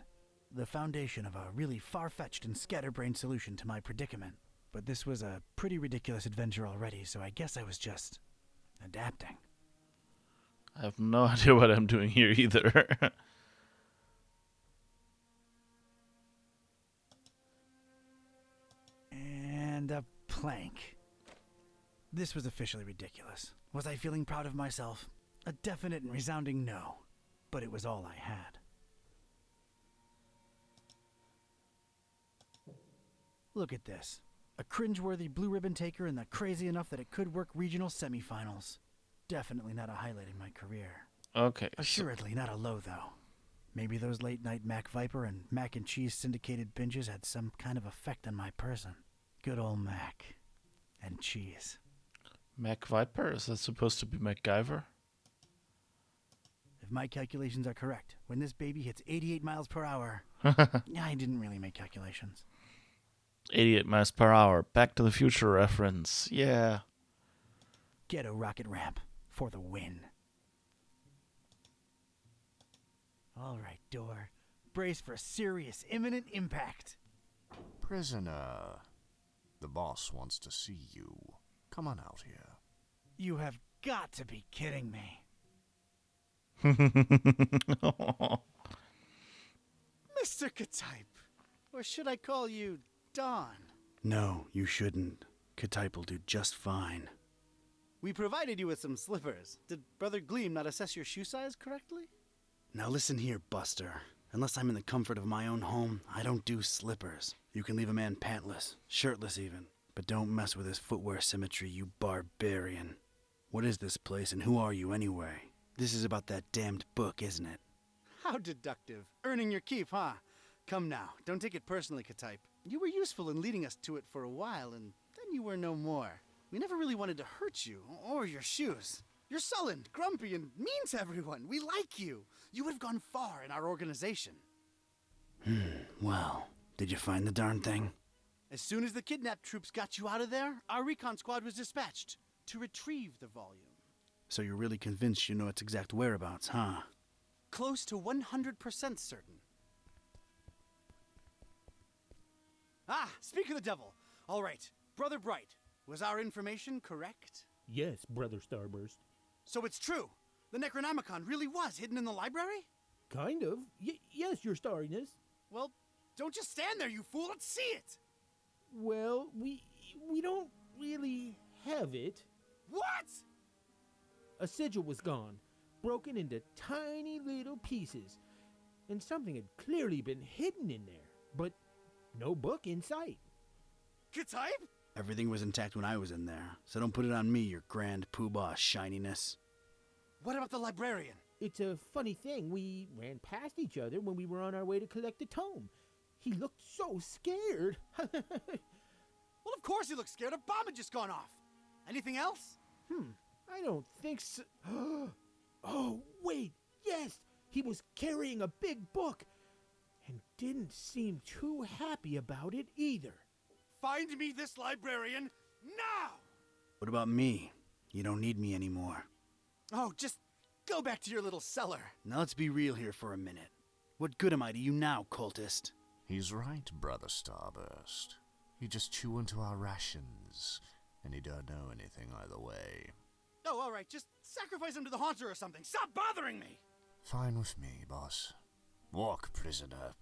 The foundation of a really far-fetched and scatterbrained solution to my predicament. But this was a pretty ridiculous adventure already, so I guess I was just adapting. I have no idea what I'm doing here either. And a plank. This was officially ridiculous. Was I feeling proud of myself? A definite and resounding no. But it was all I had. Look at this. A cringeworthy blue ribbon taker and the crazy enough that it could work regional semifinals. Definitely not a highlight in my career. Okay. Assuredly not a low, though. Maybe those late-night Mac Viper and mac and cheese syndicated binges had some kind of effect on my person. Good old Mac. And cheese. Mac Viper? Is that supposed to be MacGyver? If my calculations are correct, when this baby hits 88 miles per hour... I didn't really make calculations. 88 miles per hour. Back to the Future reference. Yeah. Ghetto rocket ramp. For the win. All right, door. Brace for serious, imminent impact. Prisoner, the boss wants to see you. Come on out here. You have got to be kidding me. Mr. Ktype, or should I call you Don? No, you shouldn't. Ktype will do just fine. We provided you with some slippers. Did Brother Gleam not assess your shoe size correctly? Now listen here, Buster. Unless I'm in the comfort of my own home, I don't do slippers. You can leave a man pantless, shirtless even. But don't mess with his footwear symmetry, you barbarian. What is this place and who are you anyway? This is about that damned book, isn't it? How deductive. Earning your keep, huh? Come now, don't take it personally, Ktype. You were useful in leading us to it for a while, and then you were no more. We never really wanted to hurt you, or your shoes. You're sullen, grumpy, and mean to everyone. We like you. You would have gone far in our organization. Well, did you find the darn thing? As soon as the kidnapped troops got you out of there, our recon squad was dispatched to retrieve the volume. So you're really convinced you know its exact whereabouts, huh? Close to 100% certain. Ah, speak of the devil. All right, Brother Bright, was our information correct? Yes, Brother Starburst. So it's true. The Necronomicon really was hidden in the library? Kind of. Yes, Your Starriness. Well, don't just stand there, you fool. Let's see it. Well, we don't really have it. What? A sigil was gone, broken into tiny little pieces, and something had clearly been hidden in there, but no book in sight. Ktype? Everything was intact when I was in there, so don't put it on me, your grand poobah shininess. What about the librarian? It's a funny thing. We ran past each other when we were on our way to collect the tome. He looked so scared. Well, of course he looked scared. A bomb had just gone off. Anything else? I don't think so. Oh, wait. Yes. He was carrying a big book and didn't seem too happy about it either. Find me this librarian now! What about me? You don't need me anymore. Oh, just go back to your little cellar. Now let's be real here for a minute. What good am I to you now, cultist? He's right, Brother Starburst. He just chew into our rations, and he don't know anything either way. Oh, all right, just sacrifice him to the haunter or something. Stop bothering me! Fine with me, boss. Walk, prisoner.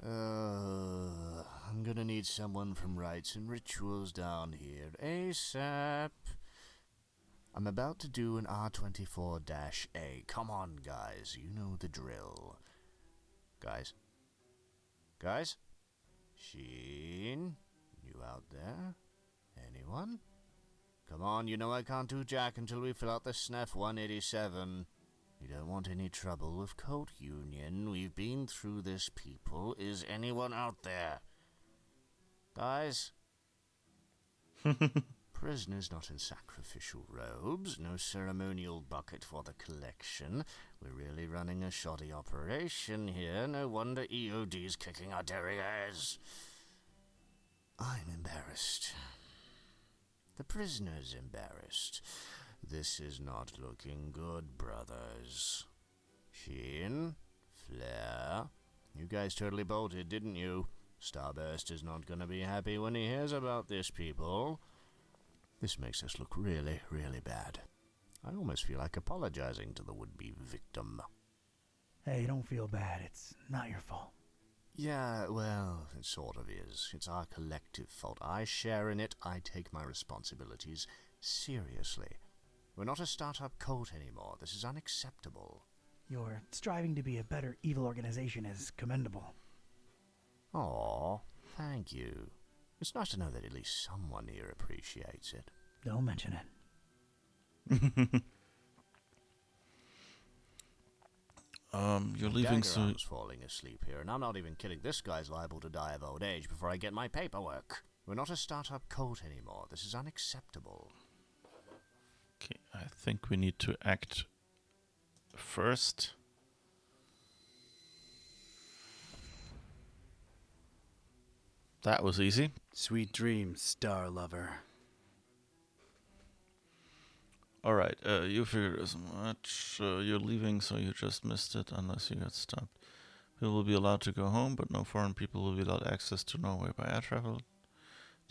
I'm gonna need someone from Rites and Rituals down here ASAP. I'm about to do an R24-A. Come on, guys. You know the drill. Guys? Guys? Sheen? You out there? Anyone? Come on, you know I can't do jack until we fill out the SNF 187. You don't want any trouble with Cult Union. We've been through this, people. Is anyone out there? Guys? Prisoners not in sacrificial robes. No ceremonial bucket for the collection. We're really running a shoddy operation here. No wonder EOD's kicking our derrieres. I'm embarrassed. The prisoner's embarrassed. This is not looking good, brothers. Sheen? Flair? You guys totally bolted, didn't you? Starburst is not gonna be happy when he hears about this, people. This makes us look really, really bad. I almost feel like apologizing to the would-be victim. Hey, don't feel bad. It's not your fault. Yeah, well, it sort of is. It's our collective fault. I share in it. I take my responsibilities seriously. We're not a startup cult anymore. This is unacceptable. Your striving to be a better evil organization is commendable. Aw, thank you. It's nice to know that at least someone here appreciates it. Don't mention it. You're leaving soon. Daggerarm's falling asleep here, and I'm not even kidding. This guy's liable to die of old age before I get my paperwork. We're not a startup cult anymore. This is unacceptable. Okay, I think we need to act first. That was easy. Sweet dreams, star lover. Alright, you figured as much. You're leaving, so you just missed it unless you got stopped. People will be allowed to go home, but no foreign people will be allowed access to Norway by air travel.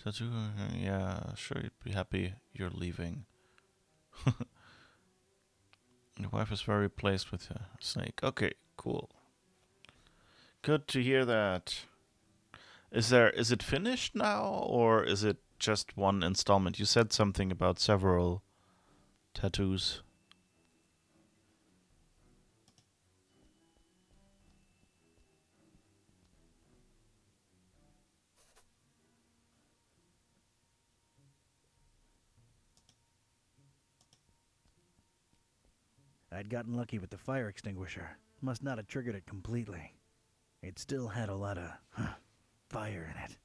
Tattoo? Yeah, sure, you'd be happy you're leaving. Your wife is very pleased with your snake. Okay, cool. Good to hear that. Is it finished now, or is it just one installment? You said something about several tattoos. I'd gotten lucky with the fire extinguisher. Must not have triggered it completely. It still had a lot of fire in it.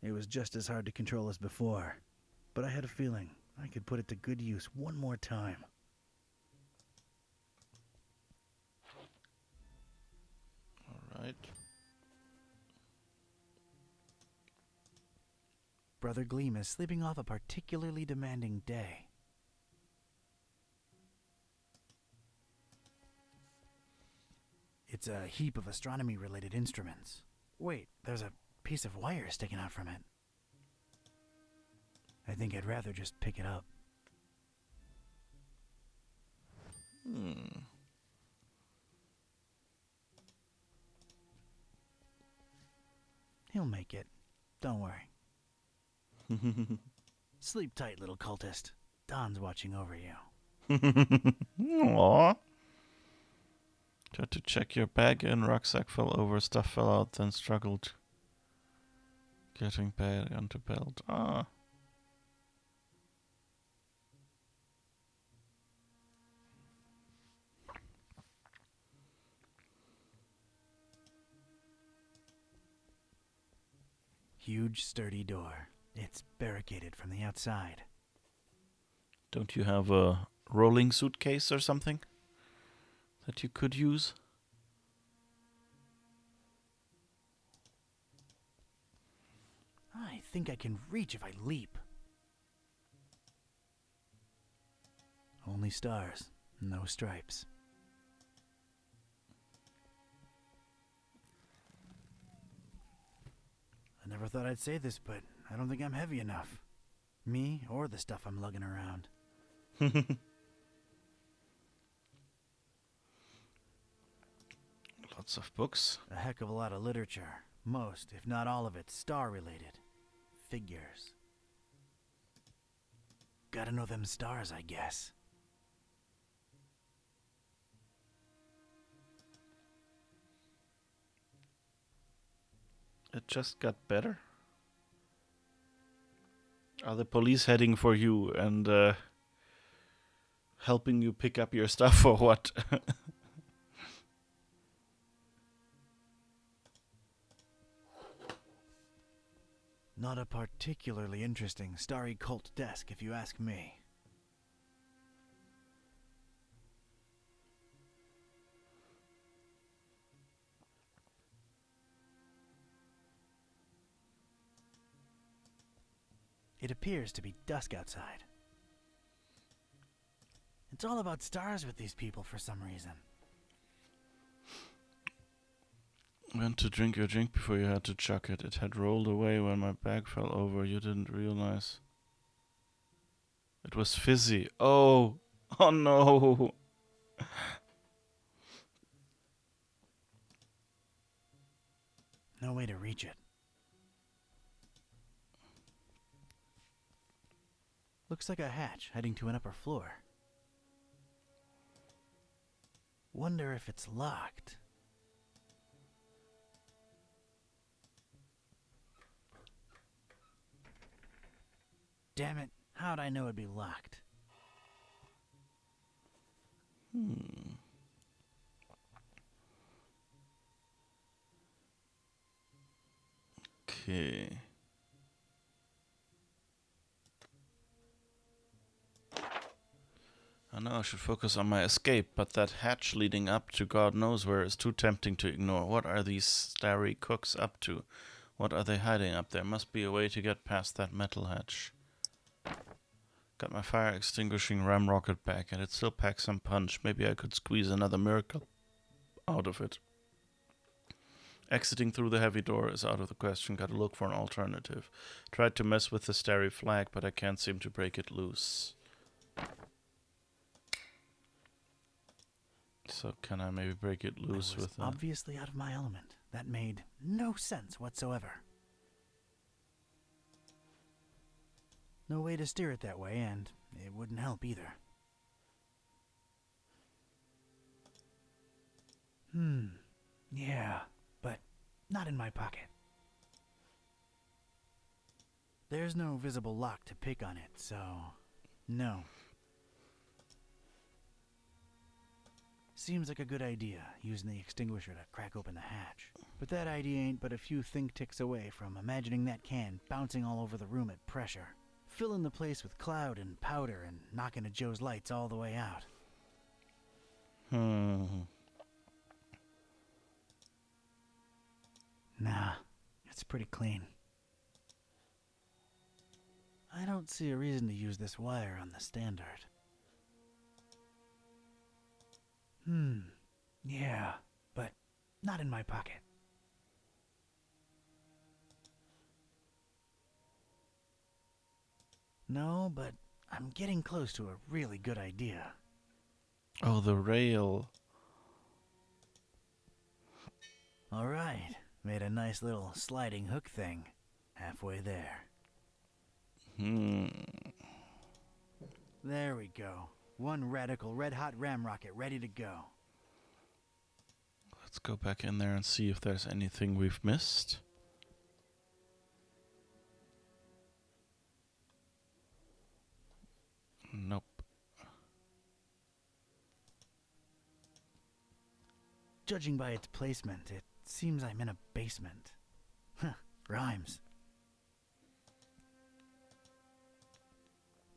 It was just as hard to control as before. But I had a feeling I could put it to good use one more time. Alright. Brother Gleam is sleeping off a particularly demanding day. It's a heap of astronomy-related instruments. Wait, there's a piece of wire sticking out from it. I think I'd rather just pick it up. He'll make it. Don't worry. Sleep tight, little cultist. Don's watching over you. Aww. Tried to check your bag in, rucksack fell over, stuff fell out, then struggled getting bag onto belt. Ah. Huge, sturdy door. It's barricaded from the outside. Don't you have a rolling suitcase or something that you could use? I think I can reach if I leap. Only stars, no stripes. I never thought I'd say this, but I don't think I'm heavy enough. Me or the stuff I'm lugging around. Lots of books. A heck of a lot of literature. Most, if not all of it, star-related. Figures. Gotta know them stars, I guess. It just got better. Are the police heading for you and helping you pick up your stuff or what? Not a particularly interesting starry cult desk, if you ask me. It appears to be dusk outside. It's all about stars with these people for some reason. Went to drink your drink before you had to chuck it. It had rolled away when my bag fell over. You didn't realize. It was fizzy. Oh! Oh no! No way to reach it. Looks like a hatch heading to an upper floor. Wonder if it's locked. Damn it, how'd I know it'd be locked? Okay. I know I should focus on my escape, but that hatch leading up to God knows where is too tempting to ignore. What are these starry cooks up to? What are they hiding up there? Must be a way to get past that metal hatch. Got my fire extinguishing ram rocket back, and it still packs some punch. Maybe I could squeeze another miracle out of it. Exiting through the heavy door is out of the question. Gotta look for an alternative. Tried to mess with the starry flag, but I can't seem to break it loose. So can I maybe break it loose with that? Obviously out of my element. That made no sense whatsoever. No way to steer it that way, and it wouldn't help either. Yeah, but not in my pocket. There's no visible lock to pick on it, so no. Seems like a good idea, using the extinguisher to crack open the hatch. But that idea ain't but a few think ticks away from imagining that can bouncing all over the room at pressure, filling the place with cloud and powder and knocking a Joe's lights all the way out. Nah, it's pretty clean. I don't see a reason to use this wire on the standard. Yeah, but not in my pocket. No, but I'm getting close to a really good idea. Oh, the rail. All right, made a nice little sliding hook thing. Halfway there. There we go. One radical red-hot ram rocket ready to go. Let's go back in there and see if there's anything we've missed. Nope. Judging by its placement, it seems I'm in a basement. Huh, rhymes.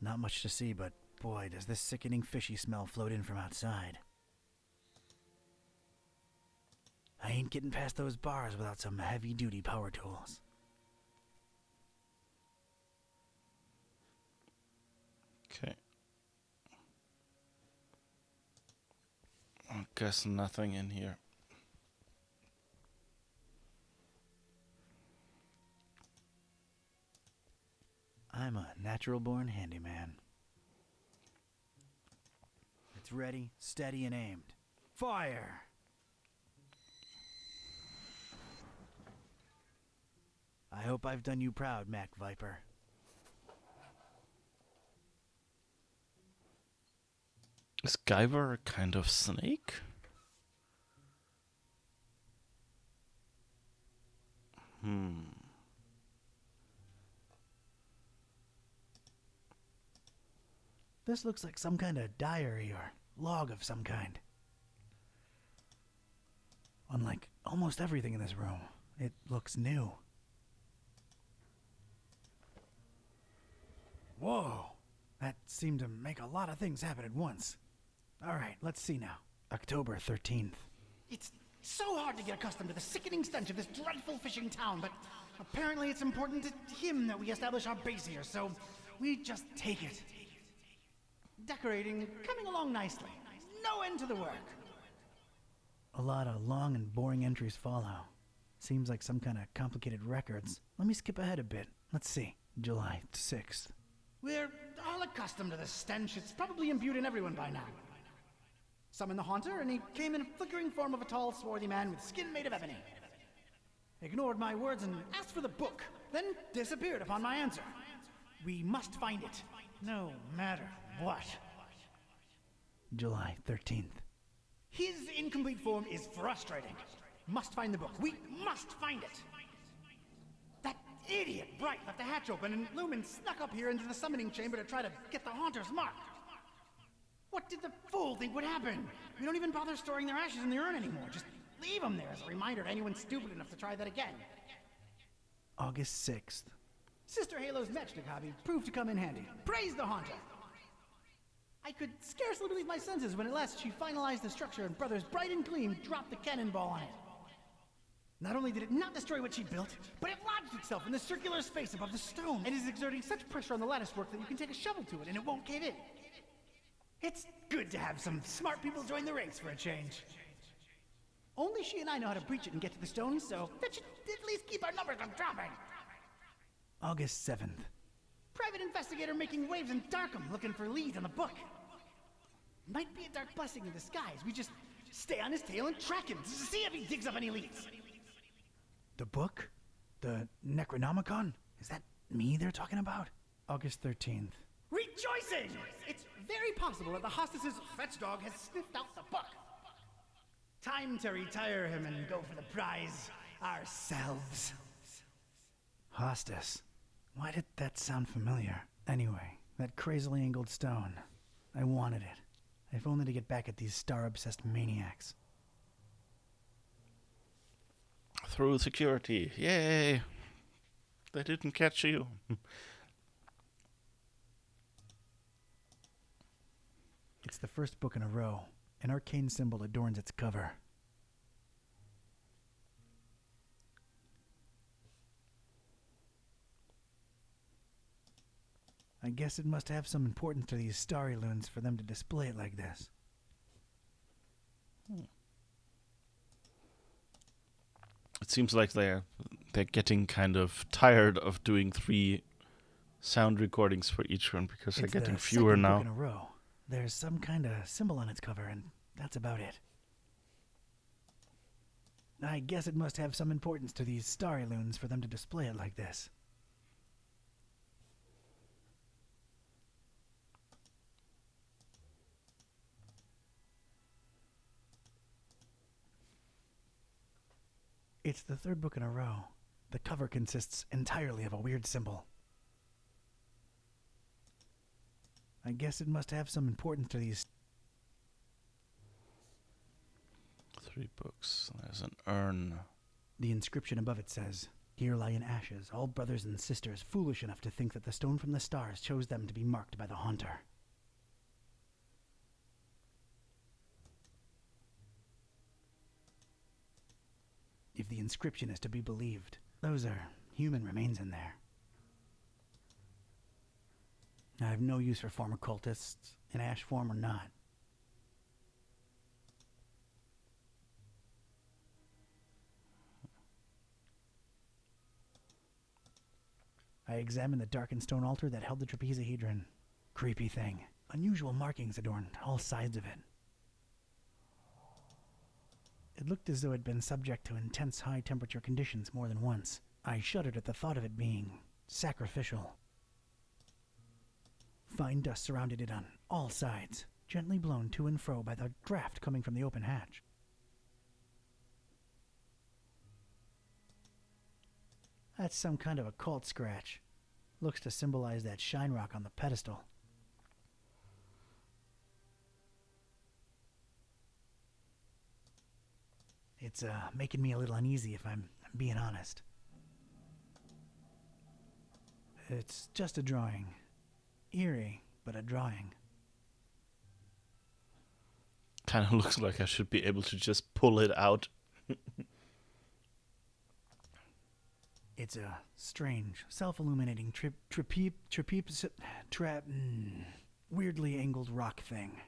Not much to see, but Boy, does this sickening fishy smell float in from outside. I ain't getting past those bars without some heavy-duty power tools. Okay. I guess nothing in here. I'm a natural-born handyman. It's ready, steady, and aimed. Fire! I hope I've done you proud, Mac Viper. Is Guyver a kind of snake? This looks like some kind of diary or log of some kind. Unlike almost everything in this room, it looks new. Whoa! That seemed to make a lot of things happen at once. Alright, let's see now. October 13th. It's so hard to get accustomed to the sickening stench of this dreadful fishing town, but apparently it's important to him that we establish our base here, so we just take it. Decorating coming along nicely. No end to the work. A lot of long and boring entries follow. Seems like some kind of complicated records. Let me skip ahead a bit. Let's see. July 6th. We're all accustomed to the stench. It's probably imbued in everyone by now. Summoned the Haunter, and he came in a flickering form of a tall, swarthy man with skin made of ebony. Ignored my words and asked for the book, then disappeared upon my answer. We must find it, no matter what. July 13th. His incomplete form is frustrating. Must find the book. We must find it. That idiot Bright left the hatch open, and Lumen snuck up here into the summoning chamber to try to get the Haunter's mark. What did the fool think would happen? We don't even bother storing their ashes in the urn anymore. Just leave them there as a reminder to anyone stupid enough to try that again. August 6th. Sister Halo's matchstick hobby proved to come in handy. Praise the Haunter! I could scarcely believe my senses when at last she finalized the structure and Brothers Bright and Gleam dropped the cannonball on it. Not only did it not destroy what she built, but it lodged itself in the circular space above the stone and is exerting such pressure on the lattice work that you can take a shovel to it and it won't cave in. It's good to have some smart people join the ranks for a change. Only she and I know how to breach it and get to the stone, so that should at least keep our numbers from dropping. August 7th. Private investigator making waves in Darkham looking for leads on the book. Might be a dark blessing in disguise. We just stay on his tail and track him to see if he digs up any leads. The book? The Necronomicon? Is that me they're talking about? August 13th. Rejoicing! It's very possible that the hostess's fetch dog has sniffed out the book. Time to retire him and go for the prize ourselves. Hostess. Why did that sound familiar? Anyway, that crazily angled stone. I wanted it. If only to get back at these star-obsessed maniacs. Through security. Yay! They didn't catch you. It's the first book in a row. An arcane symbol adorns its cover. I guess it must have some importance to these starry loons for them to display it like this. It seems like they're getting kind of tired of doing 3 sound recordings for each one because they're getting fewer now. Book in a row. There's some kind of symbol on its cover, and that's about it. I guess it must have some importance to these starry loons for them to display it like this. It's the third book in a row. The cover consists entirely of a weird symbol. I guess it must have some importance to these. 3 books. There's an urn. The inscription above it says, "Here lie in ashes all brothers and sisters foolish enough to think that the stone from the stars chose them to be marked by the Haunter." the inscription is to be believed. Those are human remains in there. I have no use for former cultists, in ash form or not. I examined the darkened stone altar that held the trapezohedron. Creepy thing. Unusual markings adorned all sides of it. It looked as though it had been subject to intense high-temperature conditions more than once. I shuddered at the thought of it being sacrificial. Fine dust surrounded it on all sides, gently blown to and fro by the draft coming from the open hatch. That's some kind of a cult scratch. Looks to symbolize that shine rock on the pedestal. It's making me a little uneasy if I'm being honest. It's just a drawing. Eerie, but a drawing. Kind of looks like I should be able to just pull it out. It's a strange, self-illuminating weirdly angled rock thing.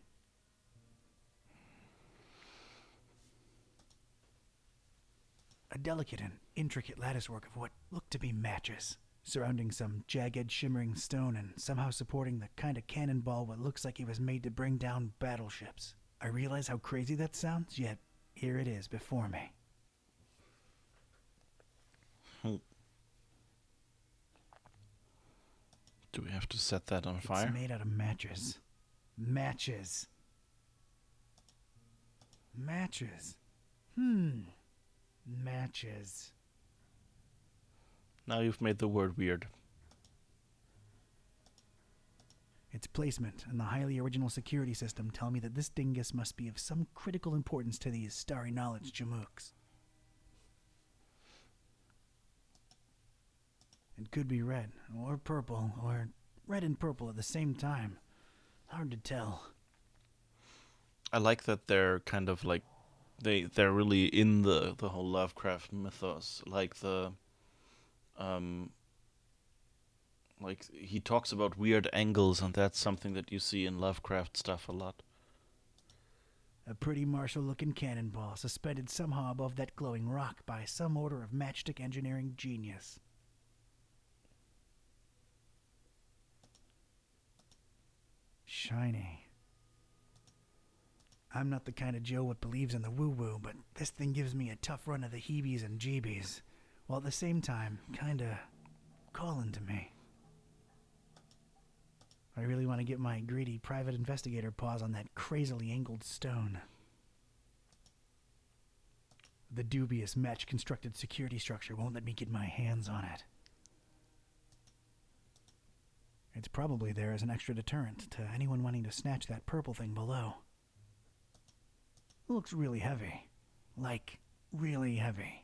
A delicate and intricate latticework of what looked to be matches, surrounding some jagged, shimmering stone and somehow supporting the kind of cannonball what looks like it was made to bring down battleships. I realize how crazy that sounds, yet here it is before me. Do we have to set that on fire? It's made out of matches. Matches. Matches. Matches. Now you've made the word weird. Its placement and the highly original security system tell me that this dingus must be of some critical importance to these starry knowledge jamooks. It could be red, or purple, or red and purple at the same time. Hard to tell. I like that they're kind of like they're really in the whole Lovecraft mythos. Like like he talks about weird angles, and that's something that you see in Lovecraft stuff a lot. A pretty martial-looking cannonball suspended somehow above that glowing rock by some order of matchstick engineering genius. Shiny. I'm not the kind of Joe what believes in the woo-woo, but this thing gives me a tough run of the heebies and jeebies, while at the same time kinda calling to me. I really want to get my greedy private investigator paws on that crazily angled stone. The dubious match-constructed security structure won't let me get my hands on it. It's probably there as an extra deterrent to anyone wanting to snatch that purple thing below. It looks really heavy. Like, really heavy.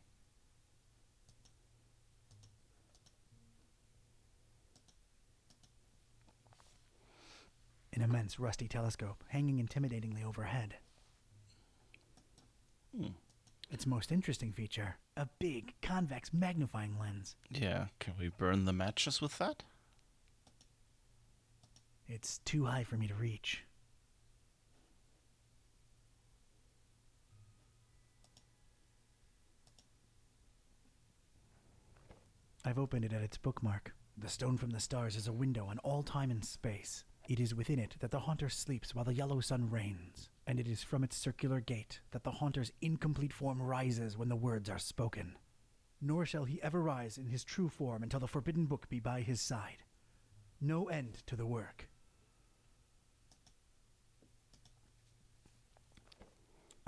An immense rusty telescope hanging intimidatingly overhead. Its most interesting feature, a big, convex magnifying lens. Yeah, can we burn the matches with that? It's too high for me to reach. I've opened it at its bookmark. The stone from the stars is a window on all time and space. It is within it that the haunter sleeps while the yellow sun reigns, and it is from its circular gate that the haunter's incomplete form rises when the words are spoken. Nor shall he ever rise in his true form until the forbidden book be by his side. No end to the work.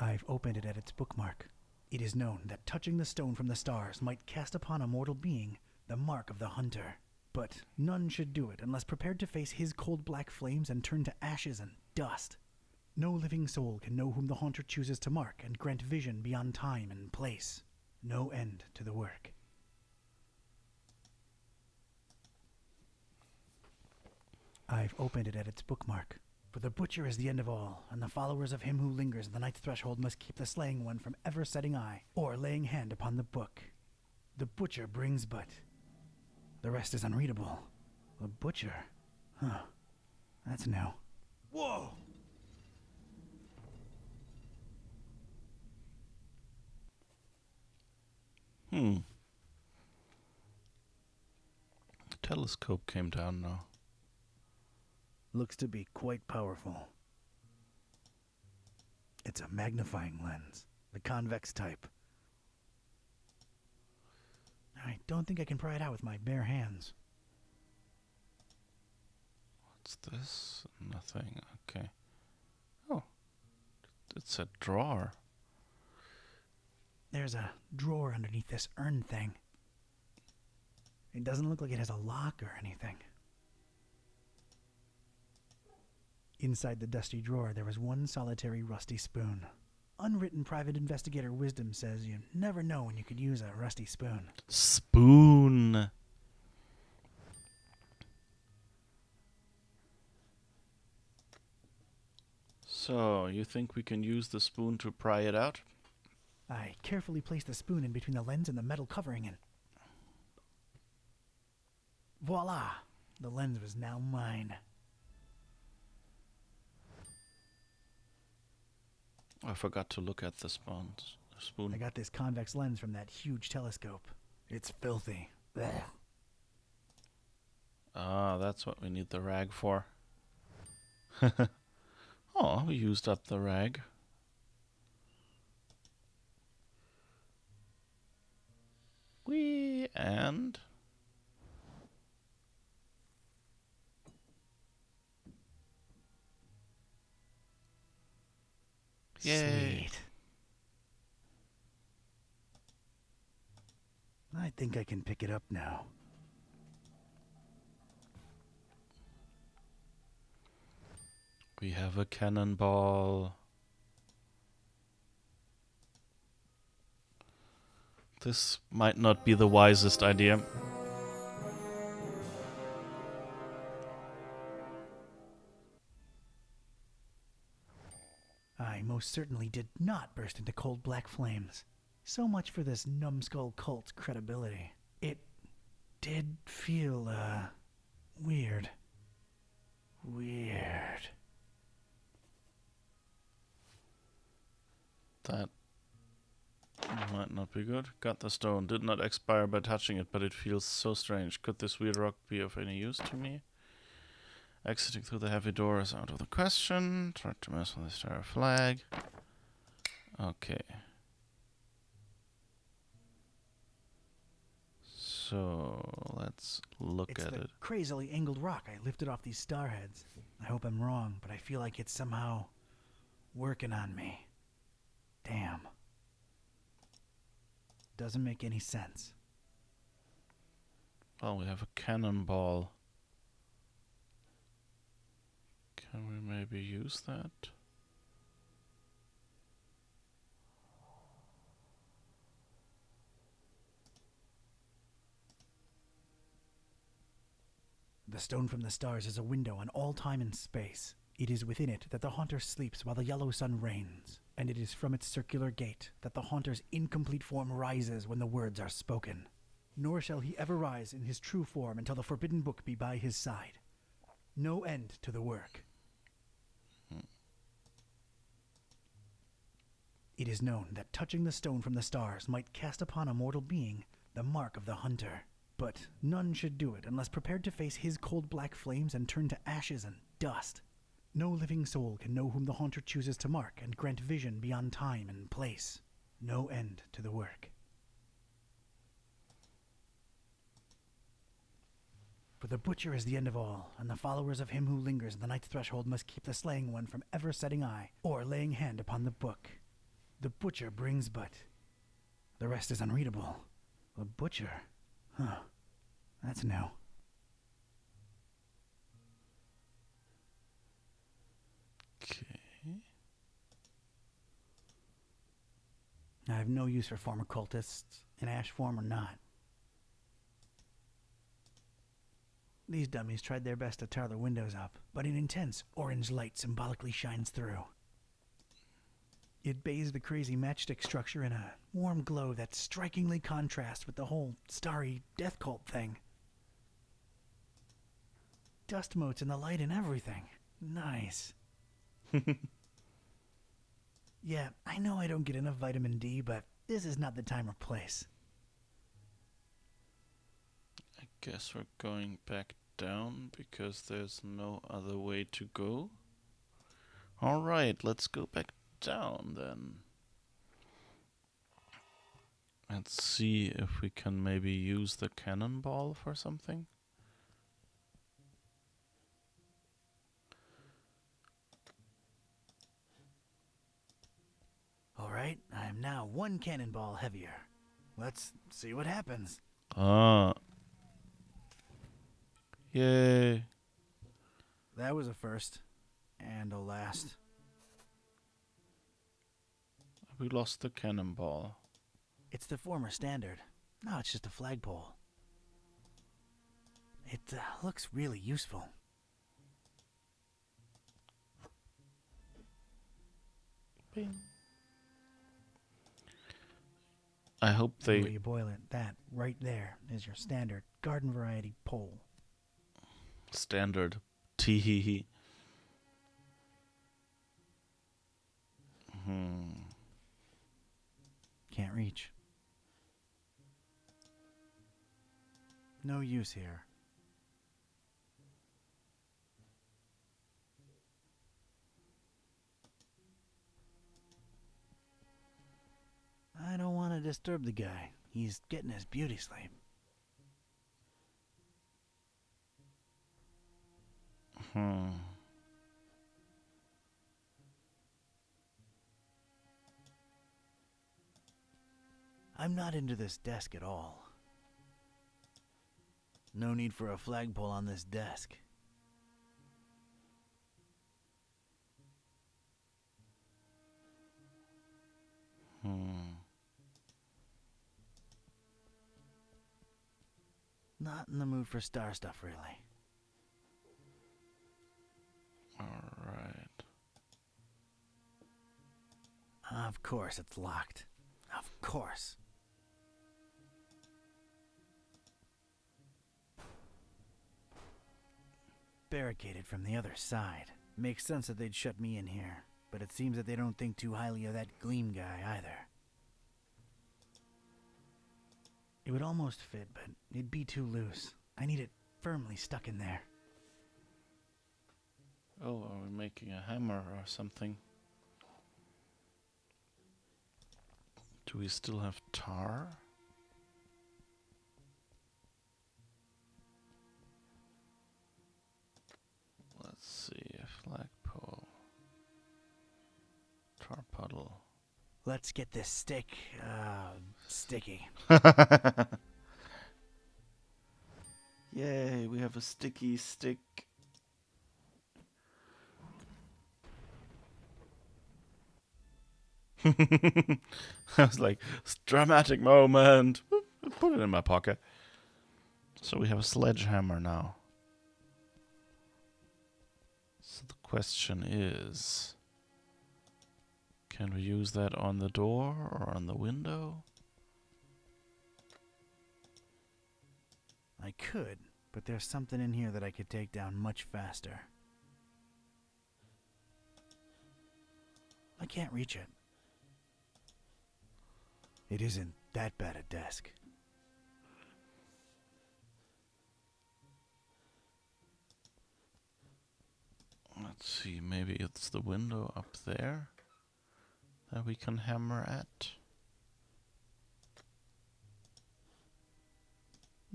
I've opened it at its bookmark. It is known that touching the stone from the stars might cast upon a mortal being the mark of the hunter. But none should do it unless prepared to face his cold black flames and turn to ashes and dust. No living soul can know whom the haunter chooses to mark and grant vision beyond time and place. No end to the work. I've opened it at its bookmark. For For the butcher is the end of all, and the followers of him who lingers at the night's threshold must keep the slaying one from ever setting eye, or laying hand upon the book. The butcher brings but... The rest is unreadable. The butcher? Huh. That's new. Whoa! The telescope came down now. Looks to be quite powerful. It's a magnifying lens, the convex type. I don't think I can pry it out with my bare hands. What's this? Nothing. Okay. Oh. It's a drawer. There's a drawer underneath this urn thing. It doesn't look like it has a lock or anything. Inside the dusty drawer, there was one solitary rusty spoon. Unwritten private investigator wisdom says you never know when you could use a rusty spoon. Spoon! So, you think we can use the spoon to pry it out? I carefully placed the spoon in between the lens and the metal covering and... Voila! The lens was now mine. I forgot to look at the spoon. I got this convex lens from that huge telescope. It's filthy. Blech. Ah, that's what we need the rag for. Oh, we used up the rag. And... Yay. Sweet. I think I can pick it up now. We have a cannonball. This might not be the wisest idea. I most certainly did not burst into cold black flames. So much for this numbskull cult's credibility. It did feel, weird. Weird. That might not be good. Got the stone. Did not expire by touching it, but it feels so strange. Could this weird rock be of any use to me? Exiting through the heavy door is out of the question. Tried to mess with the star flag. Okay. So let's look It's at the it. crazily angled rock I lifted off these starheads. I hope I'm wrong, but I feel like it's somehow working on me. Damn. Doesn't make any sense. Well, we have a cannonball. Can we maybe use that? The stone from the stars is a window on all time and space. It is within it that the haunter sleeps while the yellow sun reigns, and it is from its circular gate that the haunter's incomplete form rises when the words are spoken. Nor shall he ever rise in his true form until the forbidden book be by his side. No end to the work. It is known that touching the stone from the stars might cast upon a mortal being the mark of the hunter. But none should do it unless prepared to face his cold black flames and turn to ashes and dust. No living soul can know whom the haunter chooses to mark and grant vision beyond time and place. No end to the work. For the butcher is the end of all, and the followers of him who lingers at the night's threshold must keep the slaying one from ever setting eye, or laying hand upon the book. The butcher brings but... The rest is unreadable. The butcher? Huh. That's new. Okay. I have no use for former cultists, in ash form or not. These dummies tried their best to tar the windows up, but an intense orange light symbolically shines through. It bathes the crazy matchstick structure in a warm glow that strikingly contrasts with the whole starry death cult thing. Dust motes in the light and everything. Nice. Yeah, I know I don't get enough vitamin D, but this is not the time or place. I guess we're going back down because there's no other way to go. Alright, let's go back down then. Let's see if we can maybe use the cannonball for something. Alright, I am now 1 cannonball heavier. Let's see what happens. Ah. Yay. That was a first. And a last. We lost the cannonball. It's the former standard. No, it's just a flagpole. It looks really useful. Bing. I hope they... The way you boil it, that right there is your standard garden variety pole. Standard. Tee. Can't reach. No use here. I don't want to disturb the guy. He's getting his beauty sleep. I'm not into this desk at all. No need for a flagpole on this desk. Not in the mood for star stuff, really. Alright. Of course it's locked. Of course. Barricaded from the other side. Makes sense that they'd shut me in here, but it seems that they don't think too highly of that Gleam guy either. It would almost fit, but it'd be too loose. I need it firmly stuck in there. Oh, are we making a hammer or something? Do we still have tar? Let's see, a flagpole. Tar puddle. Let's get this stick, sticky. Yay, we have a sticky stick. I was like, dramatic moment. Put it in my pocket. So we have a sledgehammer now. So the question is, can we use that on the door or on the window? I could, but there's something in here that I could take down much faster. I can't reach it. It isn't that bad a desk. Let's see, maybe it's the window up there that we can hammer at.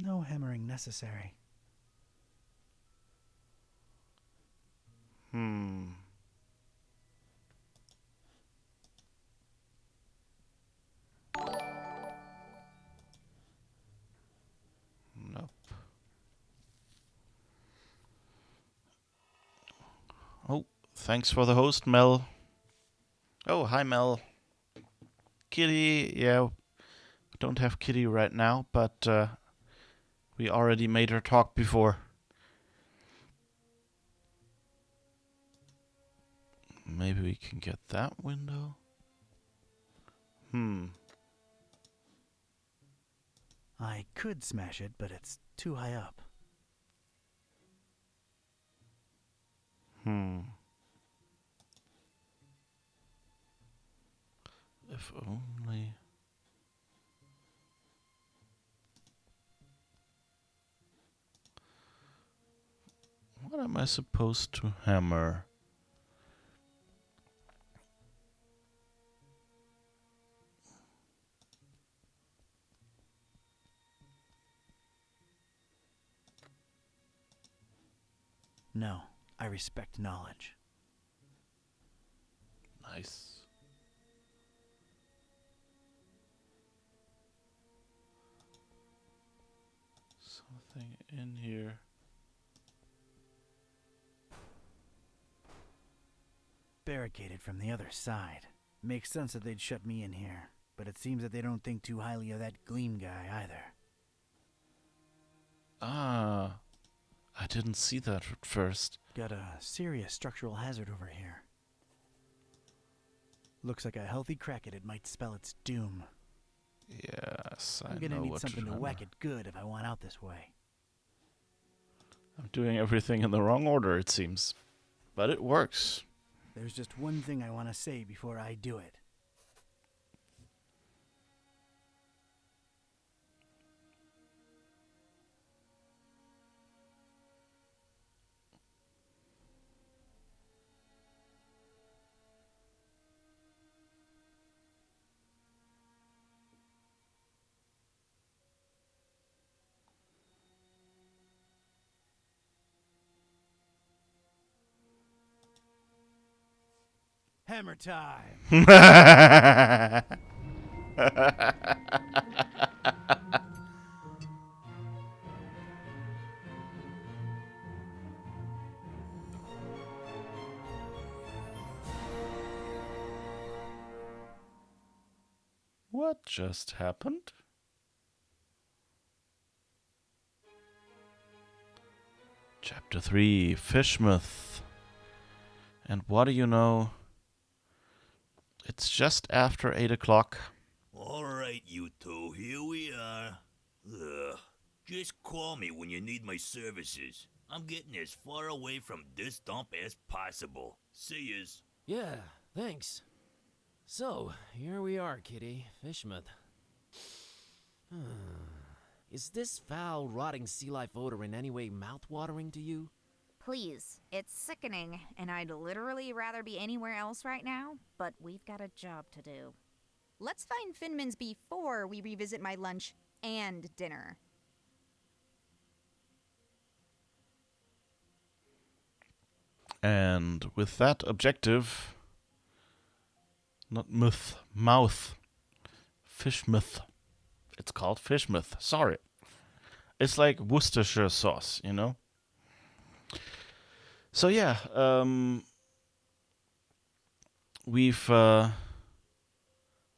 No hammering necessary. Nope. Oh, thanks for the host, Mel. Oh, hi, Mel. Kitty, yeah, don't have Kitty right now, but we already made her talk before. Maybe we can get that window. I could smash it, but it's too high up. If only... What am I supposed to hammer? No, I respect knowledge. Nice. Something in here. Barricaded from the other side. Makes sense that they'd shut me in here, but it seems that they don't think too highly of that Gleam guy either. Ah, I didn't see that at first. Got a serious structural hazard over here. Looks like a healthy crack at it might spell its doom. Yes, I'm I gonna know need what something to hammer. whack it good if I want out this way. I'm doing everything in the wrong order, it seems. But it works. There's just one thing I want to say before I do it. Hammer time! What just happened? Chapter 3, Fishmouth. And what do you know? It's just after 8 o'clock. Alright, you two, here we are. Ugh. Just call me when you need my services. I'm getting as far away from this dump as possible. See yous. Yeah, thanks. So, here we are, kitty. Fishmouth. Is this foul, rotting sea life odor in any way mouth-watering to you? Please, it's sickening, and I'd literally rather be anywhere else right now, but we've got a job to do. Let's find Finman's before we revisit my lunch and dinner. And with that objective, not myth, mouth, Fishmouth. It's called Fishmouth. Sorry. It's like Worcestershire sauce, you know? So yeah, we've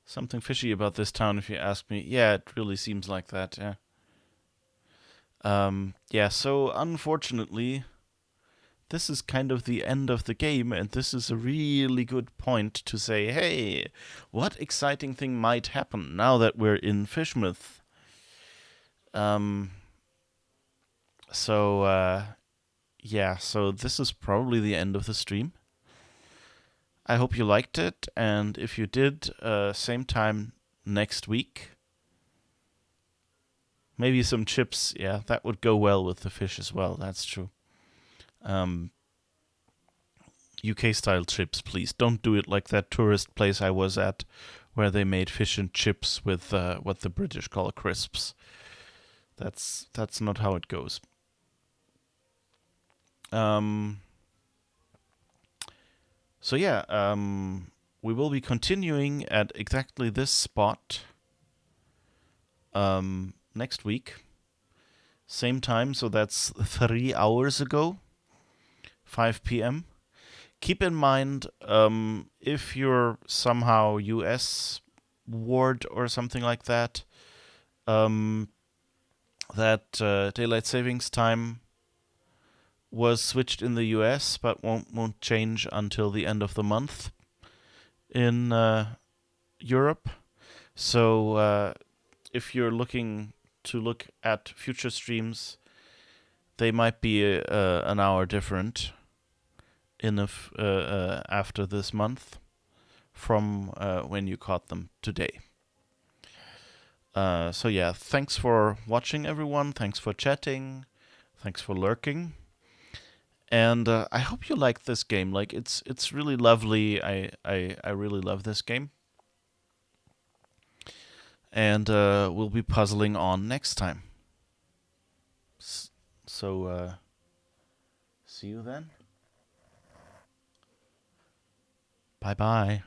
something fishy about this town, if you ask me. Yeah, it really seems like that, yeah. Yeah, so unfortunately, this is kind of the end of the game, and this is a really good point to say, hey, what exciting thing might happen now that we're in Fishmouth? Yeah, so this is probably the end of the stream. I hope you liked it, and if you did, same time next week. Maybe some chips, yeah, that would go well with the fish as well, that's true. UK-style chips, please. Don't do it like that tourist place I was at, where they made fish and chips with what the British call crisps. That's not how it goes. So yeah, we will be continuing at exactly this spot next week. Same time, so that's 3 hours ago, 5 p.m. Keep in mind, if you're somehow US ward or something like that, that daylight savings time was switched in the US, but won't change until the end of the month in Europe. So if you're looking to look at future streams, they might be an hour different in after this month from when you caught them today. So yeah, thanks for watching, everyone. Thanks for chatting. Thanks for lurking. And I hope you like this game. Like it's really lovely. I really love this game. And we'll be puzzling on next time. So see you then. Bye bye.